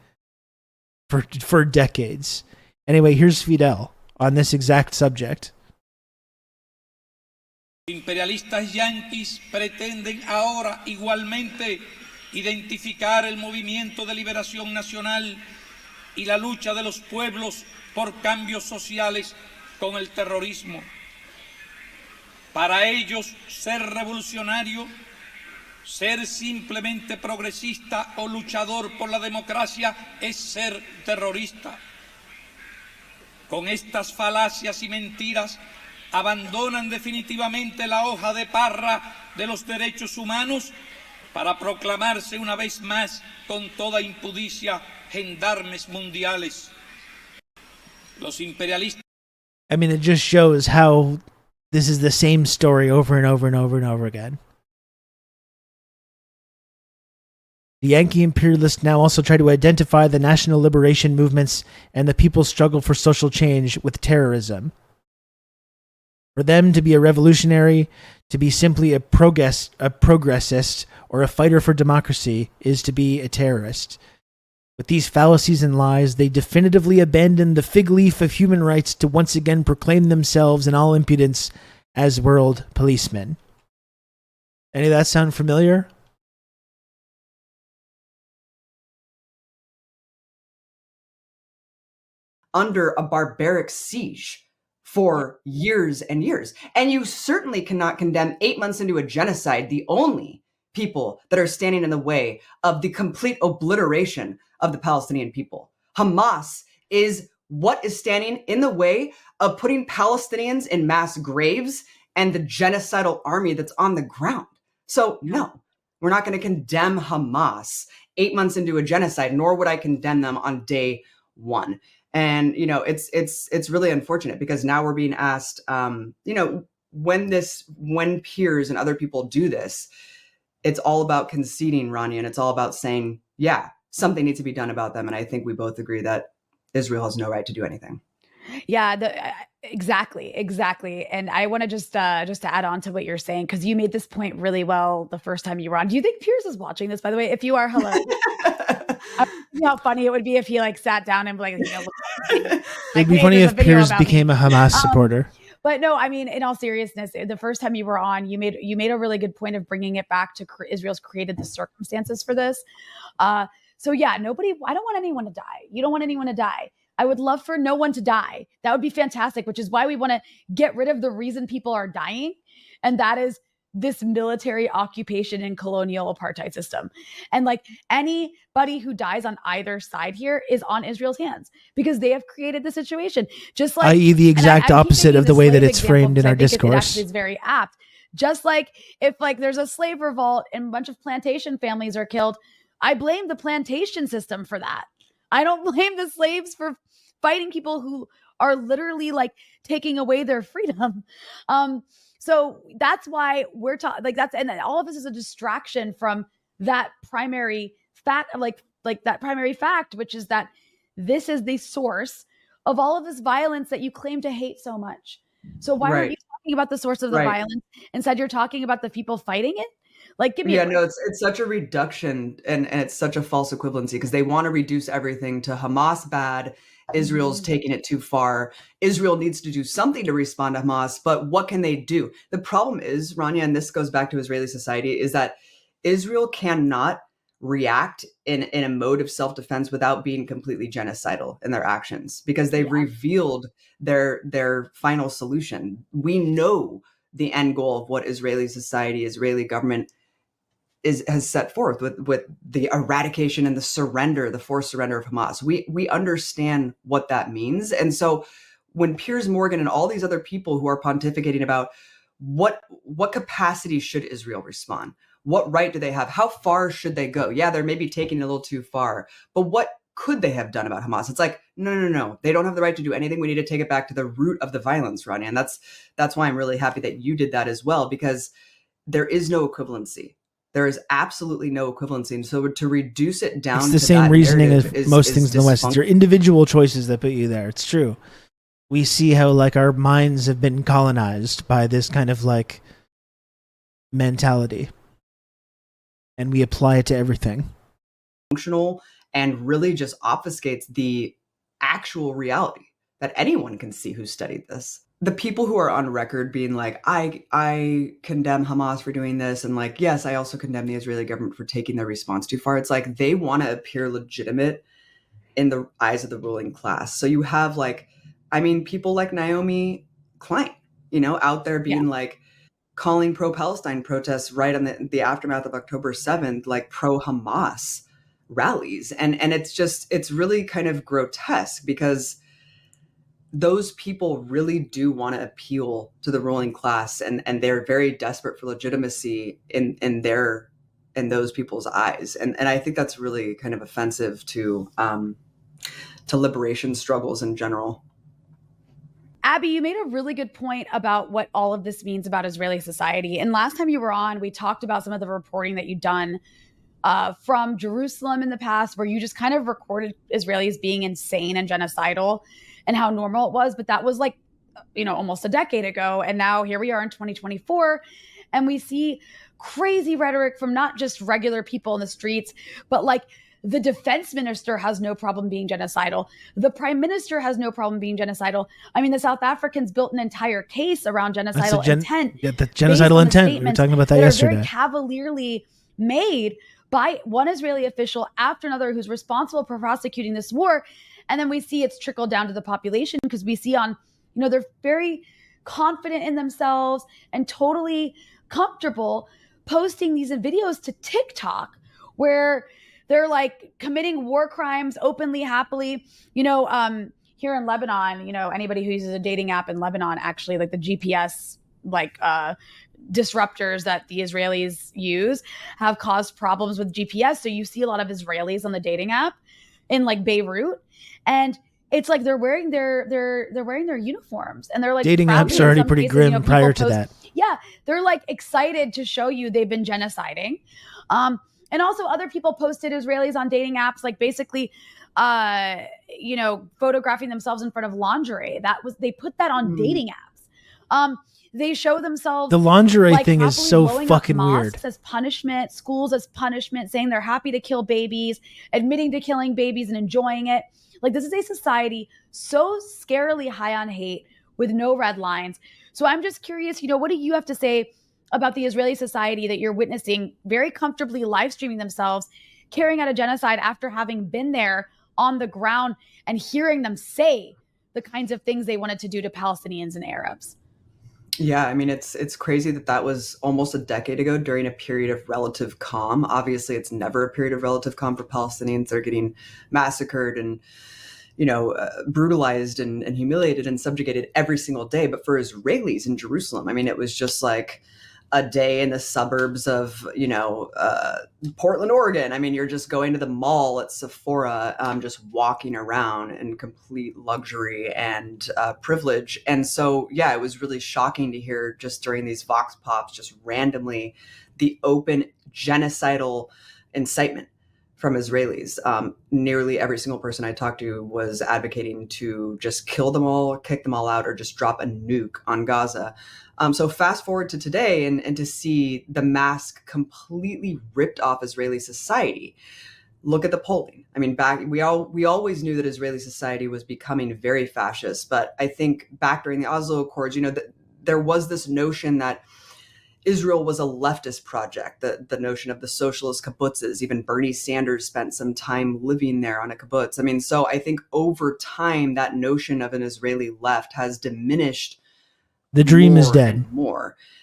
for decades. Anyway, here's Fidel on this exact subject. Imperialistas yanquis pretenden ahora igualmente identificar el movimiento de liberación nacional y la lucha de los pueblos por cambios sociales con el terrorismo. Para ellos, ser revolucionario, ser simplemente progresista o luchador por la democracia es ser terrorista. Con estas falacias y mentiras abandonan definitivamente la hoja de parra de los derechos humanos para proclamarse una vez más con toda impudicia gendarmes mundiales. Los imperialistas. I mean, it just shows how this is the same story over and over and over and over again. The Yankee imperialists now also try to identify the national liberation movements and the people's struggle for social change with terrorism. For them to be a revolutionary, to be simply a progressist, or a fighter for democracy is to be a terrorist. With these fallacies and lies, they definitively abandon the fig leaf of human rights to once again proclaim themselves in all impudence as world policemen. Any of that sound familiar? Under a barbaric siege for years and years. And you certainly cannot condemn 8 months into a genocide the only people that are standing in the way of the complete obliteration of the Palestinian people. Hamas is what is standing in the way of putting Palestinians in mass graves and the genocidal army that's on the ground. So no, we're not going to condemn Hamas 8 months into a genocide, nor would I condemn them on day one. And, you know, it's really unfortunate because now we're being asked, you know, when peers and other people do this, it's all about conceding, Rania, and it's all about saying, yeah, something needs to be done about them. And I think we both agree that Israel has no right to do anything. Yeah, exactly. And I want to just to add on to what you're saying, because you made this point really well the first time you were on. Do you think Piers is watching this, by the way? If you are, hello. You know how funny it would be if he like sat down and like, you know, it'd be funny if Piers became a Hamas supporter. But no, I mean, in all seriousness, the first time you were on, you made a really good point of bringing it back to Israel's created the circumstances for this. So yeah, I don't want anyone to die. You don't want anyone to die. I would love for no one to die. That would be fantastic, which is why we want to get rid of the reason people are dying. And that is this military occupation and colonial apartheid system. And like anybody who dies on either side here is on Israel's hands because they have created the situation. Just like, i.e. the exact opposite of the way that it's framed in our discourse. It's very apt. Just like if like there's a slave revolt and a bunch of plantation families are killed, I blame the plantation system for that. I don't blame the slaves for fighting people who are literally like taking away their freedom. So that's why we're talking like that's, and all of this is a distraction from that primary fact, like that primary fact, which is that this is the source of all of this violence that you claim to hate so much. So why aren't you talking about the source of the violence? Instead, you're talking about the people fighting it. Like, give me it's such a reduction and it's such a false equivalency because they want to reduce everything to Hamas bad. Israel's taking it too far. Israel needs to do something to respond to Hamas, but what can they do? The problem is, Rania, and this goes back to Israeli society, is that Israel cannot react in a mode of self-defense without being completely genocidal in their actions because they've revealed their final solution. We know the end goal of what Israeli society, Israeli government has set forth with the eradication and the forced surrender of Hamas. We understand what that means. And so when Piers Morgan and all these other people who are pontificating about what capacity should Israel respond? What right do they have? How far should they go? Yeah, they're maybe taking it a little too far, but what could they have done about Hamas? It's like, no. They don't have the right to do anything. We need to take it back to the root of the violence, Ronnie. And that's why I'm really happy that you did that as well, because there is no equivalency. There is absolutely no equivalency. And so to reduce it down it's the same reasoning as most things in the West. It's your individual choices that put you there. It's true. We see how like our minds have been colonized by this kind of like mentality. And we apply it to everything. Functional and really just obfuscates the actual reality that anyone can see who studied this. The people who are on record being like, I condemn Hamas for doing this, and like, yes, I also condemn the Israeli government for taking their response too far. It's like they want to appear legitimate in the eyes of the ruling class. So you have like, I mean, people like Naomi Klein, you know, out there being like calling pro-Palestine protests right on the aftermath of October 7th, like pro-Hamas rallies. And it's really kind of grotesque because those people really do want to appeal to the ruling class and they're very desperate for legitimacy in their in those people's eyes. And I think that's really kind of offensive to liberation struggles in general. Abby, you made a really good point about what all of this means about Israeli society. And last time you were on, we talked about some of the reporting that you'd done from Jerusalem in the past, where you just kind of recorded Israelis being insane and genocidal and how normal it was. But that was like, almost a decade ago. And now here we are in 2024, and we see crazy rhetoric from not just regular people in the streets, but like the defense minister has no problem being genocidal. The prime minister has no problem being genocidal. I mean, the South Africans built an entire case around genocidal intent. Yeah, the genocidal intent. We were talking about that yesterday. Very cavalierly made by one Israeli official after another who's responsible for prosecuting this war. And then we see it's trickled down to the population, because we see they're very confident in themselves and totally comfortable posting these videos to TikTok where they're like committing war crimes openly, happily. Here in Lebanon, anybody who uses a dating app in Lebanon, actually, like the GPS, disruptors that the Israelis use have caused problems with GPS. So you see a lot of Israelis on the dating app in like Beirut, and it's like they're wearing their uniforms, and they're like dating apps are already pretty grim prior to that. Yeah, they're like excited to show you they've been genociding. And also other people posted Israelis on dating apps, like basically, photographing themselves in front of lingerie. They put that on dating apps. They show themselves. The lingerie thing is so fucking weird. As punishment, schools as punishment, saying they're happy to kill babies, admitting to killing babies and enjoying it. Like, this is a society so scarily high on hate with no red lines. So I'm just curious, what do you have to say about the Israeli society that you're witnessing very comfortably live streaming themselves, carrying out a genocide after having been there on the ground and hearing them say the kinds of things they wanted to do to Palestinians and Arabs? Yeah, I mean, it's crazy that was almost a decade ago during a period of relative calm. Obviously, it's never a period of relative calm for Palestinians. They're getting massacred and, brutalized and humiliated and subjugated every single day. But for Israelis in Jerusalem, I mean, it was just like a day in the suburbs of, Portland, Oregon. I mean, you're just going to the mall at Sephora, just walking around in complete luxury and privilege. And so, yeah, it was really shocking to hear just during these Vox Pops, just randomly, the open genocidal incitement from Israelis. Nearly every single person I talked to was advocating to just kill them all, kick them all out, or just drop a nuke on Gaza. So fast forward to today and to see the mask completely ripped off Israeli society. Look at the polling. I mean, we always knew that Israeli society was becoming very fascist, but I think back during the Oslo Accords, there was this notion that Israel was a leftist project, the notion of the socialist kibbutzes. Even Bernie Sanders spent some time living there on a kibbutz. I mean, so I think over time, that notion of an Israeli left has diminished. The dream is dead.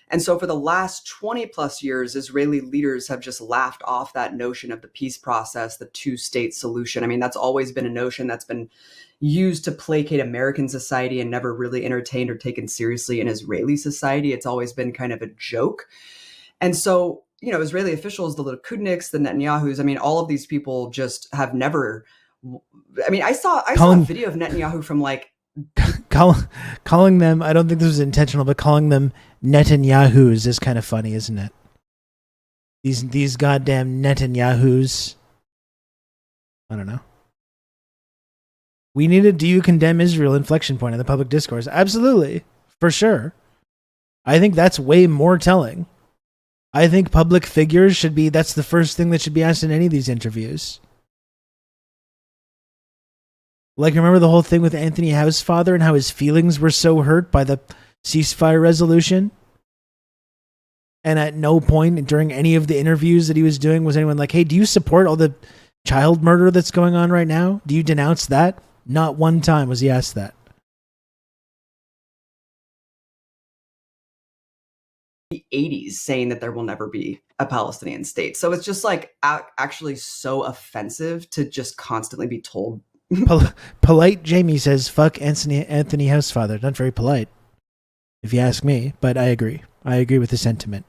And so for the last 20 plus years, Israeli leaders have just laughed off that notion of the peace process, the two-state solution. I mean, that's always been a notion that's been used to placate American society and never really entertained or taken seriously in Israeli society. It's always been kind of a joke. And so, Israeli officials, the Likudniks, the Netanyahus, I mean, all of these people just have never, I mean, I saw a video of Netanyahu from like, calling them, I don't think this was intentional, but calling them Netanyahus is kind of funny, isn't it? These goddamn Netanyahus. I don't know. We need a do you condemn Israel inflection point in the public discourse. Absolutely. For sure. I think that's way more telling. I think public figures that's the first thing that should be asked in any of these interviews. Like, remember the whole thing with Anthony Housefather and how his feelings were so hurt by the ceasefire resolution? And at no point during any of the interviews that he was doing was anyone like, hey, do you support all the child murder that's going on right now? Do you denounce that? Not one time was he asked that. The 80s saying that there will never be a Palestinian state. So it's just like actually so offensive to just constantly be told. Polite Jamie says, fuck Anthony Housefather. Not very polite, if you ask me, but I agree. I agree with the sentiment.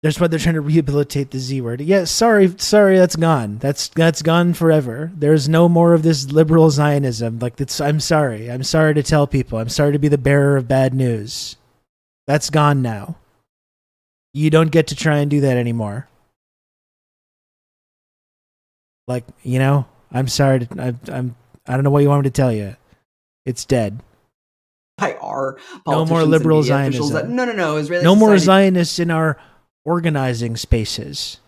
That's why they're trying to rehabilitate the Z word. Yeah, sorry, that's gone. That's gone forever. There's no more of this liberal Zionism. Like, I'm sorry. I'm sorry to tell people. I'm sorry to be the bearer of bad news. That's gone now. You don't get to try and do that anymore. Like, I'm sorry. I don't know what you want me to tell you. It's dead. By our no more liberal Zionism. No. Israeli no more society- Zionists in our organizing spaces.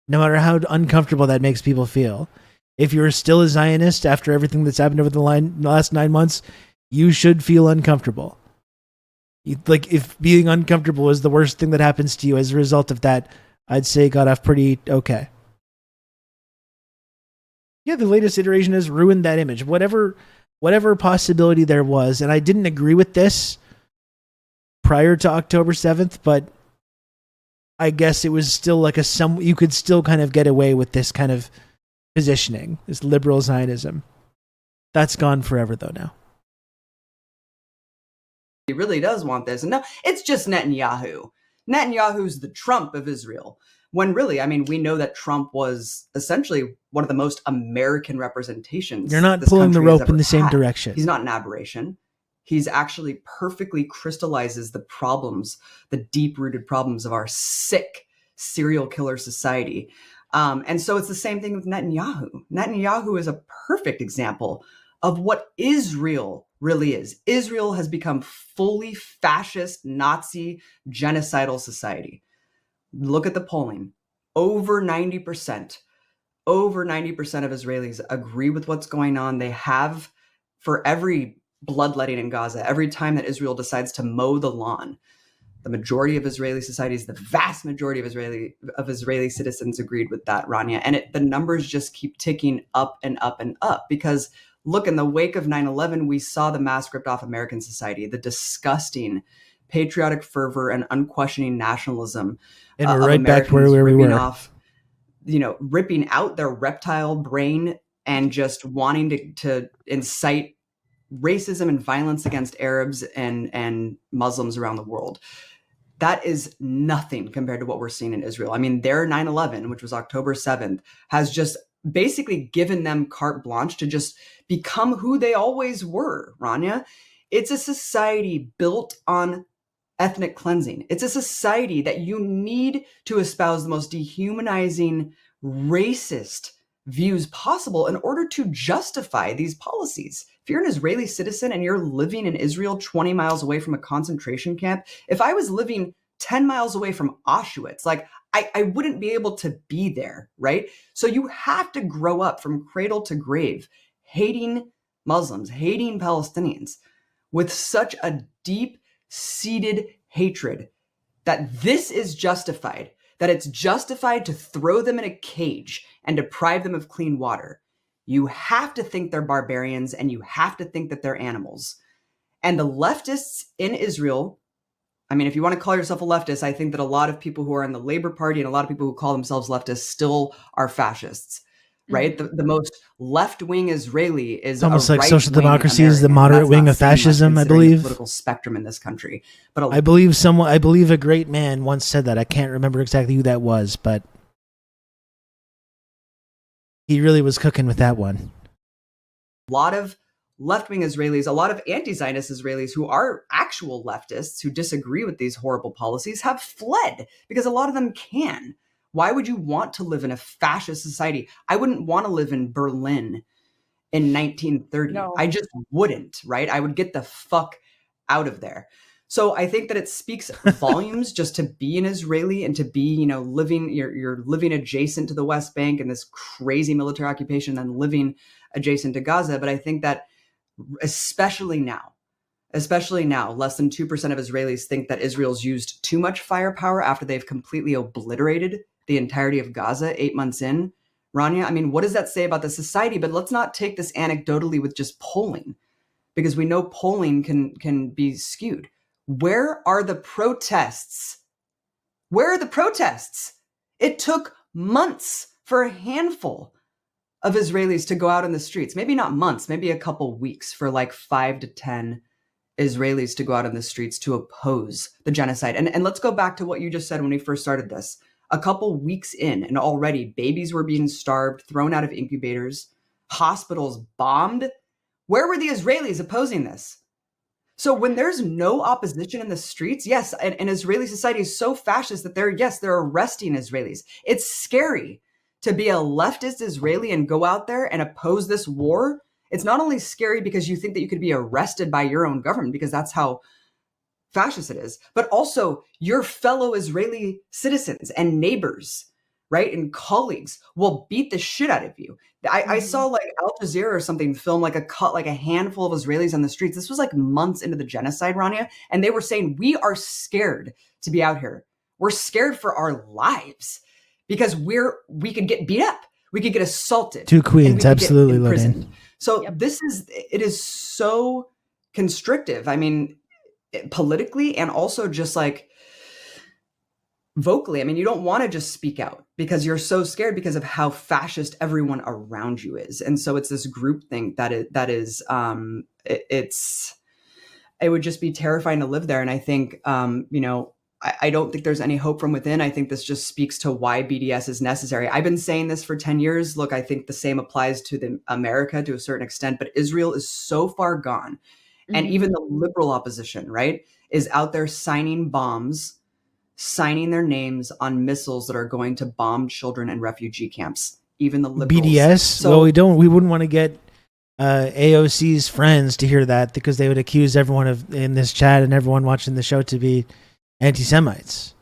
No matter how uncomfortable that makes people feel. If you're still a Zionist after everything that's happened over the last 9 months, you should feel uncomfortable. Like, if being uncomfortable is the worst thing that happens to you as a result of that, I'd say it got off pretty okay. Yeah, the latest iteration has ruined that image. Whatever possibility there was, and I didn't agree with this prior to October 7th, but I guess it was still like you could still kind of get away with this kind of positioning, this liberal Zionism. That's gone forever though now. He really does want this. And no, it's just Netanyahu. Netanyahu's the Trump of Israel. When really, we know that Trump was essentially one of the most American representations. You're not pulling the rope in the same direction. He's not an aberration. He's actually perfectly crystallizes the problems, the deep-rooted problems of our sick serial killer society. And so it's the same thing with Netanyahu. Netanyahu is a perfect example of what Israel really is. Israel has become fully fascist, Nazi, genocidal society. Look at the polling. Over 90% of Israelis agree with what's going on. They have, for every bloodletting in Gaza, every time that Israel decides to mow the lawn, the majority of Israeli societies, the vast majority of Israeli citizens agreed with that, Rania. And the numbers just keep ticking up and up and up because, look, in the wake of 9/11, we saw the mask ripped off American society, the disgusting patriotic fervor and unquestioning nationalism. And we're right back where we were. Ripping out their reptile brain and just wanting to incite racism and violence against Arabs and Muslims around the world. That is nothing compared to what we're seeing in Israel. Their 9/11, which was October 7th, has just basically given them carte blanche to just become who they always were, Rania. It's a society built on ethnic cleansing. It's a society that you need to espouse the most dehumanizing, racist views possible in order to justify these policies. If you're an Israeli citizen and you're living in Israel 20 miles away from a concentration camp, if I was living 10 miles away from Auschwitz, I wouldn't be able to be there, right? So you have to grow up from cradle to grave hating Muslims, hating Palestinians with such a deep-seated hatred that this is justified, that it's justified to throw them in a cage and deprive them of clean water. You have to think they're barbarians and you have to think that they're animals. And the leftists in Israel, if you want to call yourself a leftist, I think that a lot of people who are in the Labor Party and a lot of people who call themselves leftists still are fascists, right? The most left-wing Israeli is almost like social democracy is the moderate wing of fascism, I believe. The political spectrum in this country. But I believe a great man once said that. I can't remember exactly who that was, but he really was cooking with that one. A lot of left-wing Israelis, a lot of anti-Zionist Israelis who are actual leftists who disagree with these horrible policies have fled because a lot of them can. Why would you want to live in a fascist society? I wouldn't want to live in Berlin in 1930. No. I just wouldn't, right? I would get the fuck out of there. So I think that it speaks volumes just to be an Israeli and to be, living, you're living adjacent to the West Bank and this crazy military occupation and living adjacent to Gaza. But I think that especially now, less than 2% of Israelis think that Israel's used too much firepower after they've completely obliterated the entirety of Gaza 8 months in. Rania, what does that say about the society? But let's not take this anecdotally with just polling, because we know polling can be skewed. Where are the protests? Where are the protests? It took months for a handful of Israelis to go out in the streets. Maybe not months, maybe a couple weeks for 5 to 10 Israelis to go out in the streets to oppose the genocide. And let's go back to what you just said when we first started this. A couple weeks in, and already babies were being starved, thrown out of incubators, hospitals bombed. Where were the Israelis opposing this? So when there's no opposition in the streets, yes, and Israeli society is so fascist that they're arresting Israelis. It's scary to be a leftist Israeli and go out there and oppose this war. It's not only scary because you think that you could be arrested by your own government, because that's how fascist it is, but also your fellow Israeli citizens and neighbors, right, and colleagues will beat the shit out of you. I saw like Al Jazeera or something film like a handful of Israelis on the streets. This was like months into the genocide, Rania, and they were saying, we are scared to be out here. We're scared for our lives because we could get beat up. We could get assaulted. Two queens, absolutely, Lynn. So it is so constrictive. I mean, politically and also just like vocally. I mean, you don't want to just speak out because you're so scared because of how fascist everyone around you is. And so it's this group thing it would just be terrifying to live there. And I think, I don't think there's any hope from within. I think this just speaks to why BDS is necessary. I've been saying this for 10 years. Look, I think the same applies to America to a certain extent, but Israel is so far gone. And even the liberal opposition, right, is out there signing bombs, signing their names on missiles that are going to bomb children in refugee camps. Even the liberals. BDS? So, well, we wouldn't want to get AOC's friends to hear that because they would accuse everyone in this chat and everyone watching the show to be anti-Semites.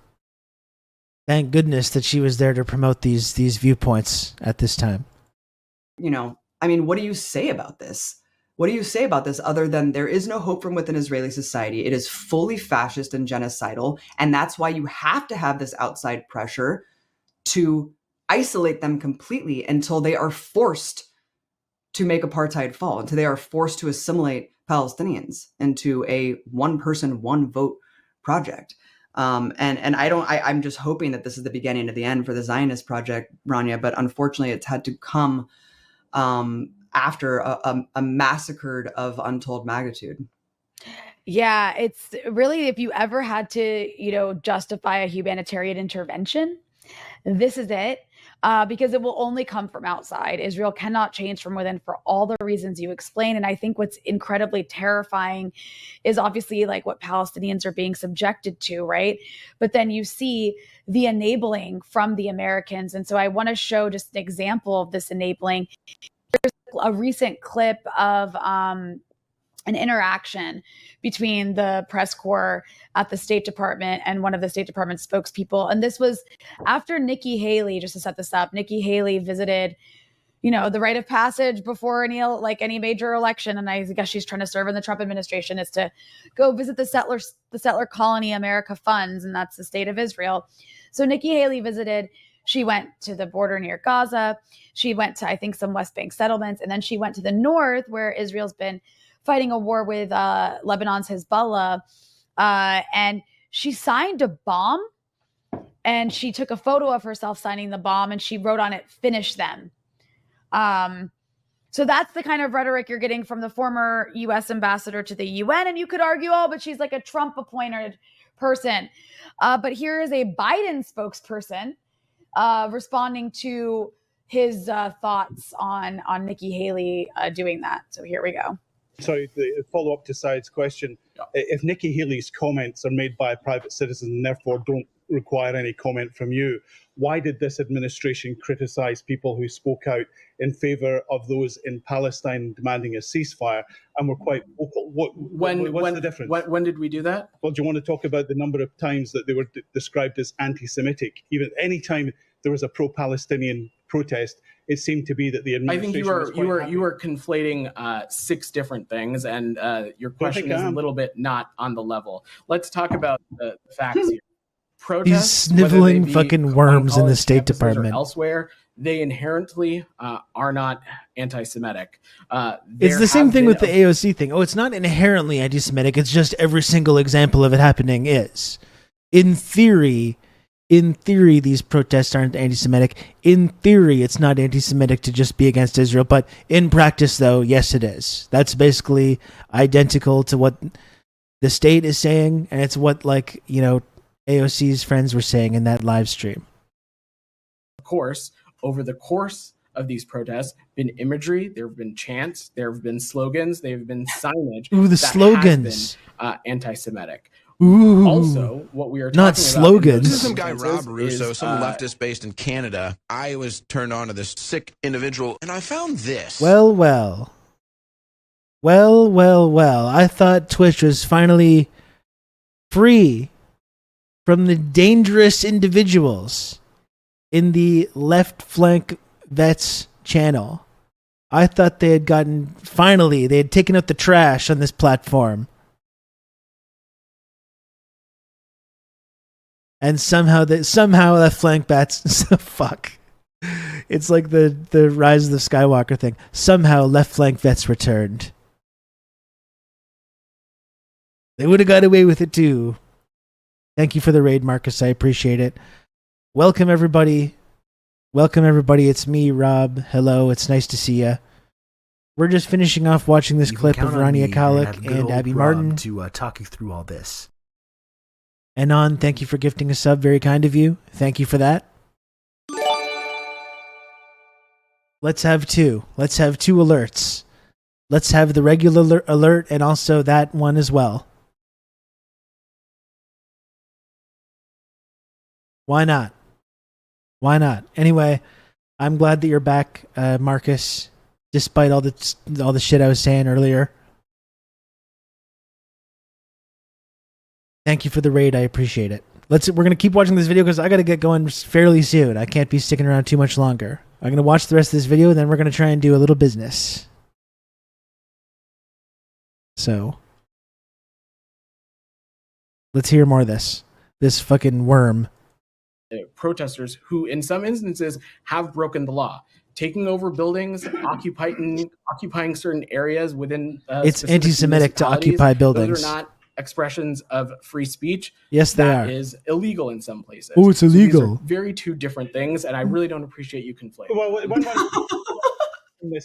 Thank goodness that she was there to promote these viewpoints at this time. I mean, what do you say about this? What do you say about this other than there is no hope from within Israeli society? It is fully fascist and genocidal. And that's why you have to have this outside pressure to isolate them completely until they are forced to make apartheid fall, until they are forced to assimilate Palestinians into a one person, one vote project. I'm just hoping that this is the beginning of the end for the Zionist project, Rania, but unfortunately it's had to come after a massacre of untold magnitude. Yeah, it's really, if you ever had to, justify a humanitarian intervention, this is it. Because it will only come from outside. Israel cannot change from within for all the reasons you explain. And I think what's incredibly terrifying is obviously like what Palestinians are being subjected to, right? But then you see the enabling from the Americans. And so I want to show just an example of this enabling. There's a recent clip of an interaction between the press corps at the State Department and one of the State Department spokespeople. And this was after Nikki Haley, just to set this up, Nikki Haley visited, the rite of passage before any major election. And I guess she's trying to serve in the Trump administration is to go visit the settler colony America funds. And that's the state of Israel. So Nikki Haley visited. She went to the border near Gaza. She went to, I think, some West Bank settlements. And then she went to the north where Israel's been fighting a war with Lebanon's Hezbollah. And she signed a bomb and she took a photo of herself signing the bomb and she wrote on it, "Finish them." So that's the kind of rhetoric you're getting from the former U.S. ambassador to the UN. And you could argue, but she's like a Trump appointed person. But here is a Biden spokesperson responding to his thoughts on Nikki Haley doing that. So here we go. Sorry, the follow-up to Said's question. If Nikki Haley's comments are made by a private citizen and therefore don't require any comment from you, why did this administration criticize people who spoke out in favor of those in Palestine demanding a ceasefire and were quite vocal? What's the difference? When did we do that? Well, do you want to talk about the number of times that they were described as anti-Semitic? Even any time there was a pro-Palestinian protest, it seemed to be that the administration I think you were conflating 6 different things, and your question is a little bit not on the level. Let's talk about the facts here. Protests, these sniveling fucking worms in the State Department elsewhere, they inherently are not anti-Semitic. It's the same thing with the AOC thing. It's not inherently anti-Semitic. It's just every single example of it happening is. In theory, these protests aren't anti-Semitic. In theory, it's not anti-Semitic to just be against Israel. But in practice, though, yes, it is. That's basically identical to what the state is saying, and it's what, like, you know, AOC's friends were saying in that live stream. Of course, over the course of these protests, been imagery, there have been chants, there have been slogans, there have been signage. Ooh, the that slogans. Has been, anti-Semitic. Ooh, also, what we are talking not slogans. This is some guy, Rob Russo, some leftist based in Canada. I was turned on to this sick individual, and I found this. Well, well. Well, well, well. I thought Twitch was finally free from the dangerous individuals in the Left Flank Vets channel. I thought they had they had taken out the trash on this platform. And somehow Left Flank Vets, fuck. It's like the Rise of the Skywalker thing. Somehow Left Flank Vets returned. They would have got away with it too. Thank you for the raid, Marcus. I appreciate it. Welcome, everybody. Welcome, everybody. It's me, Rob. Hello. It's nice to see you. We're just finishing off watching this clip of Rania Kalik and Abby Martin to talk you through all this. Anon, thank you for gifting a sub. Very kind of you. Thank you for that. Let's have two. Let's have two alerts. Let's have the regular alert and also that one as well. Why not? Why not? Anyway, I'm glad that you're back, Marcus, despite all the shit I was saying earlier. Thank you for the raid. I appreciate it. We're going to keep watching this video because I got to get going fairly soon. I can't be sticking around too much longer. I'm going to watch the rest of this video, and then we're going to try and do a little business. So, let's hear more of this. This fucking worm. Protesters who, in some instances, have broken the law, taking over buildings, occupying certain areas within. It's anti-Semitic to occupy buildings. Those are not expressions of free speech. Yes, they are. That is illegal in some places. Oh, it's illegal. So these are very two different things, and I really don't appreciate you conflating. Well,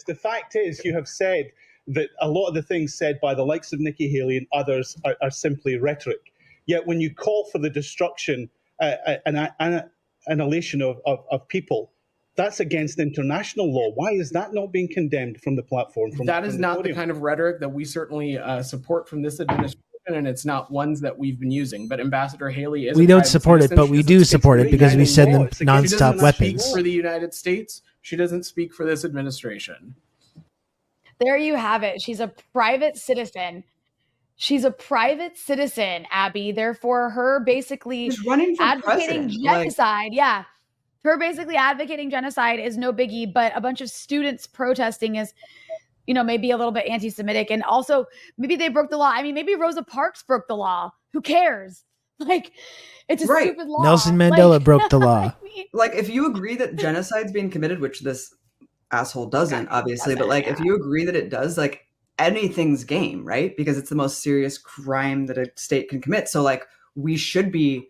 the fact is, you have said that a lot of the things said by the likes of Nikki Haley and others are simply rhetoric. Yet when you call for the destruction, annihilation of people, that's against international law. Why is that not being condemned from the platform? That is not the kind of rhetoric that we certainly support from this administration, and it's not ones that we've been using. But Ambassador Haley is. We don't support it, but we do support it because we send them nonstop weapons. She doesn't speak for the United States. She doesn't speak for this administration. There you have it. She's a private citizen. She's a private citizen, Abby. Therefore, her basically advocating genocide. Yeah. Her basically advocating genocide is no biggie, but a bunch of students protesting is, you know, maybe a little bit anti-Semitic. And also, maybe they broke the law. I mean, maybe Rosa Parks broke the law. Who cares? Like, it's a stupid law. Nelson Mandela broke the law. I mean, like, if you agree that genocide's being committed, which this asshole doesn't, obviously, but like, if you agree that it does, like, anything's game, right? Because it's the most serious crime that a state can commit. So, like, we should be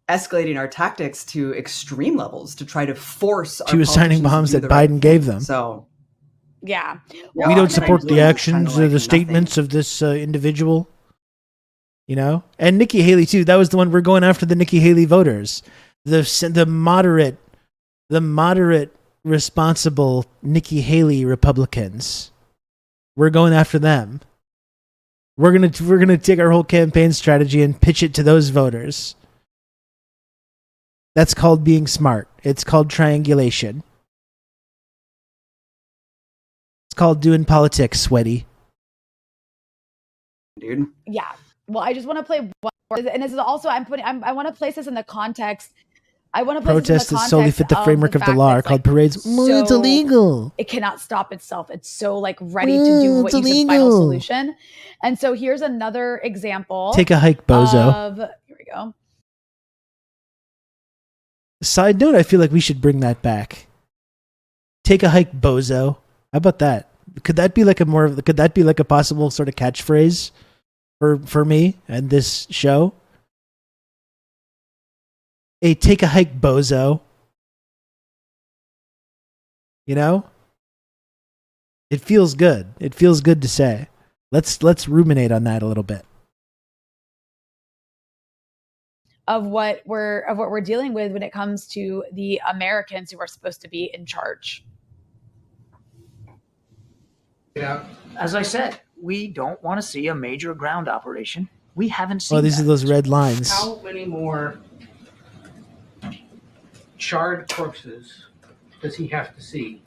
escalating our tactics to extreme levels to try to force. She was signing bombs that Biden gave them. So, yeah, we don't support the actions or the statements of this individual. You know, and Nikki Haley too. That was the one we're going after. The Nikki Haley voters, the moderate, responsible Nikki Haley Republicans. We're going after them. We're gonna take our whole campaign strategy and pitch it to those voters. That's called being smart. It's called triangulation. It's called doing politics, sweaty. Dude. Yeah. Well, I just want to play one more, and this is also I want to place this in the context. I want to place protests this in the that solely fit the framework of the law are called parades. So it's illegal. It cannot stop itself. It's so like ready to do what you said, final solution. And so here's another example. Take a hike, bozo. Here we go. Side note, I feel like we should bring that back. Take a hike, bozo. How about that? Could that be like a possible sort of catchphrase for me and this show? Hey, take a hike, bozo. You know? It feels good. It feels good to say. Let's ruminate on that a little bit. of what we're dealing with when it comes to the Americans who are supposed to be in charge. Yeah, as I said, we don't want to see a major ground operation. We haven't seen. Oh, these are those red lines. How many more charred corpses does he have to see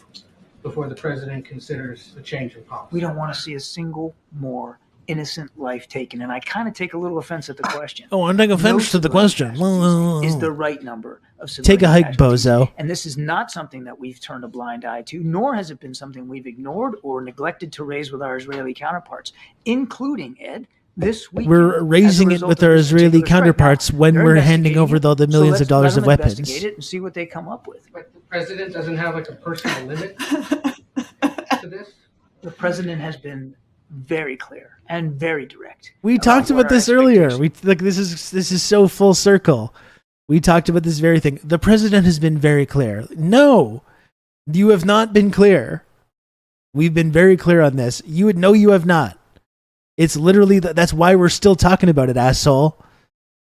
before the president considers a change in policy? We don't want to see a single more innocent life taken, and I kind of take a little offense at the question. Oh, I'm taking offense to the question. Is the right number of Take a hike, bozo. And this is not something that we've turned a blind eye to, nor has it been something we've ignored or neglected to raise with our Israeli counterparts, including, Ed, this week. We're raising it with our Israeli counterparts when we're handing over all the millions of dollars of weapons. Investigate it and see what they come up with. But the president doesn't have like a personal limit to this? The president has been very clear and very direct. We talked about this earlier. This is so full circle. We talked about this very thing. The president has been very clear. No, you have not been clear. We've been very clear on this. You would know you have not. It's literally that's why we're still talking about it, asshole.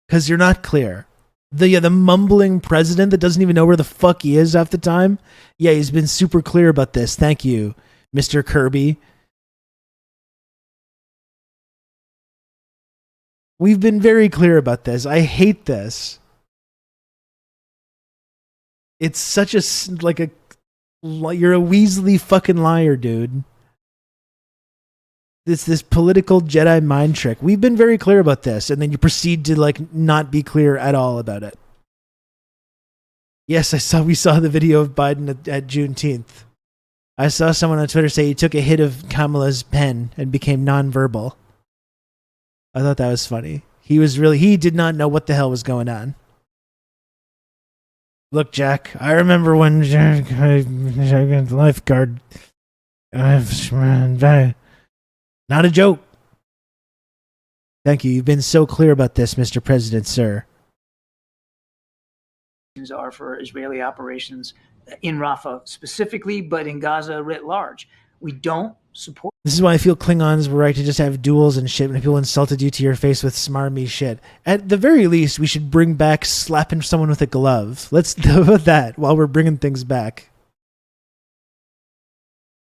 Because you're not clear. The mumbling president that doesn't even know where the fuck he is half the time. Yeah, he's been super clear about this. Thank you, Mr. Kirby. We've been very clear about this. I hate this. It's such a you're a Weasley fucking liar, dude. This political Jedi mind trick. We've been very clear about this, and then you proceed to not be clear at all about it. Yes, we saw the video of Biden at Juneteenth. I saw someone on Twitter say he took a hit of Kamala's pen and became nonverbal. I thought that was funny. He did not know what the hell was going on. Look, Jack, I remember when Jack, lifeguard, not a joke. Thank you. You've been so clear about this, Mr. President, sir. Are for Israeli operations in Rafah specifically, but in Gaza writ large. We don't support. This is why I feel Klingons were right to just have duels and shit when people insulted you to your face with smarmy shit. At the very least, we should bring back slapping someone with a glove. Let's do about that while we're bringing things back.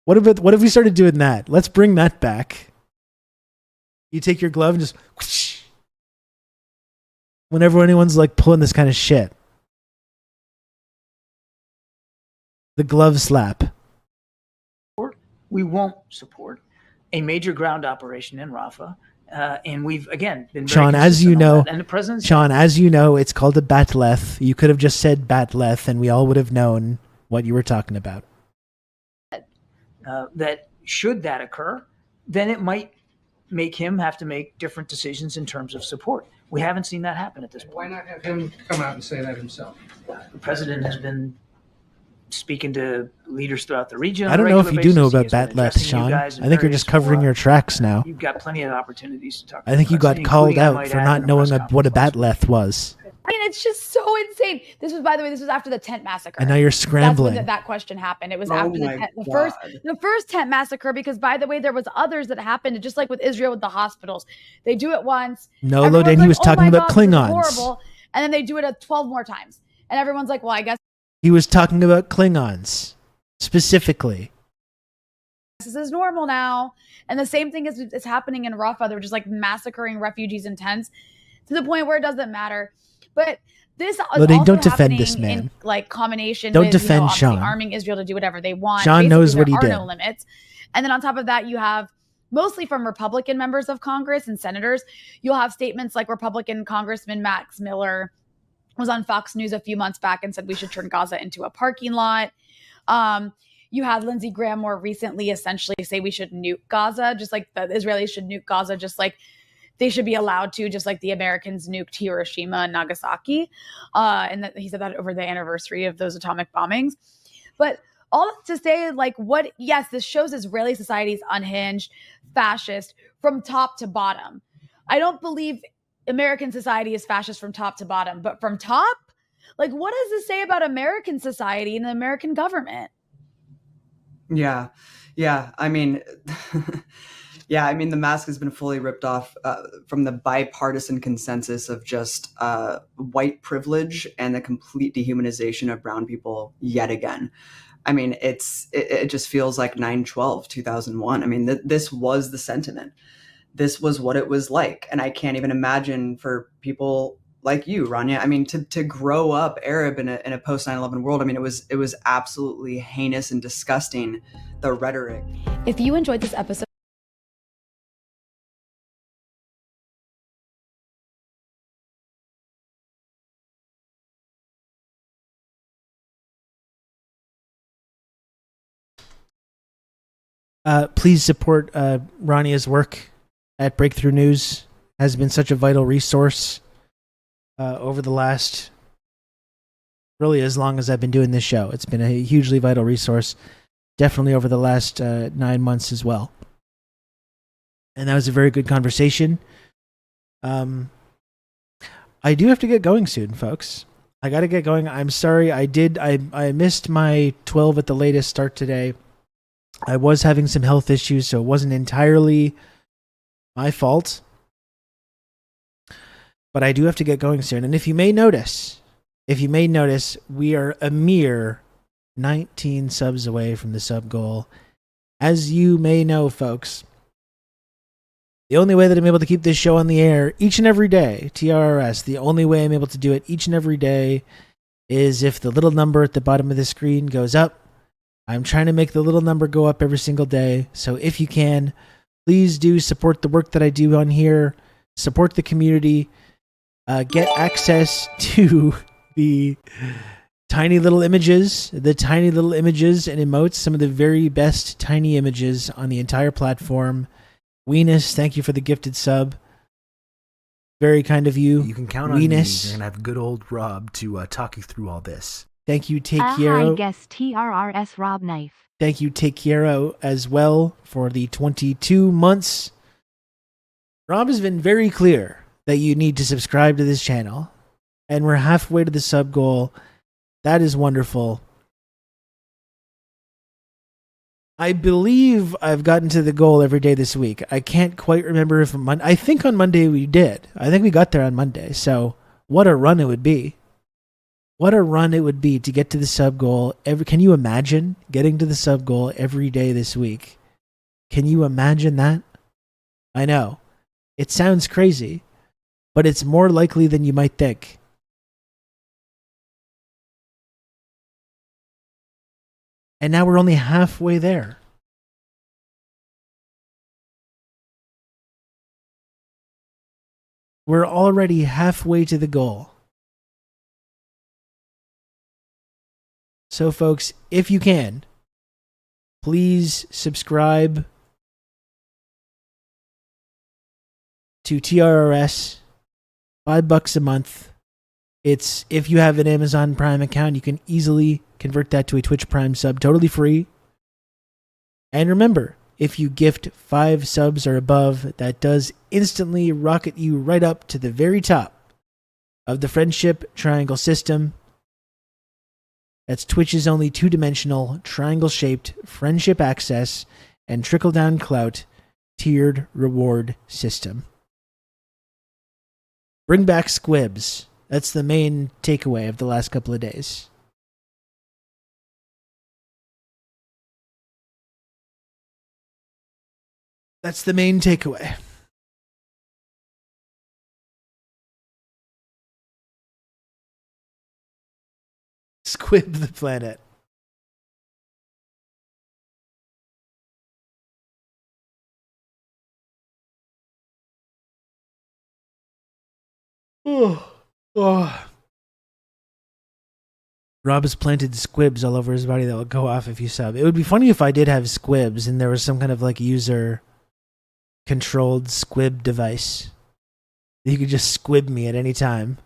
What if we started doing that? Let's bring that back. You take your glove and just whoosh, whenever anyone's pulling this kind of shit. The glove slap. We won't support a major ground operation in Rafah, and we've again been very Sean, as you know, and the president. Sean, as you know, it's called a batleth. You could have just said batleth, and we all would have known what you were talking about. That should that occur, then it might make him have to make different decisions in terms of support. We haven't seen that happen at this point. Why not have him come out and say that himself? The president has been speaking to leaders throughout the region. I don't know if you do know about batleth, Sean. I think you're just covering your tracks now. You've got plenty of opportunities to talk. I think you got called out for not knowing what a batleth was. I mean, it's just so insane. This was, by the way, after the tent massacre. And now you're scrambling. That's when that question happened. It was after the first tent massacre, because, by the way, there was others that happened, just like with Israel with the hospitals. They do it once. No, Lodan, he was talking about Klingons. Horrible, and then they do it 12 more times. And everyone's like, well, I guess. He was talking about Klingons, specifically. This is normal now. And the same thing is happening in Rafah. They're just massacring refugees in tents to the point where it doesn't matter. But this is also don't defend this man. In, combination don't with defend Sean. Arming Israel to do whatever they want. Sean knows what he did. There are no limits. And then on top of that, you have, mostly from Republican members of Congress and senators, you'll have statements like Republican Congressman Max Miller was on Fox News a few months back and said we should turn Gaza into a parking lot. You had Lindsey Graham more recently essentially say we should nuke Gaza, just like the Israelis should nuke Gaza, just like they should be allowed to, just like the Americans nuked Hiroshima and Nagasaki. And that he said that over the anniversary of those atomic bombings. But all to say, yes, this shows Israeli society is unhinged, fascist from top to bottom. I don't believe American society is fascist from top to bottom, but from top, what does this say about American society and the American government? Yeah. I mean, Yeah, I mean, the mask has been fully ripped off from the bipartisan consensus of just white privilege and the complete dehumanization of brown people yet again. I mean, it just feels like 9/12, 2001. I mean, this was the sentiment. This was what it was like. And I can't even imagine for people like you, Rania. I mean, to grow up Arab in a post 9/11 world. I mean, it was absolutely heinous and disgusting, the rhetoric. If you enjoyed this episode, please support Rania's work at Breakthrough News. Has been such a vital resource over the last, really as long as I've been doing this show. It's been a hugely vital resource, definitely over the last 9 months as well. And that was a very good conversation. I do have to get going soon, folks. I got to get going. I'm sorry. I missed my 12 at the latest start today. I was having some health issues, so it wasn't entirely my fault. But I do have to get going soon. And if you may notice, we are a mere 19 subs away from the sub goal. As you may know, folks, the only way that I'm able to keep this show on the air each and every day, TRRS, the only way I'm able to do it each and every day is if the little number at the bottom of the screen goes up. I'm trying to make the little number go up every single day. So if you can, please do support the work that I do on here. Support the community. Get access to the tiny little images and emotes. Some of the very best tiny images on the entire platform. Weenus, thank you for the gifted sub. Very kind of you. You can count on me. You're going to have good old Rob to talk you through all this. Thank you, Take Hero. I guess TRRS Rob Knife. Thank you, Take Hero, as well for the 22 months. Rob has been very clear that you need to subscribe to this channel. And we're halfway to the sub goal. That is wonderful. I believe I've gotten to the goal every day this week. I can't quite remember if I think on Monday we did. I think we got there on Monday. So what a run it would be. What a run it would be to get to the sub goal. Can you imagine getting to the sub goal every day this week? Can you imagine that? I know. It sounds crazy, but it's more likely than you might think. And now we're only halfway there. We're already halfway to the goal. So, folks, if you can, please subscribe to TRRS. $5 a month. It's, if you have an Amazon Prime account, you can easily convert that to a Twitch Prime sub, totally free. And remember, if you gift 5 subs or above, that does instantly rocket you right up to the very top of the friendship triangle system. That's Twitch's only 2-dimensional, triangle-shaped friendship access and trickle-down clout tiered reward system. Bring back squibs. That's the main takeaway of the last couple of days. That's the main takeaway. Squib the planet. Oh. Rob has planted squibs all over his body that will go off if you sub. It would be funny if I did have squibs and there was some kind of like user controlled squib device. You could just squib me at any time.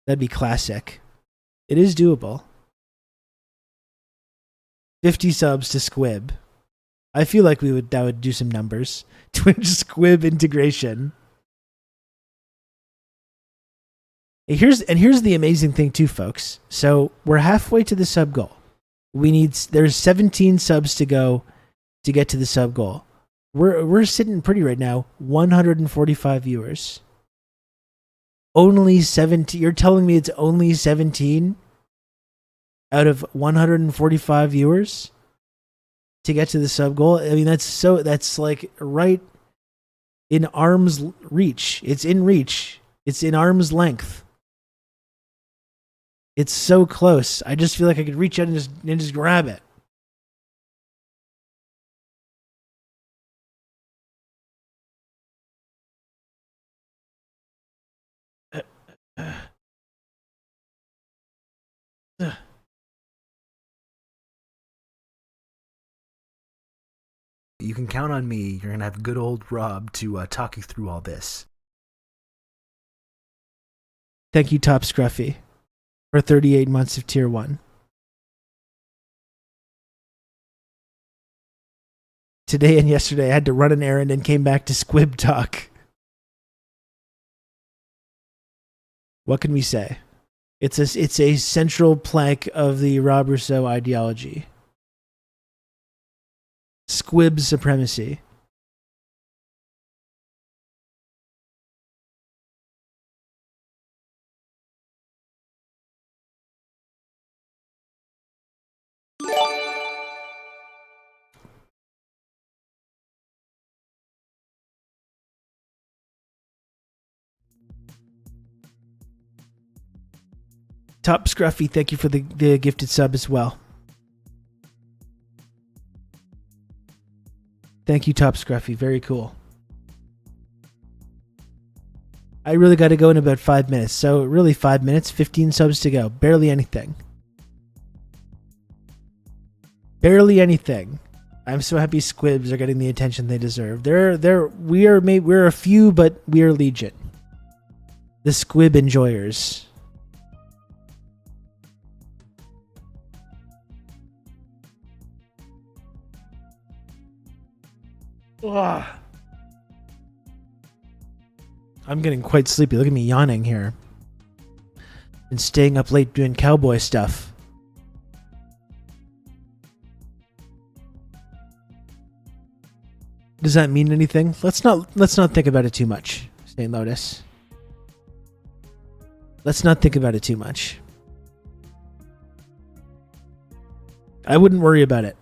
That'd be classic. It is doable. 50 subs to squib. I feel like that would do some numbers. Twitch squib integration. Here's the amazing thing too, folks. So we're halfway to the sub goal. There's 17 subs to go to get to the sub goal. We're sitting pretty right now. 145 viewers. Only 17. You're telling me it's only 17 out of 145 viewers to get to the sub goal? I mean, that's like right in arm's reach. It's in reach. It's in arm's length. It's so close. I just feel like I could reach out and just grab it. You can count on me. You're going to have good old Rob to talk you through all this. Thank you, Top Scruffy, for 38 months of Tier 1. Today and yesterday, I had to run an errand and came back to Squib Talk. What can we say? It's a central plank of the Rob Rousseau ideology. Squib supremacy. Top Scruffy, thank you for the gifted sub as well. Thank you, Top Scruffy. Very cool. I really got to go in about 5 minutes. So really 5 minutes, 15 subs to go. Barely anything. Barely anything. I'm so happy Squibs are getting the attention they deserve. We're a few, but we are legion. The Squib enjoyers. Ugh. I'm getting quite sleepy. Look at me yawning here. Been staying up late doing cowboy stuff. Does that mean anything? Let's not think about it too much, St. Lotus. Let's not think about it too much. I wouldn't worry about it.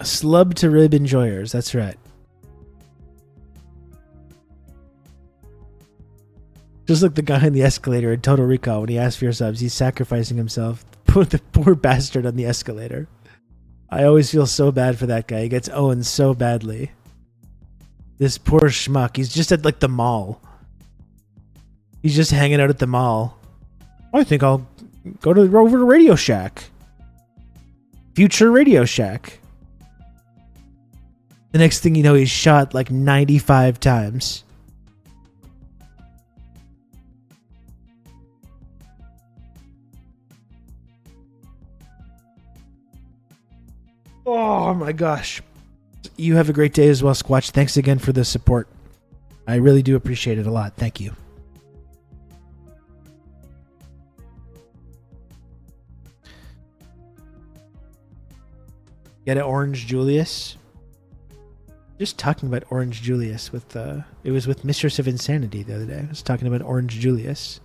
Slub to rib enjoyers, that's right. Just like the guy in the escalator in Total Recall when he asked for your subs, he's sacrificing himself. Put the poor bastard on the escalator. I always feel so bad for that guy. He gets owned so badly. This poor schmuck. He's just at like the mall. He's just hanging out at the mall. I think I'll go over to Radio Shack. Future Radio Shack. The next thing you know, he's shot like 95 times. Oh my gosh. You have a great day as well, Squatch. Thanks again for the support. I really do appreciate it a lot. Thank you. Get an Orange Julius? Just talking about Orange Julius with it was with Mistress of Insanity the other day. I was talking about Orange Julius.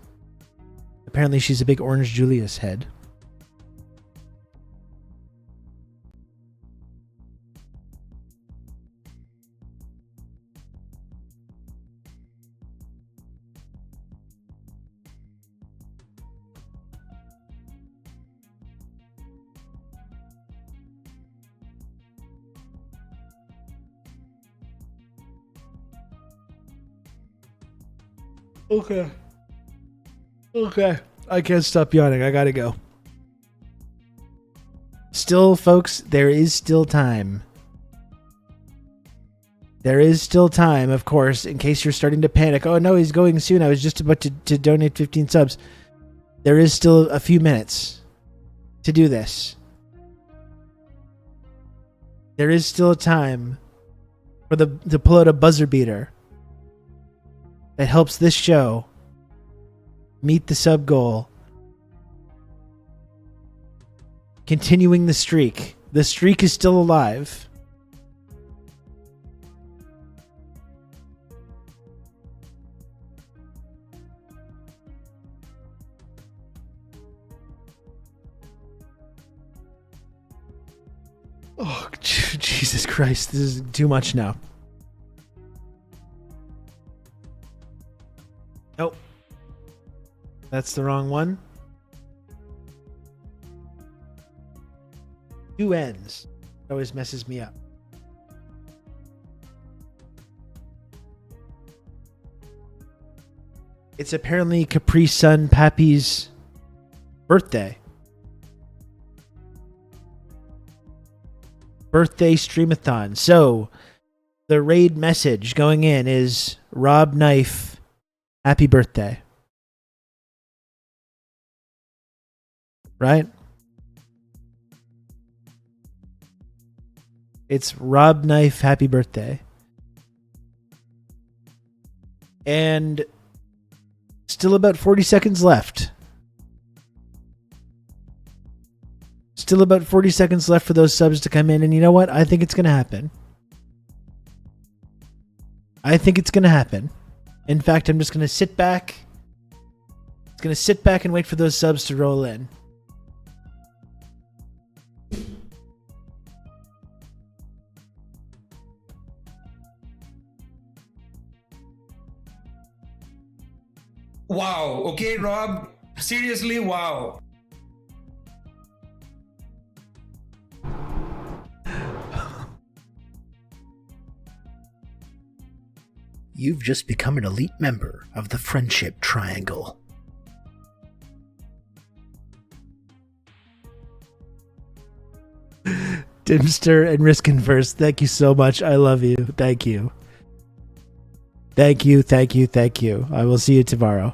Apparently she's a big Orange Julius head. Okay. I can't stop yawning. I gotta go. Still, folks, there is still time. There is still time, of course, in case you're starting to panic. Oh no, he's going soon. I was just about to donate 15 subs. There is still a few minutes to do this. There is still time for to pull out a buzzer beater that helps this show Meet the sub goal. Continuing the streak. The streak is still alive. Oh, Jesus Christ. This is too much now. Oh. That's the wrong one. 2 ends. It always messes me up. It's apparently Capri Sun Pappy's birthday. Birthday streamathon. So, the raid message going in is Rob Knife, happy birthday. Right? It's Rob Knife, happy birthday. And still about 40 seconds left. Still about 40 seconds left for those subs to come in. And you know what? I think it's going to happen. I think it's going to happen. In fact, I'm just going to sit back. It's going to sit back and wait for those subs to roll in. Wow. Okay, Rob. Seriously, wow. You've just become an elite member of the Friendship Triangle. Dimster and Riskin first. Thank you so much. I love you. Thank you. Thank you. Thank you. Thank you. I will see you tomorrow.